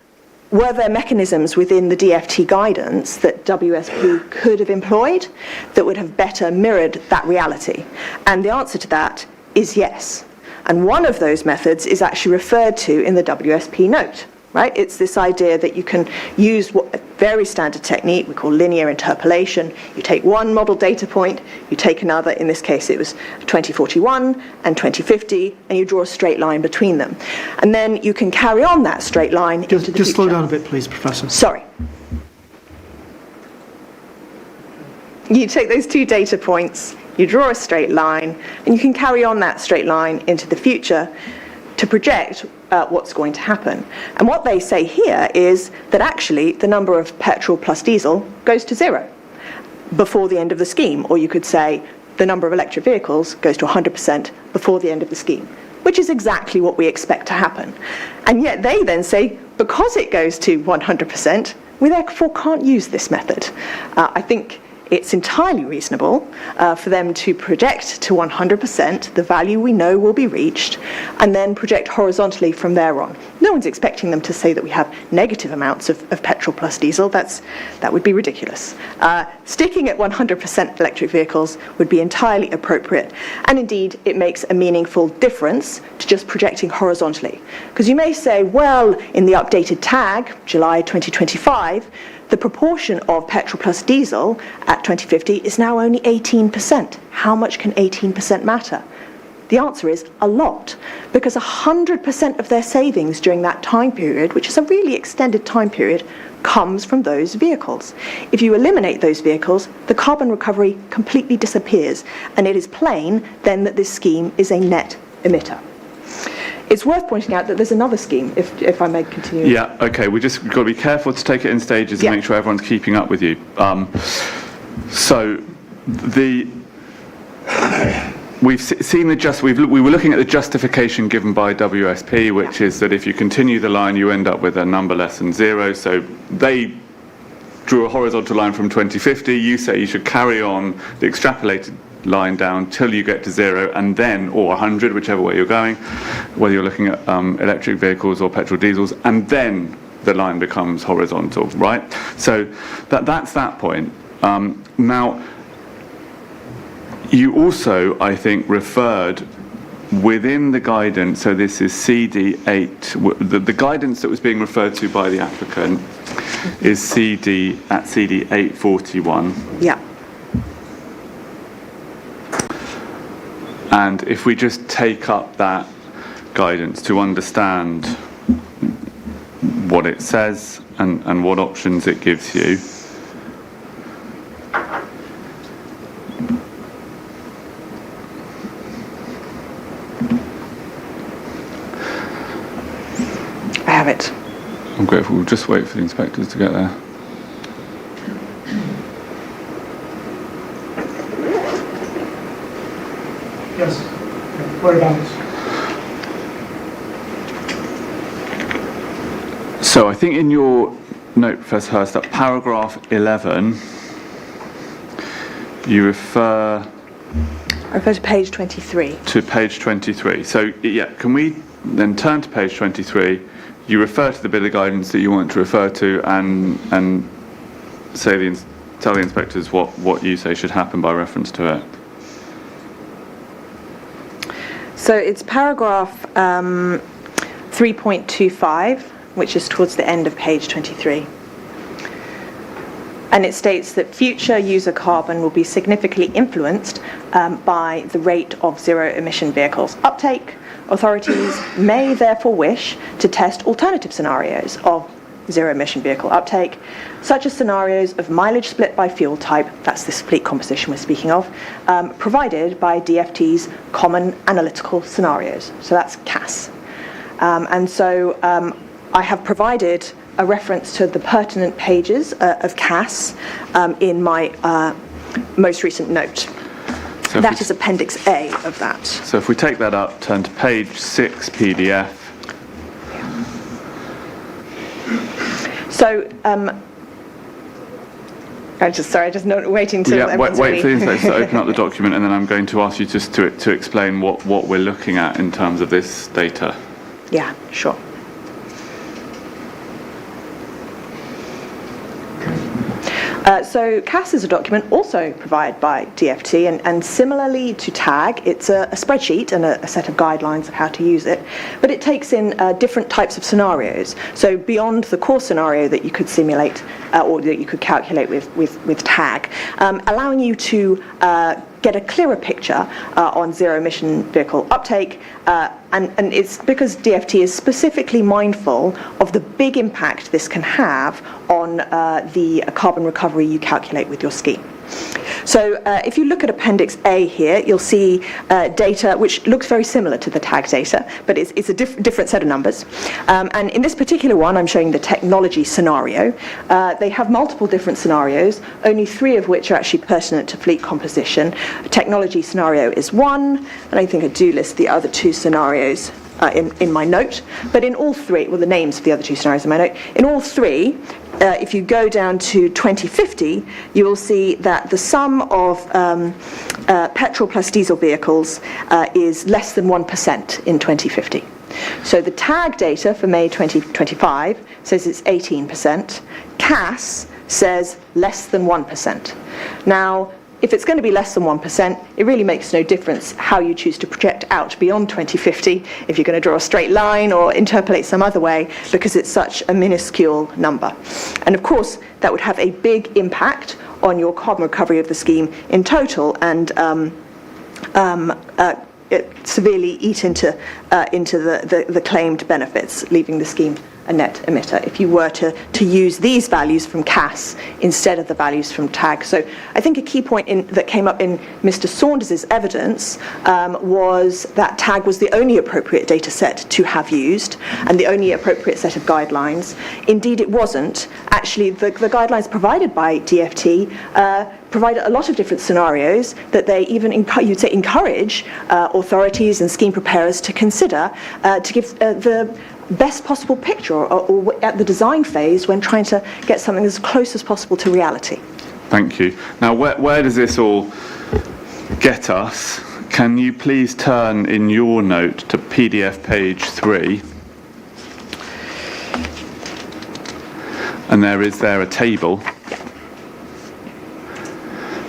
were there mechanisms within the DFT guidance that WSP could have employed that would have better mirrored that reality? And the answer to that is yes. And one of those methods is actually referred to in the WSP note, right? It's this idea that you can use a very standard technique we call linear interpolation. You take one model data point, you take another, in this case it was 2041 and 2050, and you draw a straight line between them. And then you can carry on that straight line into the future. Just slow down a bit, please, Professor. Sorry. You take those two data points, you draw a straight line, and you can carry on that straight line into the future to project what's going to happen. And what they say here is that actually the number of petrol plus diesel goes to 0 before the end of the scheme. Or you could say the number of electric vehicles goes to 100% before the end of the scheme, which is exactly what we expect to happen. And yet they then say, because it goes to 100%, we therefore can't use this method. I think it's entirely reasonable for them to project to 100% the value we know will be reached, and then project horizontally from there on. No one's expecting them to say that we have negative amounts of petrol plus diesel. That would be ridiculous. Sticking at 100% electric vehicles would be entirely appropriate, and indeed it makes a meaningful difference to just projecting horizontally. Because you may say, well, in the updated tag, July 2025, the proportion of petrol plus diesel at 2050 is now only 18%. How much can 18% matter? The answer is a lot, because 100% of their savings during that time period, which is a really extended time period, comes from those vehicles. If you eliminate those vehicles, the carbon recovery completely disappears, and it is plain then that this scheme is a net emitter. It's worth pointing out that there's another scheme, if I may continue. Yeah, okay, we've got to be careful to take it in stages and make sure everyone's keeping up with you. We've seen we were looking at the justification given by WSP, which is that if you continue the line, you end up with a number less than 0. So they drew a horizontal line from 2050. You say you should carry on the extrapolated line down till you get to 0, and then, or 100, whichever way you're going, whether you're looking at electric vehicles or petrol diesels, and then the line becomes horizontal, right? So that's that point. Now, you also, I think, referred within the guidance, so this is CD8, the guidance that was being referred to by the applicant is CD 841. Yeah. And if we just take up that guidance to understand what it says and what options it gives you. I have it. I'm grateful. We'll just wait for the inspectors to get there. Yes, whereabouts? So I think in your note, Professor Hurst, at paragraph 11, you refer... I refer to page 23. To page 23. So, yeah, can we then turn to page 23? You refer to the bit of guidance that you want to refer to and say tell the inspectors what you say should happen by reference to it. So it's paragraph 3.25, which is towards the end of page 23. And it states that future user carbon will be significantly influenced by the rate of zero-emission vehicles uptake. Authorities may therefore wish to test alternative scenarios of zero-emission vehicle uptake, such as scenarios of mileage split by fuel type, that's this fleet composition we're speaking of, provided by DFT's Common Analytical Scenarios. So that's CAS. And so I have provided a reference to the pertinent pages of CAS in my most recent note. So That is Appendix A of that. So if we take that up, turn to page 6 PDF. So, just not waiting till everyone's wait for the ready. interface to open up the document, and then I'm going to ask you just to explain what we're looking at in terms of this data. Yeah, sure. So CAS is a document also provided by DFT, and similarly to TAG, it's a spreadsheet and a set of guidelines of how to use it, but it takes in different types of scenarios. So beyond the core scenario that you could simulate or that you could calculate with TAG, allowing you to get a clearer picture on zero-emission vehicle uptake, and it's because DFT is specifically mindful of the big impact this can have on the carbon recovery you calculate with your scheme. So if you look at Appendix A here, you'll see data which looks very similar to the TAG data, but it's a different set of numbers. And in this particular one, I'm showing the technology scenario. They have multiple different scenarios, only 3 of which are actually pertinent to fleet composition. Technology scenario is one, and I think I do list the other 2 scenarios in my note. But in all 3, well, the names of the other 2 scenarios in my note, in all 3, if you go down to 2050, you will see that the sum of petrol plus diesel vehicles is less than 1% in 2050. So the TAG data for May 2025 says it's 18%. CAS says less than 1%. Now, if it's going to be less than 1%, it really makes no difference how you choose to project out beyond 2050, if you're going to draw a straight line or interpolate some other way, because it's such a minuscule number. And of course, that would have a big impact on your carbon recovery of the scheme in total, and severely eat into the claimed benefits, leaving the scheme a net emitter if you were to use these values from CAS instead of the values from TAG. So I think a key point that came up in Mr. Saunders's evidence was that TAG was the only appropriate data set to have used and the only appropriate set of guidelines. Indeed, it wasn't. Actually, the guidelines provided by DFT provide a lot of different scenarios that they even encourage authorities and scheme preparers to consider to give the best possible picture or at the design phase when trying to get something as close as possible to reality. Thank you. Now, where does this all get us? Can you please turn in your note to PDF page 3? And there a table.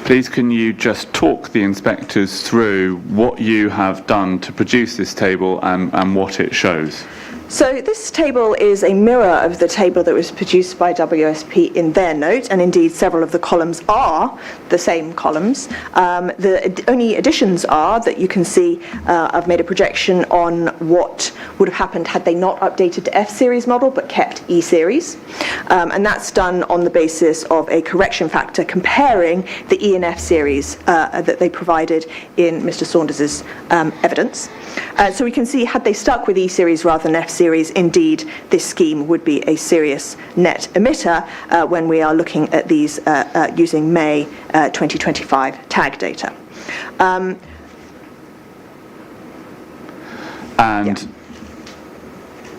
Please can you just talk the inspectors through what you have done to produce this table and what it shows? So this table is a mirror of the table that was produced by WSP in their note, and indeed several of the columns are the same columns. The only additions are that you can see I've made a projection on what would have happened had they not updated to F-series model but kept E-series. And that's done on the basis of a correction factor comparing the E and F series that they provided in Mr. Saunders's evidence. So we can see, had they stuck with E-series rather than F-series, indeed this scheme would be a serious net emitter when we are looking at these using May 2025 TAG data.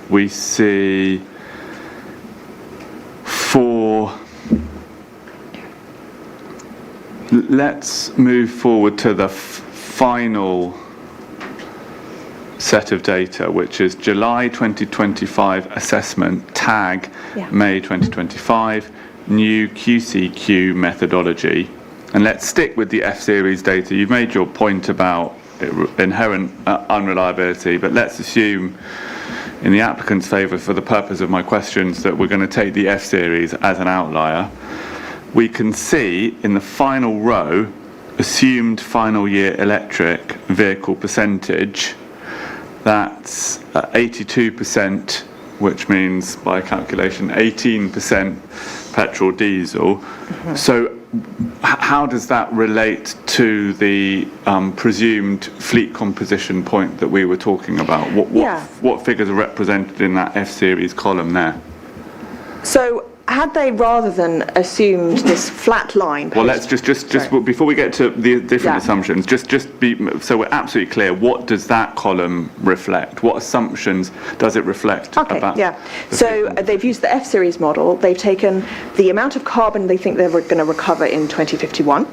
We see let's move forward to the final set of data, which is July 2025 assessment, TAG, May 2025, new QCQ methodology. And let's stick with the F-series data. You've made your point about inherent unreliability, but let's assume in the applicant's favour, for the purpose of my questions, that we're going to take the F-series as an outlier. We can see in the final row, assumed final year electric vehicle percentage, that's 82%, which means by calculation 18% petrol diesel. Mm-hmm. So how does that relate to the presumed fleet composition point that we were talking about? What figures are represented in that F-series column there? So had they, rather than assumed this flat line... Well, let's just before we get to the different assumptions, just be, so we're absolutely clear, what does that column reflect? What assumptions does it reflect about? So they've used the F-series model. They've taken the amount of carbon they think they're going to recover in 2051,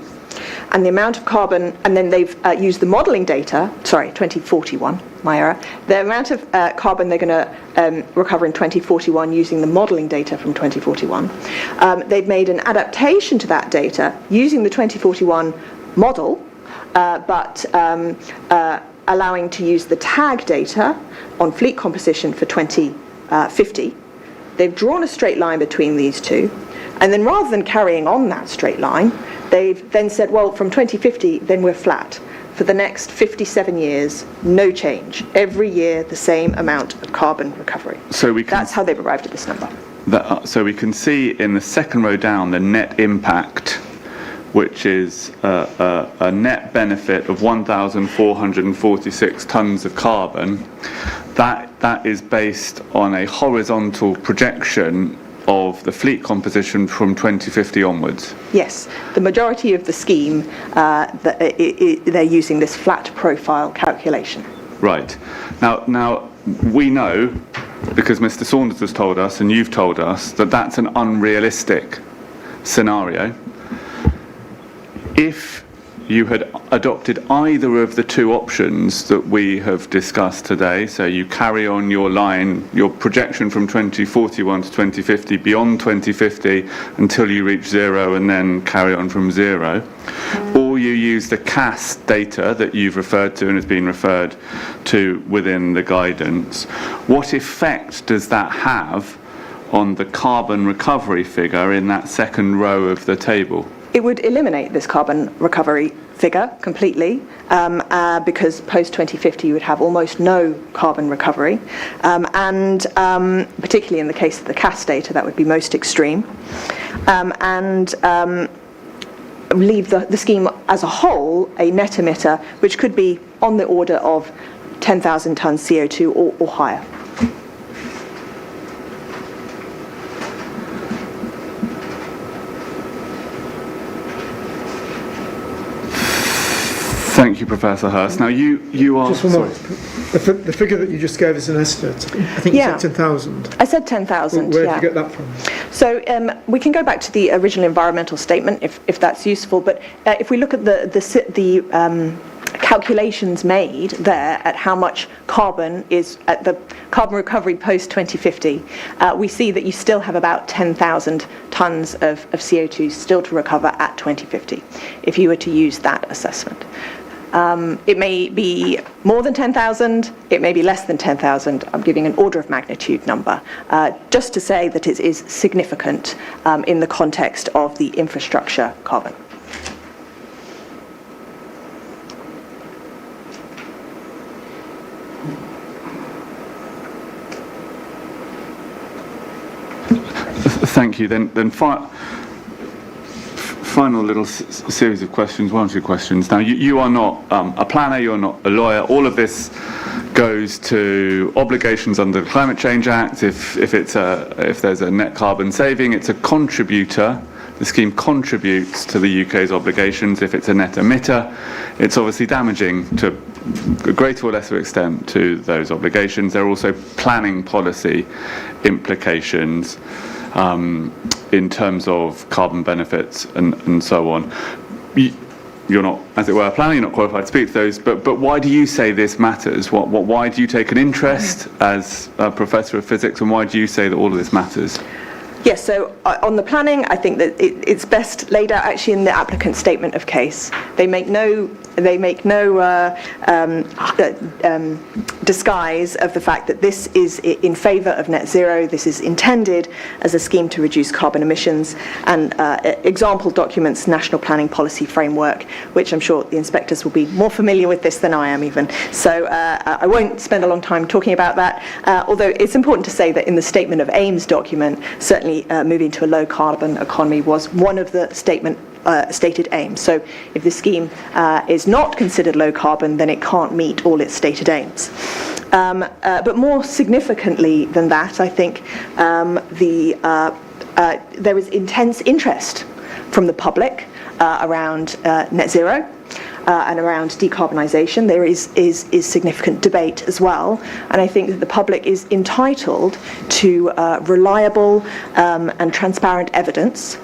and the amount of carbon, and then they've used the modelling data, 2041, my error, the amount of carbon they're going to recover in 2041 using the modelling data from 2041. They've made an adaptation to that data using the 2041 model, but allowing to use the tag data on fleet composition for 2050. They've drawn a straight line between these two, and then rather than carrying on that straight line, they've then said, well, from 2050, then we're flat. For the next 57 years, no change. Every year, the same amount of carbon recovery. That's how they've arrived at this number. So we can see in the second row down the net impact, which is a net benefit of 1,446 tonnes of carbon. That is based on a horizontal projection of the fleet composition from 2050 onwards. Yes, the majority of the scheme, they're using this flat profile calculation. Right. Now we know, because Mr. Saunders has told us and you've told us, that that's an unrealistic scenario. If you had adopted either of the two options that we have discussed today, so you carry on your line, your projection from 2041 to 2050 beyond 2050 until you reach zero and then carry on from zero, or you use the CAS data that you've referred to and has been referred to within the guidance, what effect does that have on the carbon recovery figure in that second row of the table? It would eliminate this carbon recovery figure completely, because post-2050 you would have almost no carbon recovery, and particularly in the case of the CAS data, that would be most extreme, and leave the scheme as a whole a net emitter which could be on the order of 10,000 tonnes CO2 or higher. Thank you, Professor Hurst. Now, you are... Just one more. The figure that you just gave us an estimate, I think you said 10,000. I said 10,000, Where did you get that from? So we can go back to the original environmental statement if that's useful, but if we look at the calculations made there at how much carbon is at the carbon recovery post-2050, we see that you still have about 10,000 tonnes of CO2 still to recover at 2050, if you were to use that assessment. It may be more than 10,000, it may be less than 10,000. I'm giving an order of magnitude number, just to say that it is significant in the context of the infrastructure carbon. Thank you. Then final little series of questions, one or two questions. Now, you are not a planner, you're not a lawyer. All of this goes to obligations under the Climate Change Act. If there's a net carbon saving, it's a contributor. The scheme contributes to the UK's obligations. If it's a net emitter, it's obviously damaging to a greater or lesser extent to those obligations. There are also planning policy implications in terms of carbon benefits and so on. You're not, as it were, a planner, you're not qualified to speak to those, but why do you say this matters? Why do you take an interest as a professor of physics, and why do you say that all of this matters? Yes, so on the planning, I think that it's best laid out actually in the applicant's statement of case. They make no disguise of the fact that this is in favour of net zero. This is intended as a scheme to reduce carbon emissions, and example documents National Planning Policy Framework, which I'm sure the inspectors will be more familiar with this than I am even. So I won't spend a long time talking about that, although it's important to say that in the Statement of Aims document, certainly moving to a low carbon economy was one of the stated aims. So if the scheme is is not considered low carbon, then it can't meet all its stated aims. But more significantly than that, I think there is intense interest from the public around net zero and around decarbonisation. There is significant debate as well, and I think that the public is entitled to reliable and transparent evidence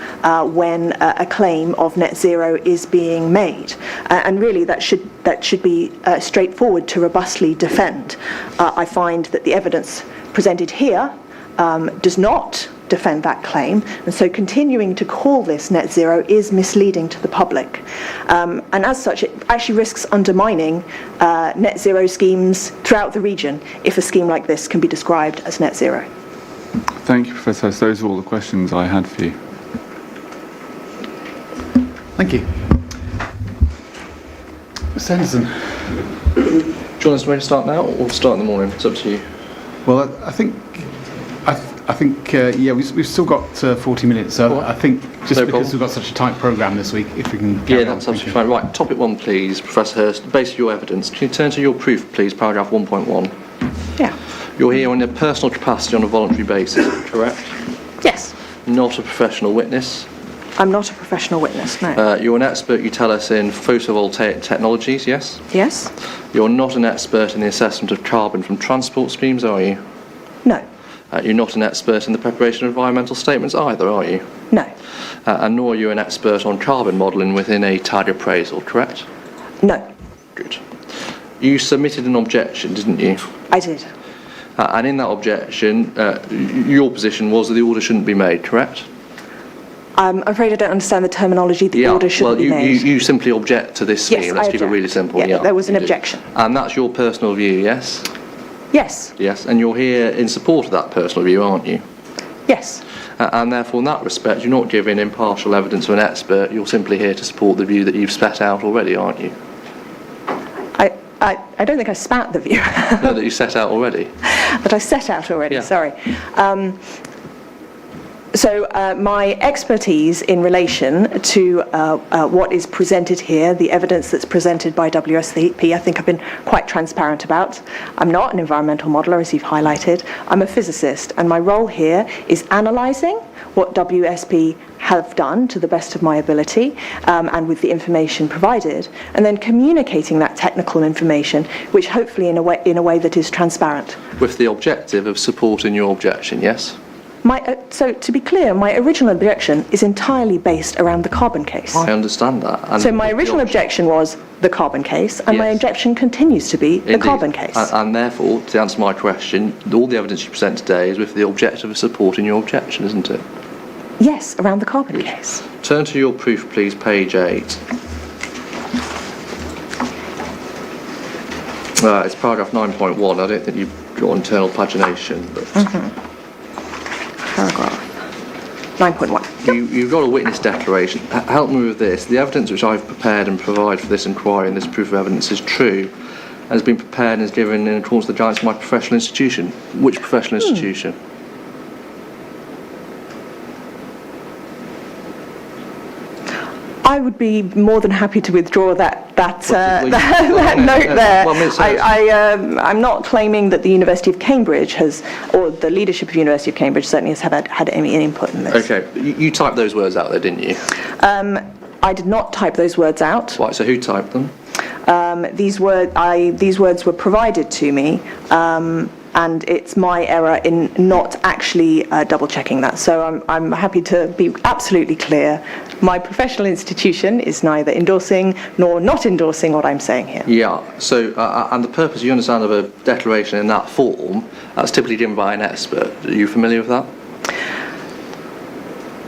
when a claim of net zero is being made, and really that should be straightforward to robustly defend. I find that the evidence presented here does not defend that claim, and so continuing to call this net zero is misleading to the public, and as such it actually risks undermining net zero schemes throughout the region if a scheme like this can be described as net zero. Thank you, Professor. So those are all the questions I had for you. Thank you. Mr. Henderson. Do you want us to start now or start in the morning? It's up to you. Well, I think we've still got 40 minutes, so I think just No because problem. we've got such a tight programme this week, if we can Yeah, carry on. that's absolutely fine. Right, topic 1, please, Professor Hurst. Based on your evidence, can you turn to your proof, please, paragraph 1.1? Yeah. You're here in a personal capacity on a voluntary basis, correct? Yes. Not a professional witness. I'm not a professional witness, no. You're an expert, you tell us, in photovoltaic technologies, yes? Yes? You're not an expert in the assessment of carbon from transport streams, are you? No. You're not an expert in the preparation of environmental statements either, are you? No. And nor are you an expert on carbon modelling within a tag appraisal, correct? No. Good. You submitted an objection, didn't you? I did. And in that objection, your position was that the order shouldn't be made, correct? I'm afraid I don't understand the terminology. The order shouldn't be made. You simply object to this scheme. Yes, Let's I keep it object. really simple. Yeah, there was an you do. objection. And that's your personal view, yes? Yes. Yes. And you're here in support of that personal view, aren't you? Yes. And therefore, in that respect, you're not giving impartial evidence of an expert. You're simply here to support the view that you've spat out already, aren't you? I don't think I spat the view. No, that you set out already. But I set out already, Yeah. sorry. So my expertise in relation to what is presented here, the evidence that's presented by WSP, I think I've been quite transparent about. I'm not an environmental modeller, as you've highlighted. I'm a physicist, and my role here is analysing what WSP have done to the best of my ability and with the information provided, and then communicating that technical information, which hopefully in a way that is transparent. With the objective of supporting your objection, yes? So to be clear, my original objection is entirely based around the carbon case. I understand that. And So my original objection was the carbon case, and my Yes. objection continues to be the Indeed. carbon case. And therefore, to answer my question, all the evidence you present today is with the objective of supporting your objection, isn't it? Yes, around the carbon case. Turn to your proof, please, page 8. It's paragraph 9.1. I don't think you've got internal pagination, but Paragraph 9.1. you've got a witness declaration. Help me with this. The evidence which I've prepared and provide for this inquiry and this proof of evidence is true and has been prepared and is given in accordance with the guidance of my professional institution. Which professional institution? I would be more than happy to withdraw that note there. Well, Ms. Hurst. I'm not claiming that the University of Cambridge has, or the leadership of the University of Cambridge certainly has had any input in this. Okay, you typed those words out there, didn't you? I did not type those words out. Right, so who typed them? These words were provided to me, and it's my error in not actually double-checking that. So I'm happy to be absolutely clear. My professional institution is neither endorsing nor not endorsing what I'm saying here. Yeah, so, and the purpose, you understand, of a declaration in that form, that's typically given by an expert. Are you familiar with that?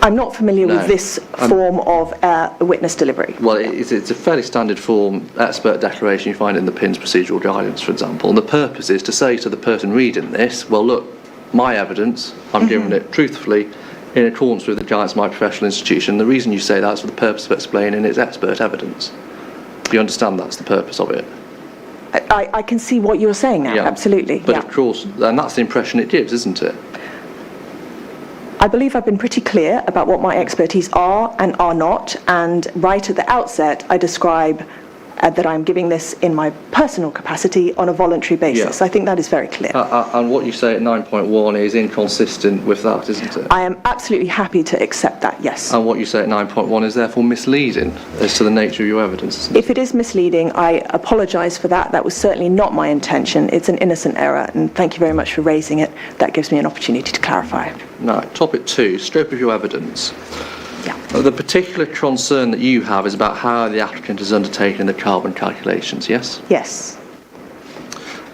I'm not familiar No. with this form of witness delivery. Well, it's a fairly standard form, expert declaration you find in the PIN's procedural guidance, for example. And the purpose is to say to the person reading this, well, look, my evidence, I'm giving it truthfully in accordance with the guidance of my professional institution. The reason you say that is for the purpose of explaining it's expert evidence. Do you understand that's the purpose of it? I can see what you're saying now, absolutely. But of course, and that's the impression it gives, isn't it? I believe I've been pretty clear about what my expertise are and are not, and right at the outset I describe that I'm giving this in my personal capacity on a voluntary basis. Yeah. I think that is very clear. And what you say at 9.1 is inconsistent with that, isn't it? I am absolutely happy to accept that, yes. And what you say at 9.1 is therefore misleading as to the nature of your evidence, isn't it? If it is misleading, I apologise for that. That was certainly not my intention. It's an innocent error, and thank you very much for raising it. That gives me an opportunity to clarify. Now, topic 2, scope of your evidence. Yeah. The particular concern that you have is about how the applicant has undertaken the carbon calculations, yes? Yes.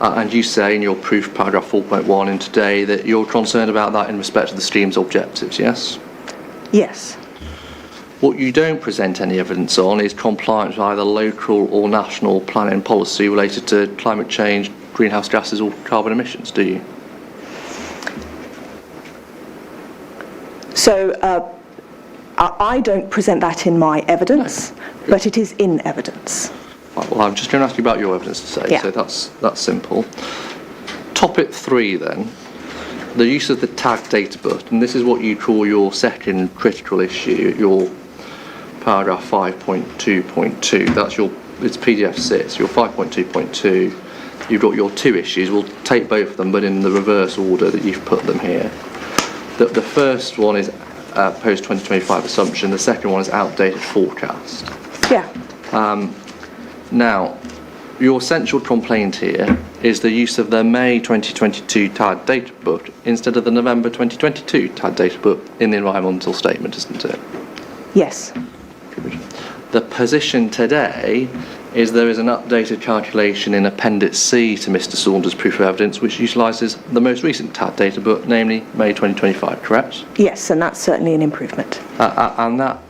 And you say in your proof, paragraph 4.1 in today, that you're concerned about that in respect of the scheme's objectives, yes? Yes. What you don't present any evidence on is compliance with either local or national planning policy related to climate change, greenhouse gases or carbon emissions, do you? So I don't present that in my evidence, but it is in evidence. Right, well, I'm just going to ask you about your evidence today, Yeah. so that's simple. Topic 3 then, the use of the tag data book, and this is what you call your second critical issue, your paragraph 5.2.2, it's PDF 6, your 5.2.2, you've got your 2 issues, we'll take both of them, but in the reverse order that you've put them here. The first one is post-2025 assumption, the second one is outdated forecast. Yeah. Now, your central complaint here is the use of the May 2022 TAD data book instead of the November 2022 TAD data book in the environmental statement, isn't it? Yes. The position today is there is an updated calculation in Appendix C to Mr Saunders' proof of evidence which utilises the most recent TAD data book, namely May 2025, correct? Yes, and that's certainly an improvement. And that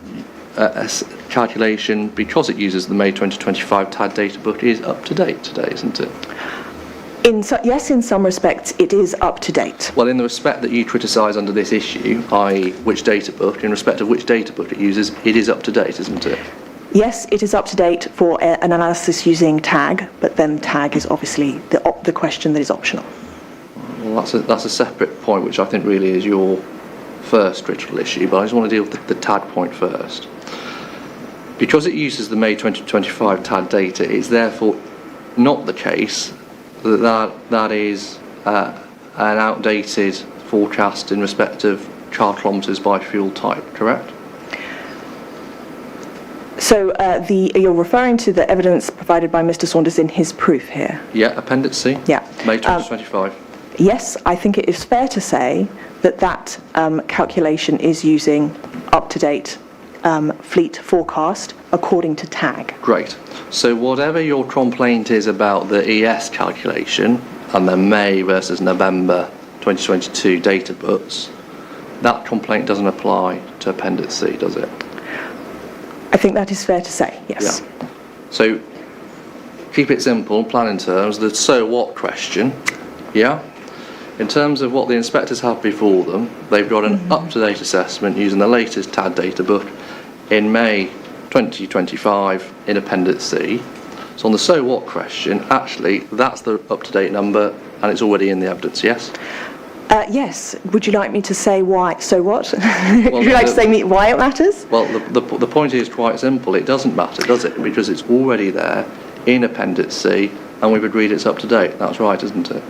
calculation, because it uses the May 2025 TAD data book, is up to date today, isn't it? Yes, in some respects, it is up to date. Well, in the respect that you criticise under this issue, i.e. which data book, in respect of which data book it uses, it is up to date, isn't it? Yes, it is up to date for an analysis using TAG, but then TAG is obviously the question that is optional. Well, that's a separate point, which I think really is your first critical issue, but I just want to deal with the TAD point first. Because it uses the May 2025 TAD data, it's therefore not the case that is an outdated forecast in respect of car kilometres by fuel type, correct? So you're referring to the evidence provided by Mr Saunders in his proof here? Yeah, Appendix C. Yeah. May 2025. Yes, I think it is fair to say that calculation is using up-to-date fleet forecast according to TAG. Great. So whatever your complaint is about the ES calculation and the May versus November 2022 data books, that complaint doesn't apply to Appendix C, does it? I think that is fair to say, yes. Yeah. So keep it simple, plan in terms, the so what question, yeah? In terms of what the inspectors have before them, they've got an up-to-date assessment using the latest TAD data book in May 2025 in Appendix C. So on the so what question, actually, that's the up-to-date number and it's already in the evidence, yes? Yes. Would you like me to say why? So what? Would you like to say why it matters? Well, the point is quite simple. It doesn't matter, does it? Because it's already there in Appendix C and we've agreed it's up to date. That's right, isn't it?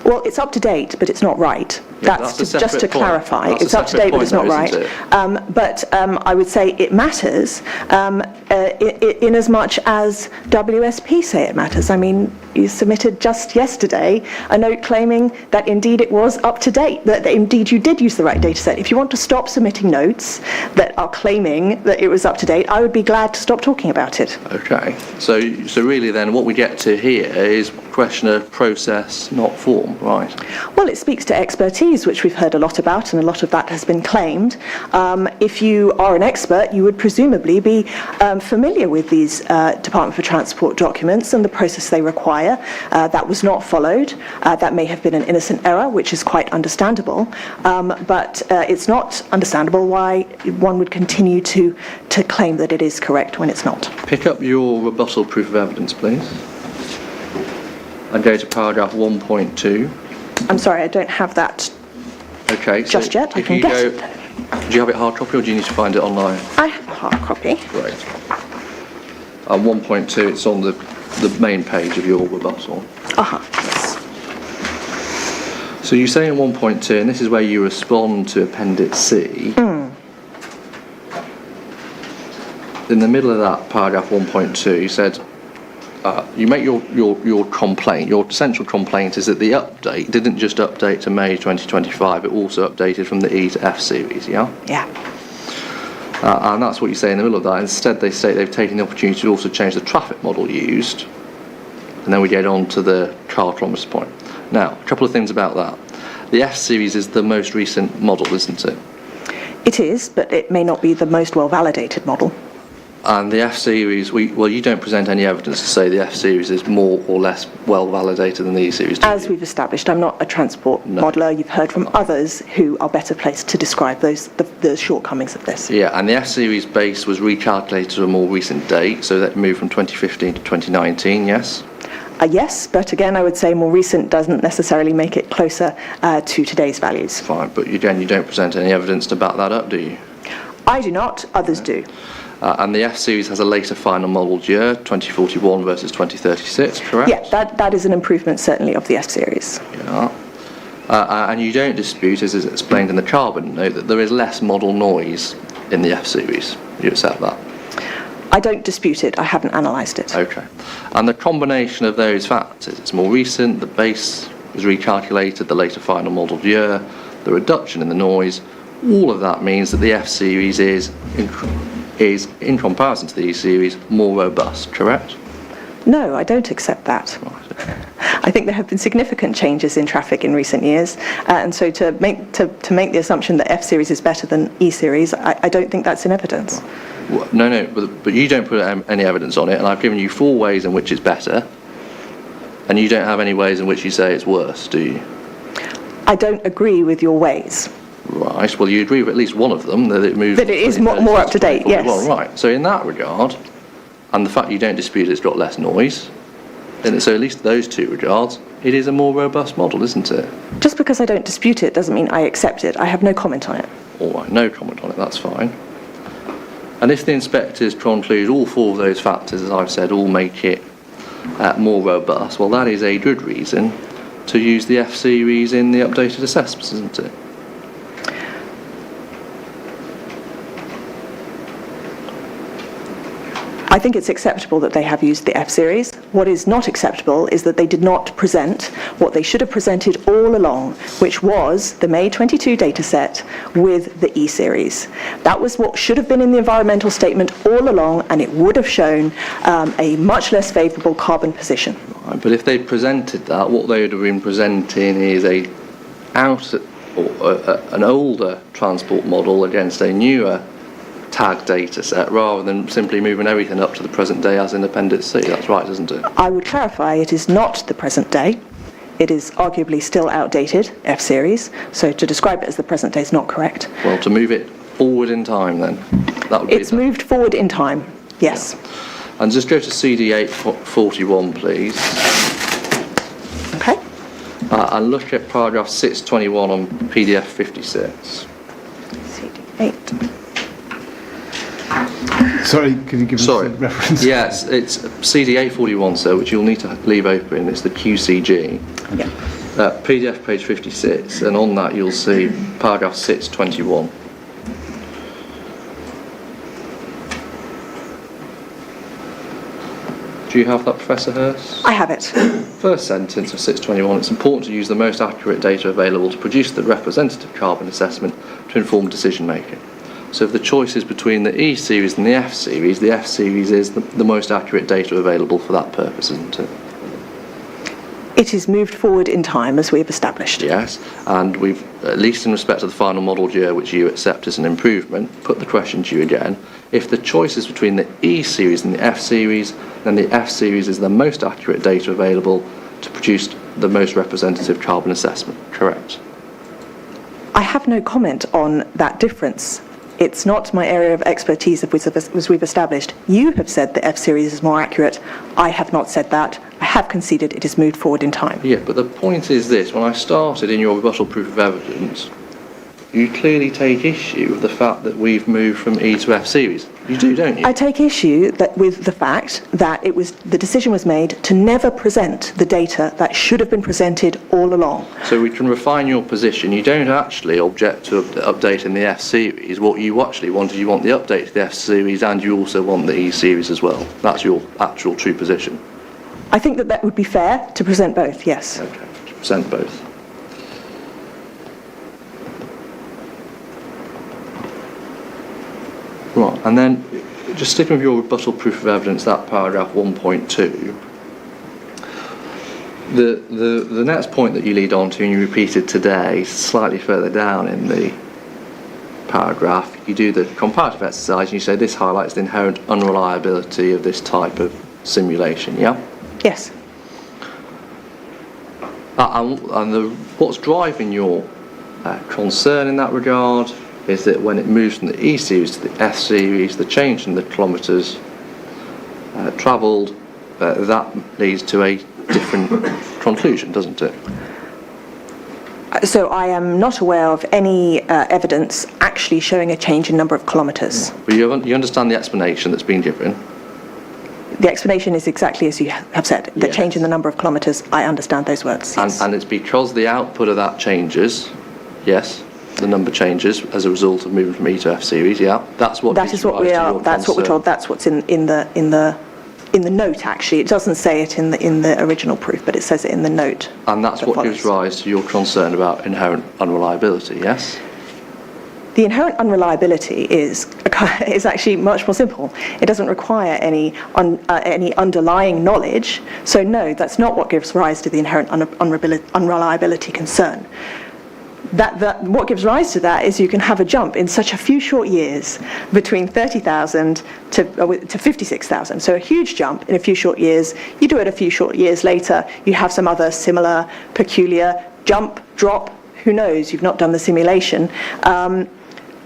Well, it's up to date, but it's not right. Yeah, that's that's a just to separate point. clarify. That's a It's up to date, separate but it's not point, right. isn't it? But I would say it matters in as much as WSP say it matters. I mean, you submitted just yesterday a note claiming that indeed it was up to date, that indeed you did use the right data set. If you want to stop submitting notes that are claiming that it was up to date, I would be glad to stop talking about it. Okay. So really then what we get to here is question of process, not form, right? Well, it speaks to expertise, which we've heard a lot about, and a lot of that has been claimed. If you are an expert, you would presumably be familiar with these Department for Transport documents and the process they require. That was not followed. That may have been an innocent error, which is quite understandable, but it's not understandable why one would continue to claim that it is correct when it's not. Pick up your rebuttal proof of evidence, please. And go to paragraph 1.2. I'm sorry, I don't have that Okay. So just yet. I if can you get go, it. do you have it hard copy or do you need to find it online? I have a hard copy. Great. And 1.2, it's on the main page of your rebuttal. Yes. So you say in 1.2, and this is where you respond to Appendix C. In the middle of that paragraph 1.2, you said, you make your complaint. Your essential complaint is that the update didn't just update to May 2025, it also updated from the E to F series, yeah? Yeah. And that's what you say in the middle of that. Instead, they say they've taken the opportunity to also change the traffic model used. And then we get on to the car kilometres point. Now, a couple of things about that. The F series is the most recent model, isn't it? It is, but it may not be the most well-validated model. And the F series, you don't present any evidence to say the F series is more or less well validated than the E series, do you? As we've established, I'm not a transport modeller. You've heard from others who are better placed to describe the shortcomings of this. Yeah, and the F series base was recalculated to a more recent date, so that moved from 2015 to 2019, yes? Yes, but again, I would say more recent doesn't necessarily make it closer to today's values. Fine, but again, you don't present any evidence to back that up, do you? I do not, others do. And the F series has a later final modelled year, 2041 versus 2036, correct? Yeah, that is an improvement certainly of the F series. Yeah. And you don't dispute, as is explained in the carbon note, that there is less model noise in the F series. You accept that? I don't dispute it. I haven't analysed it. Okay. And the combination of those factors, it's more recent, the base was recalculated, the later final modelled year, the reduction in the noise, all of that means that the F series is in comparison to the E series more robust, correct? No, I don't accept that. Right. I think there have been significant changes in traffic in recent years, and so to make the assumption that F series is better than E series, I don't think that's in evidence. Well, no, but you don't put any evidence on it, and I've given you 4 ways in which it's better, and you don't have any ways in which you say it's worse, do you? I don't agree with your ways. Right, well you agree with at least one of them, that it moves... That it is more up to date, yes. Well, right, so in that regard, and the fact you don't dispute it's got less noise, and so at least those 2 regards, it is a more robust model, isn't it? Just because I don't dispute it doesn't mean I accept it. I have no comment on it. All right, no comment on it, that's fine. And if the inspectors conclude all 4 of those factors, as I've said, all make it more robust, well that is a good reason to use the F series in the updated assessments, isn't it? I think it's acceptable that they have used the F series. What is not acceptable is that they did not present what they should have presented all along, which was the May 22 data set with the E series. That was what should have been in the environmental statement all along, and it would have shown a much less favourable carbon position. Right, but if they presented that, what they would have been presenting is an older transport model against a newer tag data set, rather than simply moving everything up to the present day as in Appendix C. That's right, isn't it? I would clarify it is not the present day. It is arguably still outdated, F series, so to describe it as the present day is not correct. Well, to move it forward in time then, that would be... It's moved forward in time, yes. Yeah. And just go to CD 841, please. Okay. And look at paragraph 621 on PDF 56. CD 8. Sorry, can you give us a reference? Yes, it's CD 841, sir, which you'll need to leave open. It's the QCG. Yeah. PDF page 56, and on that you'll see paragraph 621. Do you have that, Professor Hurst? I have it. First sentence of 621, it's important to use the most accurate data available to produce the representative carbon assessment to inform decision making. So if the choice is between the E series and the F series is the most accurate data available for that purpose, isn't it? It is moved forward in time, as we've established. Yes, and we've, at least in respect to the final modelled year, which you accept as an improvement, put the question to you again. If the choice is between the E series and the F series, then the F series is the most accurate data available to produce the most representative carbon assessment, correct? I have no comment on that difference. It's not my area of expertise, as we've established. You have said the F series is more accurate. I have not said that. I have conceded it is moved forward in time. Yeah, but the point is this. When I started in your rebuttal proof of evidence, you clearly take issue with the fact that we've moved from E to F series. You do, don't you? I take issue with the fact that the decision was made to never present the data that should have been presented all along. So we can refine your position. You don't actually object to updating the F series. What you actually want is you want the update to the F series, and you also want the E series as well. That's your actual true position. I think that would be fair to present both, yes. Okay, to present both. Right, and then just sticking with your rebuttal proof of evidence, that paragraph 1.2, the next point that you lead on to and you repeated today, slightly further down in the paragraph, you do the comparative exercise and you say this highlights the inherent unreliability of this type of simulation, yeah? Yes. What's driving your concern in that regard is that when it moves from the E series to the F series, the change in the kilometres travelled, that leads to a different conclusion, doesn't it? So I am not aware of any evidence actually showing a change in number of kilometres. But you understand the explanation that's been given? The explanation is exactly as you have said. The Yes. change in the number of kilometres, I understand those words. Yes. And it's because the output of that changes, yes, the number changes as a result of moving from E to F series, yeah? That's what That is what we are. That's what we're told. That's what's in the note. Actually, it doesn't say it in the original proof, but it says it in the note. And that's what gives rise to your concern about inherent unreliability, yes? The inherent unreliability is actually much more simple. It doesn't require any underlying knowledge. So no, that's not what gives rise to the inherent unreliability concern. What gives rise to that is you can have a jump in such a few short years between 30,000 to 56,000. So a huge jump in a few short years. You do it a few short years later, you have some other similar, peculiar jump, drop, who knows, you've not done the simulation.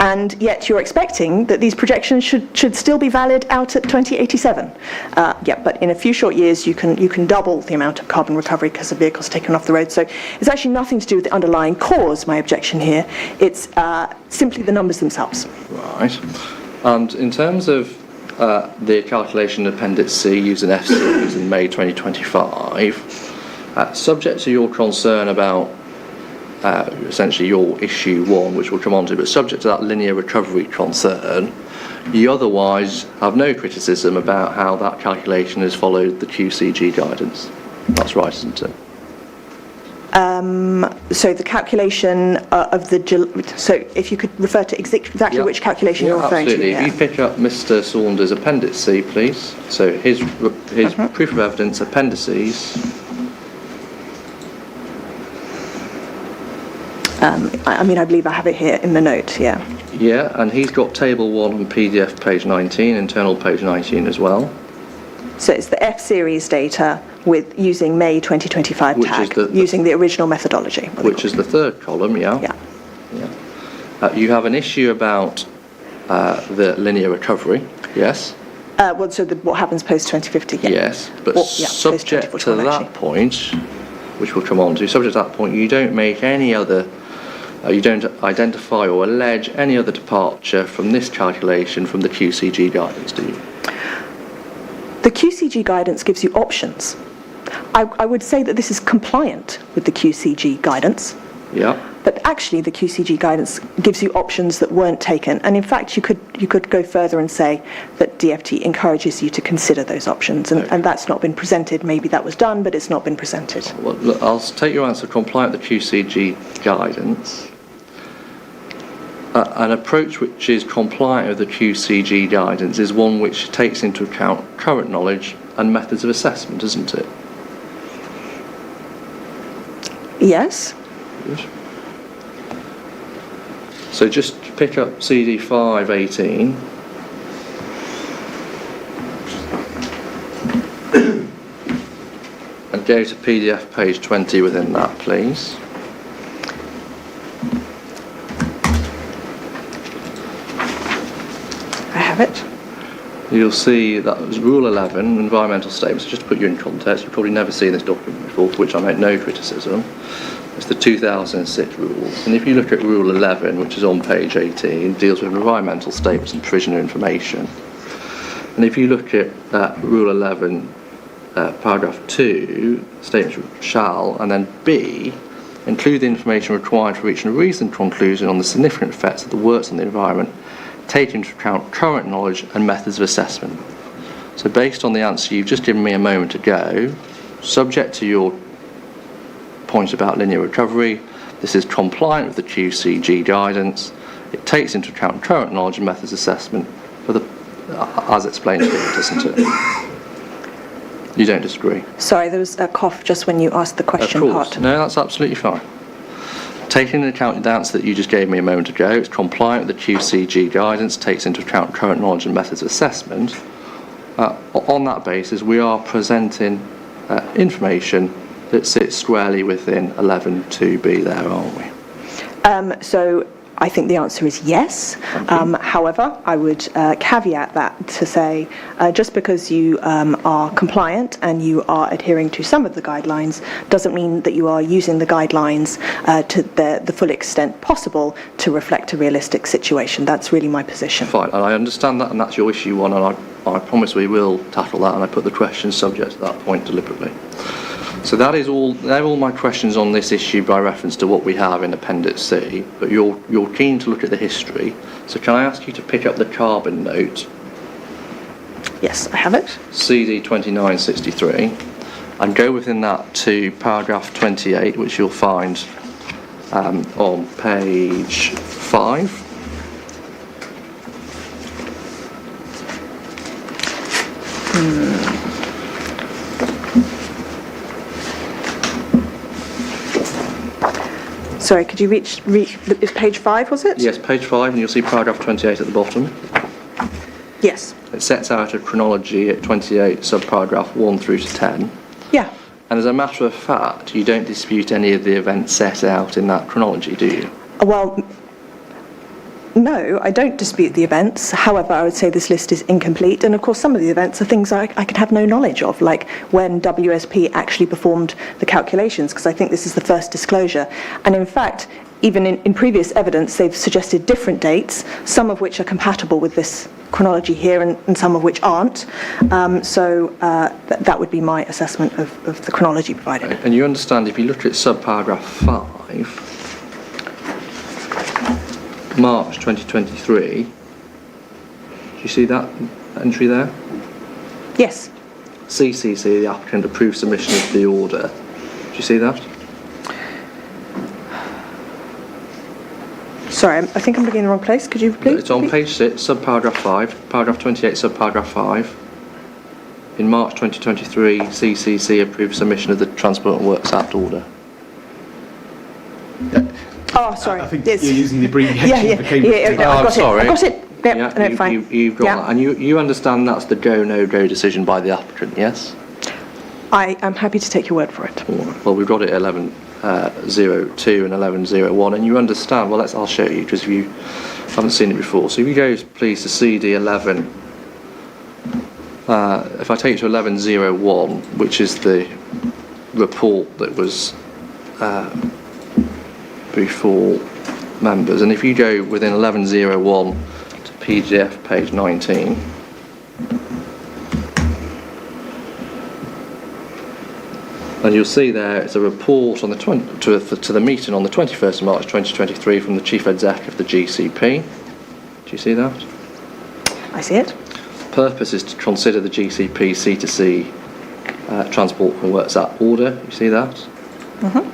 And yet you're expecting that these projections should still be valid out at 2087. But in a few short years you can double the amount of carbon recovery because the vehicle's taken off the road. So it's actually nothing to do with the underlying cause, my objection here. It's simply the numbers themselves. Right. And in terms of the calculation Appendix C using F series in May 2025, subject to your concern about essentially your issue 1, which we'll come on to, but subject to that linear recovery concern, you otherwise have no criticism about how that calculation has followed the QCG guidance. That's right, isn't it? So the calculation of so if you could refer to exactly which calculation you're referring absolutely. to. If you pick up Mr. Saunders' Appendix C, please. So his proof of evidence appendices. I believe I have it here in the note, yeah. Yeah, and he's got Table 1 on PDF page 19, internal page 19 as well. So it's the F series data with using May 2025 Which tag, is using the original methodology. Which is the third column, yeah? Yeah. You have an issue about the linear recovery, yes? What happens post 2050? Yeah. Yes, but subject to that point, which we'll come on to, subject to that point, you don't make any other, you don't identify or allege any other departure from this calculation from the QCG guidance, do you? The QCG guidance gives you options. I would say that this is compliant with the QCG guidance. Yeah. But actually, the QCG guidance gives you options that weren't taken, and in fact, you could go further and say that DFT encourages you to consider those options, and that's not been presented. Maybe that was done, but it's not been presented. Well, look, I'll take your answer compliant with the QCG guidance. An approach which is compliant with the QCG guidance is one which takes into account current knowledge and methods of assessment, isn't it? Yes. Good. So just pick up CD 518. And go to PDF page 20 within that, please. I have it. You'll see that was Rule 11, environmental statements. Just to put you in context, you've probably never seen this document before, for which I make no criticism. It's the 2006 rules. And if you look at Rule 11, which is on page 18, deals with environmental statements and provision of information. And if you look at Rule 11, paragraph 2, statements shall, and then B, include the information required for reaching a reasoned conclusion on the significant effects of the works on the environment, taking into account current knowledge and methods of assessment. So based on the answer you've just given me a moment ago, subject to your point about linear recovery, this is compliant with the QCG guidance. It takes into account current knowledge and methods of assessment for the, as explained here, doesn't it? You don't disagree? Sorry, there was a cough just when you asked the question Of course. part. No, that's absolutely fine. Taking into account the answer that you just gave me a moment ago, it's compliant with the QCG guidance, takes into account current knowledge and methods of assessment. On that basis, we are presenting information that sits squarely within 11.2b there, aren't we? So I think the answer is yes. However, I would caveat that to say just because you are compliant and you are adhering to some of the guidelines doesn't mean that you are using the guidelines to the full extent possible to reflect a realistic situation. That's really my position. Fine, and I understand that, and that's your issue one, and I promise we will tackle that, and I put the question subject to that point deliberately. So that is all. They're all my questions on this issue by reference to what we have in Appendix C. But you're keen to look at the history. So can I ask you to pick up the carbon note? Yes, I have it. CD 2963, and go within that to paragraph 28, which you'll find on page 5. Sorry, could you reach it's page 5, was it? Yes, page 5, and you'll see paragraph 28 at the bottom. Yes. It sets out a chronology at 28, subparagraph 1 through to 10. Yeah. And as a matter of fact, you don't dispute any of the events set out in that chronology, do you? Well, no, I don't dispute the events. However, I would say this list is incomplete. And of course, some of the events are things I could have no knowledge of, like when WSP actually performed the calculations, because I think this is the first disclosure. And in fact, even in previous evidence, they've suggested different dates, some of which are compatible with this chronology here and some of which aren't. That would be my assessment of the chronology provided. And you understand, if you look at subparagraph 5, March 2023, do you see that entry there? Yes. CCC, the applicant, approved submission of the order. Do you see that? Sorry, I think I'm looking in the wrong place. Could you repeat? It's on page 6, subparagraph 5, paragraph 28, subparagraph 5. In March 2023, CCC approved submission of the Transport and Works Act order. Oh, sorry. I think Yes. you're using the abbreviation Yeah, for Cambridge. yeah, no, Oh, I've I'm got sorry. it. I've got it. Yep, Yeah, no, fine. You've got Yeah. that. And you understand that's the go, no-go decision by the applicant, yes? I am happy to take your word for it. Well, we've got it 11.02 and 11.01, and you understand, well, I'll show you, because you haven't seen it before. So if you go, please, to CD 11, if I take you to 11.01, which is the report that was before members, and if you go within 11.01 to PDF page 19, and you'll see there it's a report on the to the meeting on the 21st of March 2023 from the Chief Exec of the GCP. Do you see that? I see it. Purpose is to consider the GCP C2C Transport and Works Act order. You see that? Mm-hmm.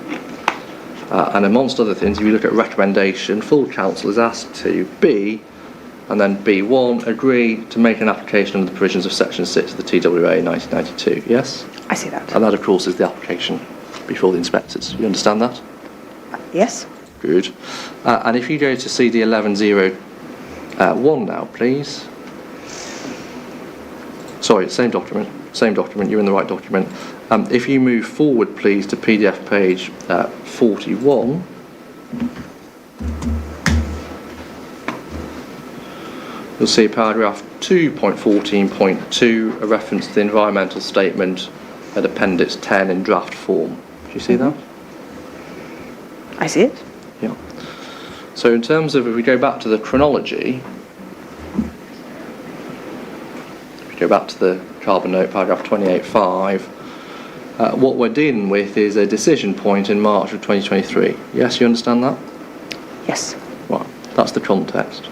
And amongst other things, if you look at recommendation, full council is asked to B, and then B1, agree to make an application under the provisions of Section 6 of the TWA 1992. Yes? I see that. And that, of course, is the application before the inspectors. You understand that? Yes. Good. And if you go to CD 11.01 now, please. Sorry, same document. You're in the right document. If you move forward, please, to PDF page 41. You'll see paragraph 2.14.2, a reference to the environmental statement at Appendix 10 in draft form. Do you see that? I see it. Yeah. So in terms of, if we go back to the chronology, if we go back to the carbon note, paragraph 28.5. What we're dealing with is a decision point in March of 2023. Yes, you understand that? Yes. Right, that's the context.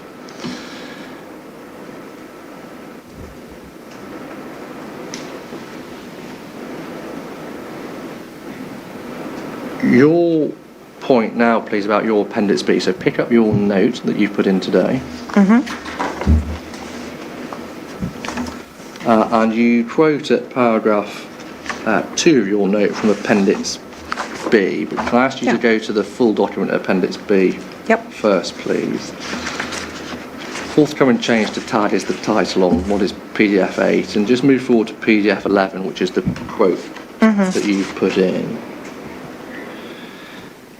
Your point now, please, about your Appendix B. So pick up your note that you've put in today. And you quote at paragraph 2 of your note from Appendix B. But can I ask you to go to the full document Appendix B first, please? Forthcoming change to TAD is the title on what is PDF 8. And just move forward to PDF 11, which is the quote that you've put in.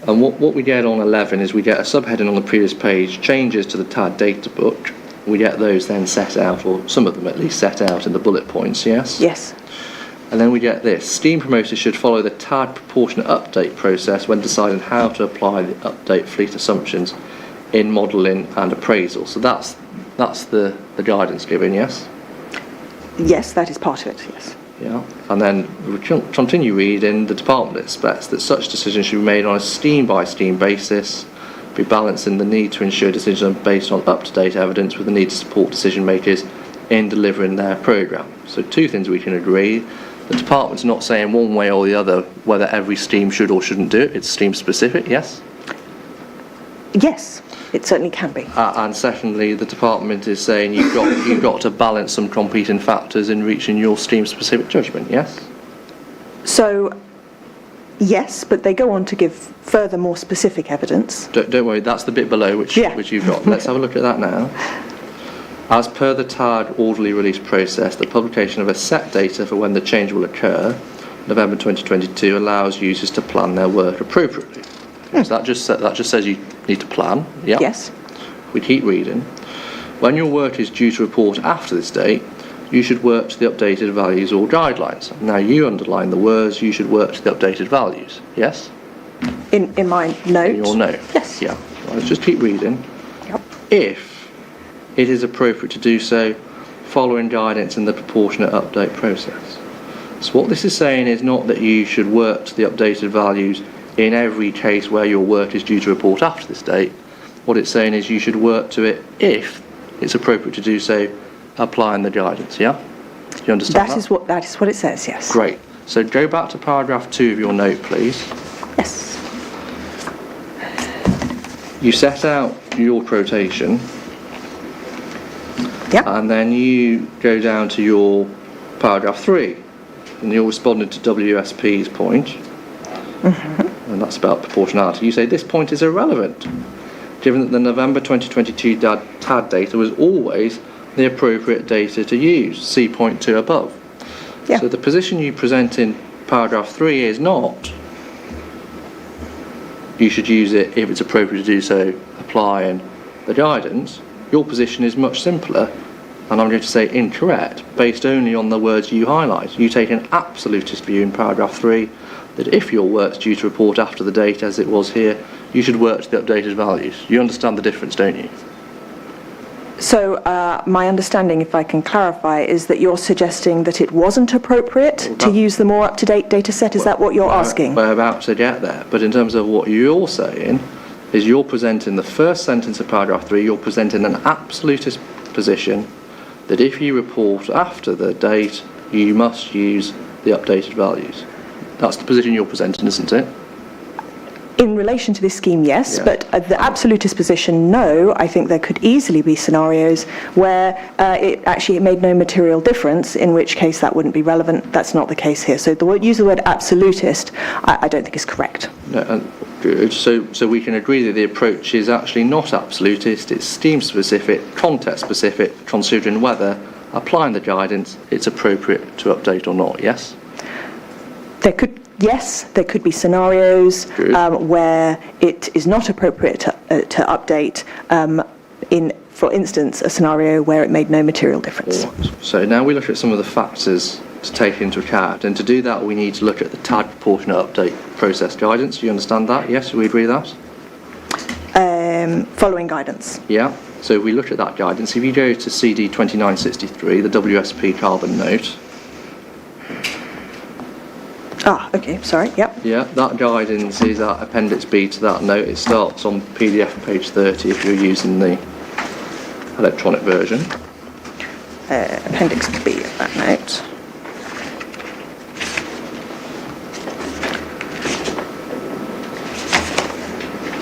And what we get on 11 is we get a subheading on the previous page, changes to the TAD data book. We get those then set out, or some of them at least set out in the bullet points, yes? Yes. And then we get this, scheme promoters should follow the TAD proportionate update process when deciding how to apply the update fleet assumptions in modelling and appraisal. So that's the guidance given, yes? Yes, that is part of it, yes. Yeah, and then we continue reading, the department expects that such decisions should be made on a scheme-by-scheme basis, be balancing the need to ensure decisions are based on up-to-date evidence with the need to support decision makers in delivering their programme. So two things we can agree. The department's not saying one way or the other whether every scheme should or shouldn't do it. It's scheme-specific, yes? Yes, it certainly can be. And secondly, the department is saying you've got to balance some competing factors in reaching your scheme-specific judgment, yes? So, yes, but they go on to give further, more specific evidence. Don't worry, that's the bit below which you've got. Let's have a look at that now. As per the TAD orderly release process, the publication of a set data for when the change will occur, November 2022, allows users to plan their work appropriately. So that just says you need to plan. Yeah. Yes. We keep reading. When your work is due to report after this date, you should work to the updated values or guidelines. Now you underline the words, you should work to the updated values. Yes? In my note? In your note. Yes. Yeah. Well, let's just keep reading. Yep. If it is appropriate to do so, following guidance in the proportionate update process. So what this is saying is not that you should work to the updated values in every case where your work is due to report after this date. What it's saying is you should work to it if it's appropriate to do so, applying the guidance, yeah? Do you understand that? That is what it says, yes. Great. So go back to paragraph 2 of your note, please. Yes. You set out your quotation. Yep. And then you go down to your paragraph 3, and you're responding to WSP's point. And that's about proportionality. You say this point is irrelevant, given that the November 2022 TAD data was always the appropriate data to use, see point 2 above. Yeah. So the position you present in paragraph 3 is not you should use it if it's appropriate to do so, applying the guidance. Your position is much simpler, and I'm going to say incorrect, based only on the words you highlight. You take an absolutist view in paragraph 3 that if your work's due to report after the date as it was here, you should work to the updated values. You understand the difference, don't you? So my understanding, if I can clarify, is that you're suggesting that it wasn't appropriate to use the more up-to-date data set. Is that what you're asking? We're about to get there. But in terms of what you're saying, is you're presenting the first sentence of paragraph 3, you're presenting an absolutist position that if you report after the date, you must use the updated values. That's the position you're presenting, isn't it? In relation to this scheme, yes, Yeah. but the absolutist position, no. I think there could easily be scenarios where it made no material difference, in which case that wouldn't be relevant. That's not the case here. So the use of the word absolutist, I don't think is correct. No, good. So we can agree that the approach is actually not absolutist, it's scheme-specific, context-specific, considering whether, applying the guidance, it's appropriate to update or not, yes? There could be scenarios where it is not appropriate to update, in, for instance, a scenario where it made no material difference. Right. So now we look at some of the factors to take into account, and to do that we need to look at the TAD proportionate update process guidance. Do you understand that? Yes, we agree with that? Following guidance. Yeah. So if we look at that guidance, if you go to CD 2963, the WSP carbon note, Okay, sorry, yep. yeah, that guidance is at Appendix B to that note. It starts on PDF page 30 if you're using the electronic version. Appendix B of that note.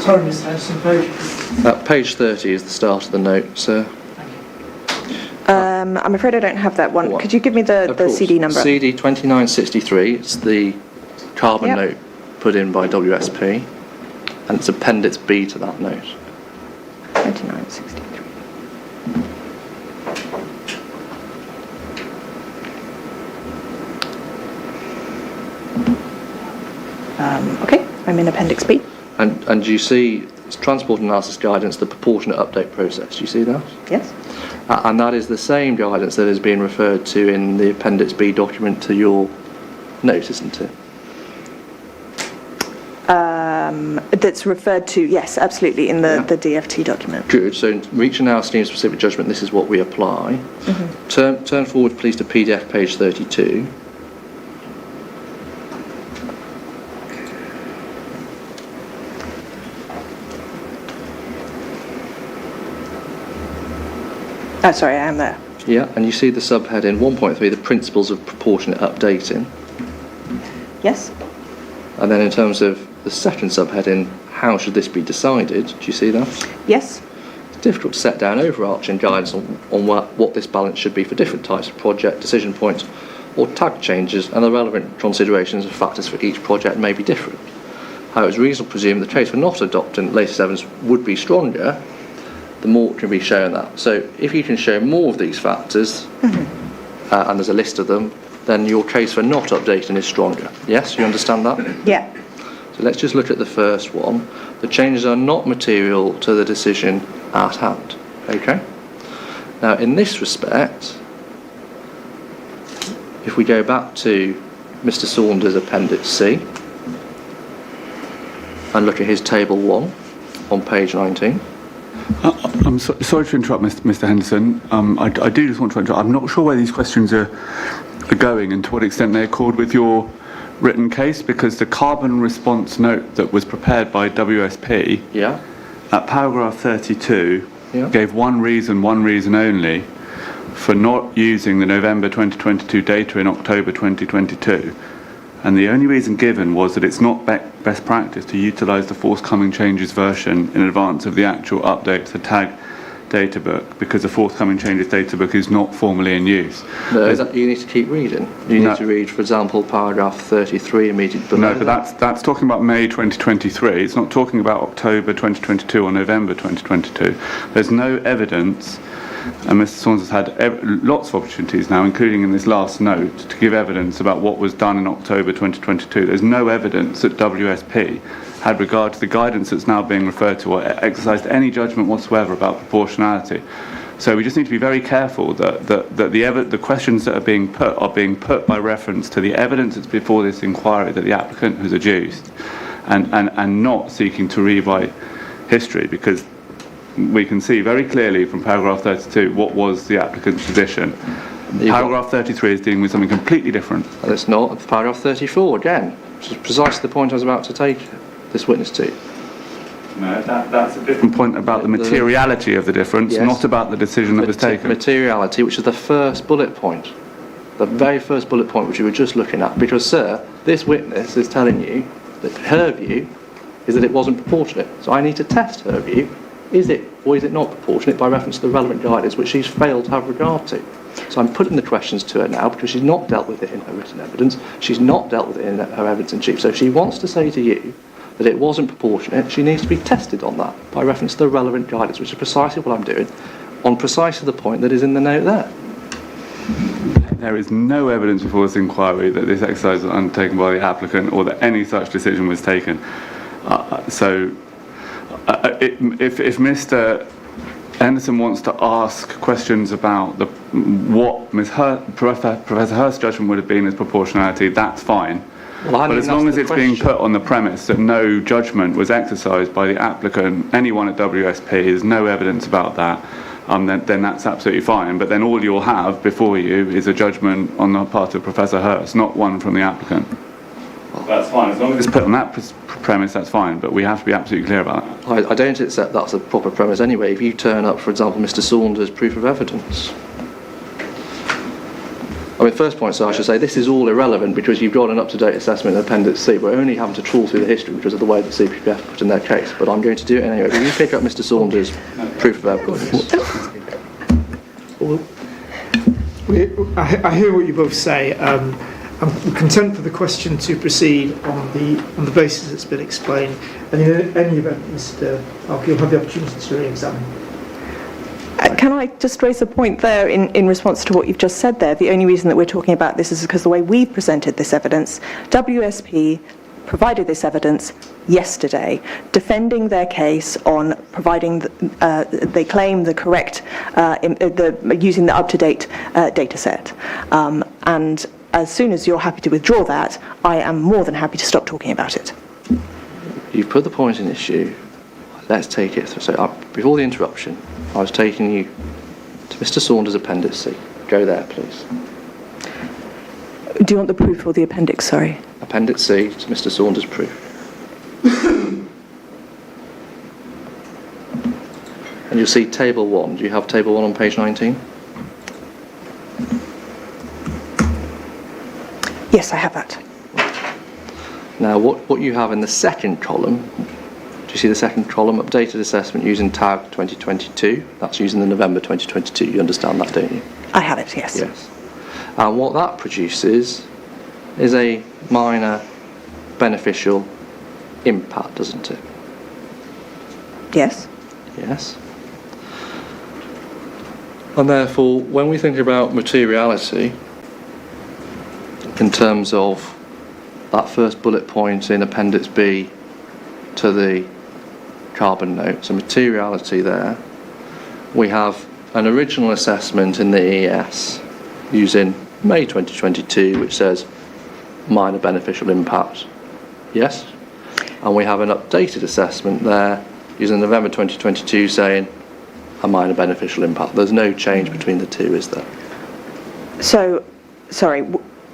Sorry, Mr. Henderson, page. Page 30 is the start of the note, sir. I'm afraid I don't have that one. What? Could you give me Of the course. CD number? CD 2963, it's the carbon Yep. note put in by WSP, and it's Appendix B to that note. 2963. Okay, I'm in Appendix B. And you see, it's transport analysis guidance, the proportionate update process. Do you see that? Yes. And that is the same guidance that is being referred to in the Appendix B document to your note, isn't it? That's referred to, yes, absolutely, in the DFT document. Good. So in reaching our scheme-specific judgment, this is what we apply. Turn forward, please, to PDF page 32. Oh, sorry, I am there. Yeah, and you see the subheading 1.3, the principles of proportionate updating. Yes. And then in terms of the second subheading, how should this be decided? Do you see that? Yes. It's difficult to set down overarching guidance on what this balance should be for different types of project, decision points, or tag changes, and the relevant considerations and factors for each project may be different. How it's reasonable to presume the case for not adopting latest evidence would be stronger, the more can be shown that. So if you can show more of these factors, and there's a list of them, then your case for not updating is stronger. Yes, you understand that? Yeah. So let's just look at the first one. The changes are not material to the decision at hand. Okay? Now, in this respect, if we go back to Mr. Saunders' Appendix C and look at his Table 1 on page 19. I'm sorry to interrupt, Mr. Henderson. I do just want to interrupt. I'm not sure where these questions are going and to what extent they accord with your written case, because the carbon response note that was prepared by WSP Yeah. at paragraph 32 Yeah. gave one reason only, for not using the November 2022 data in October 2022. And the only reason given was that it's not best practice to utilise the forthcoming changes version in advance of the actual update to the tag data book, because the forthcoming changes data book is not formally in use. No, you need to keep reading. You need to read, for example, paragraph 33 immediately below. No, but that's talking about May 2023. It's not talking about October 2022 or November 2022. There's no evidence, and Mr. Saunders has had lots of opportunities now, including in this last note, to give evidence about what was done in October 2022. There's no evidence that WSP had regard to the guidance that's now being referred to or exercised any judgment whatsoever about proportionality. So we just need to be very careful that the questions that are being put by reference to the evidence that's before this inquiry that the applicant has adduced, and not seeking to rewrite history, because we can see very clearly from paragraph 32 what was the applicant's position. Paragraph 33 is dealing with something completely different. And it's not. It's paragraph 34 again, which is precisely the point I was about to take this witness to. No, that's a different point about the materiality of the difference, Yes. not about the decision that was taken. Materiality, which is the first bullet point. The very first bullet point which you were just looking at. Because, sir, this witness is telling you that her view is that it wasn't proportionate. So I need to test her view. Is it or is it not proportionate by reference to the relevant guidance which she's failed to have regard to? So I'm putting the questions to her now because she's not dealt with it in her written evidence. She's not dealt with it in her evidence in chief. So if she wants to say to you that it wasn't proportionate, she needs to be tested on that by reference to the relevant guidance, which is precisely what I'm doing, on precisely the point that is in the note there. There is no evidence before this inquiry that this exercise was undertaken by the applicant or that any such decision was taken. If Mr. Anderson wants to ask questions about what Professor Hurst's judgment would have been as proportionality, that's fine. But as long as it's being put on the premise that no judgment was exercised by the applicant, anyone at WSP, there's no evidence about that, then that's absolutely fine. But then all you'll have before you is a judgment on the part of Professor Hurst, not one from the applicant. That's fine. As long as it's put on that premise, that's fine. But we have to be absolutely clear about that. I don't accept that's a proper premise anyway. If you turn up, for example, Mr. Saunders' proof of evidence. I mean, first point, so I should say, this is all irrelevant because you've got an up-to-date assessment in Appendix C. We're only having to trawl through the history because of the way the CPPF put in their case, but I'm going to do it anyway. If you pick up Mr. Saunders' proof of evidence. I hear what you both say. I'm content for the question to proceed on the basis that's been explained. And in any event, Mr. Parker, you'll have the opportunity to re-examine. Can I just raise a point there in response to what you've just said there? The only reason that we're talking about this is because the way we presented this evidence, WSP provided this evidence yesterday, defending their case on providing, they claim, the correct, using the up-to-date data set. And as soon as you're happy to withdraw that, I am more than happy to stop talking about it. You've put the point in issue. Let's take it through. So before the interruption, I was taking you to Mr. Saunders' Appendix C. Go there, please. Do you want the proof or the appendix, sorry? Appendix C to Mr. Saunders' proof. And you'll see Table 1. Do you have Table 1 on page 19? Yes, I have that. Now, what you have in the second column, do you see the second column? Updated assessment using tag 2022. That's using the November 2022. You understand that, don't you? I have it, yes. Yes. And what that produces is a minor beneficial impact, doesn't it? Yes. Yes. And therefore, when we think about materiality, in terms of that first bullet point in Appendix B to the carbon note, so materiality there, we have an original assessment in the ES using May 2022 which says minor beneficial impact, yes, and we have an updated assessment there using November 2022 saying a minor beneficial impact. There's no change between the two, is there? So, sorry,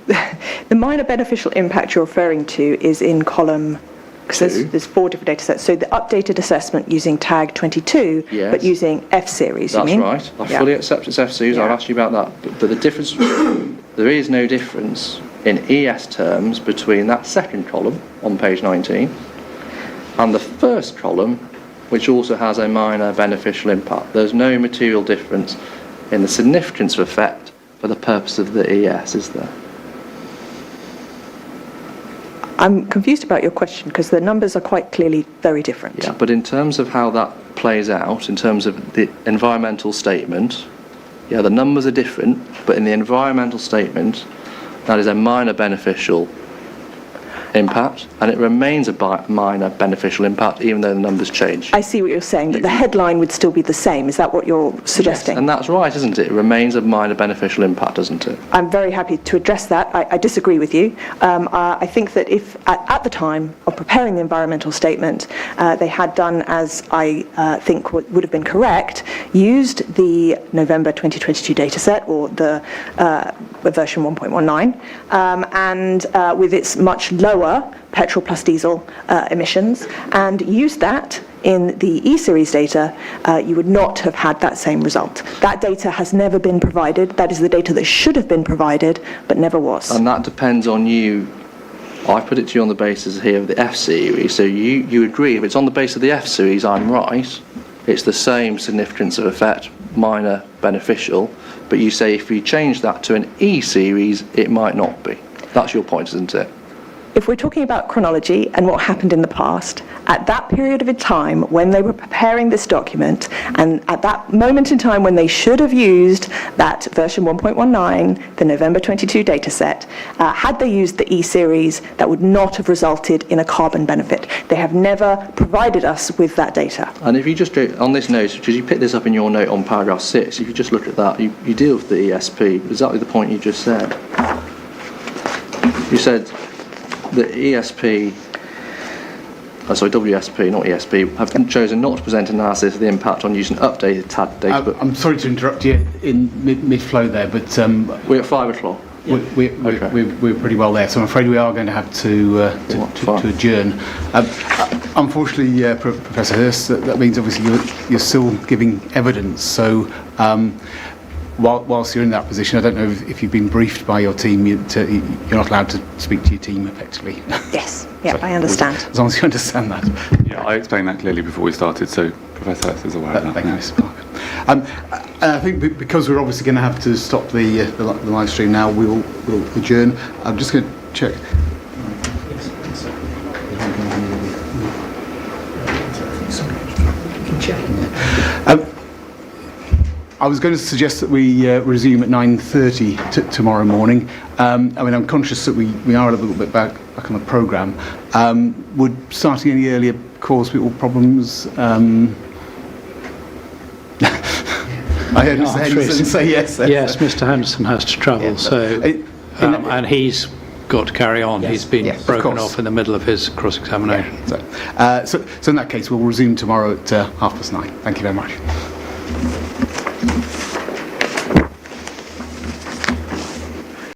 the minor beneficial impact you're referring to is in column, because there's 4 different data sets. So the updated assessment using tag 22, yes, but using F series, that's you mean? right. I fully accept it's F series. Yeah. I've asked you about that. But the difference, there is no difference in ES terms between that second column on page 19 and the first column, which also has a minor beneficial impact. There's no material difference in the significance of effect for the purpose of the ES, is there? I'm confused about your question because the numbers are quite clearly very different. Yeah, but in terms of how that plays out, in terms of the environmental statement, yeah, the numbers are different, but in the environmental statement, that is a minor beneficial impact, and it remains a minor beneficial impact even though the numbers change. I see what you're saying, that the headline would still be the same. Is that what you're suggesting? Yes, and that's right, isn't it? It remains a minor beneficial impact, doesn't it? I'm very happy to address that. I disagree with you. I think that if at the time of preparing the environmental statement, they had done as I think would have been correct, used the November 2022 dataset, or the version 1.19, and with its much lower petrol plus diesel emissions, and used that in the E-Series data, you would not have had that same result. That data has never been provided. That is the data that should have been provided, but never was. And that depends on you. I put it to you on the basis here of the F-Series, so you agree, if it's on the basis of the F-Series, I'm right, it's the same significance of effect, minor beneficial, but you say if you change that to an E-Series, it might not be. That's your point, isn't it? If we're talking about chronology and what happened in the past, at that period of time when they were preparing this document, and at that moment in time when they should have used that version 1.19, the November 22 dataset, had they used the E-Series, that would not have resulted in a carbon benefit. They have never provided us with that data. And if you just go on this note, because you picked this up in your note on paragraph 6, if you just look at that, you deal with the ESP, exactly the point you just said. You said, the ESP, WSP, not ESP, have chosen not to present analysis of the impact on using updated TAD data. But I'm sorry to interrupt you in mid-flow there, but we're at 5 o'clock. we're pretty well there, so I'm afraid we are going to have to adjourn. Unfortunately, Professor Hurst, that means obviously you're still giving evidence, so whilst you're in that position, I don't know if you've been briefed by your team, you're not allowed to speak to your team effectively. Yes, yeah, So, I understand. As long as you understand that. Yeah, I explained that clearly before we started, so Professor Hurst is aware of that. Thank you, Mr. Parker. And I think because we're obviously going to have to stop the live stream now, we'll adjourn. I'm just going to check. I was going to suggest that we resume at 9:30 tomorrow morning. I mean, I'm conscious that we are a little bit back on the programme. Would starting any earlier cause people problems? I heard Mr. Henderson say yes. Yes, Mr. Henderson has to travel, Yeah, so and he's got to carry on. Yes, he's been yes, of broken course. off in the middle of his cross-examination. So in that case, we'll resume tomorrow at 9:30. Thank you very much.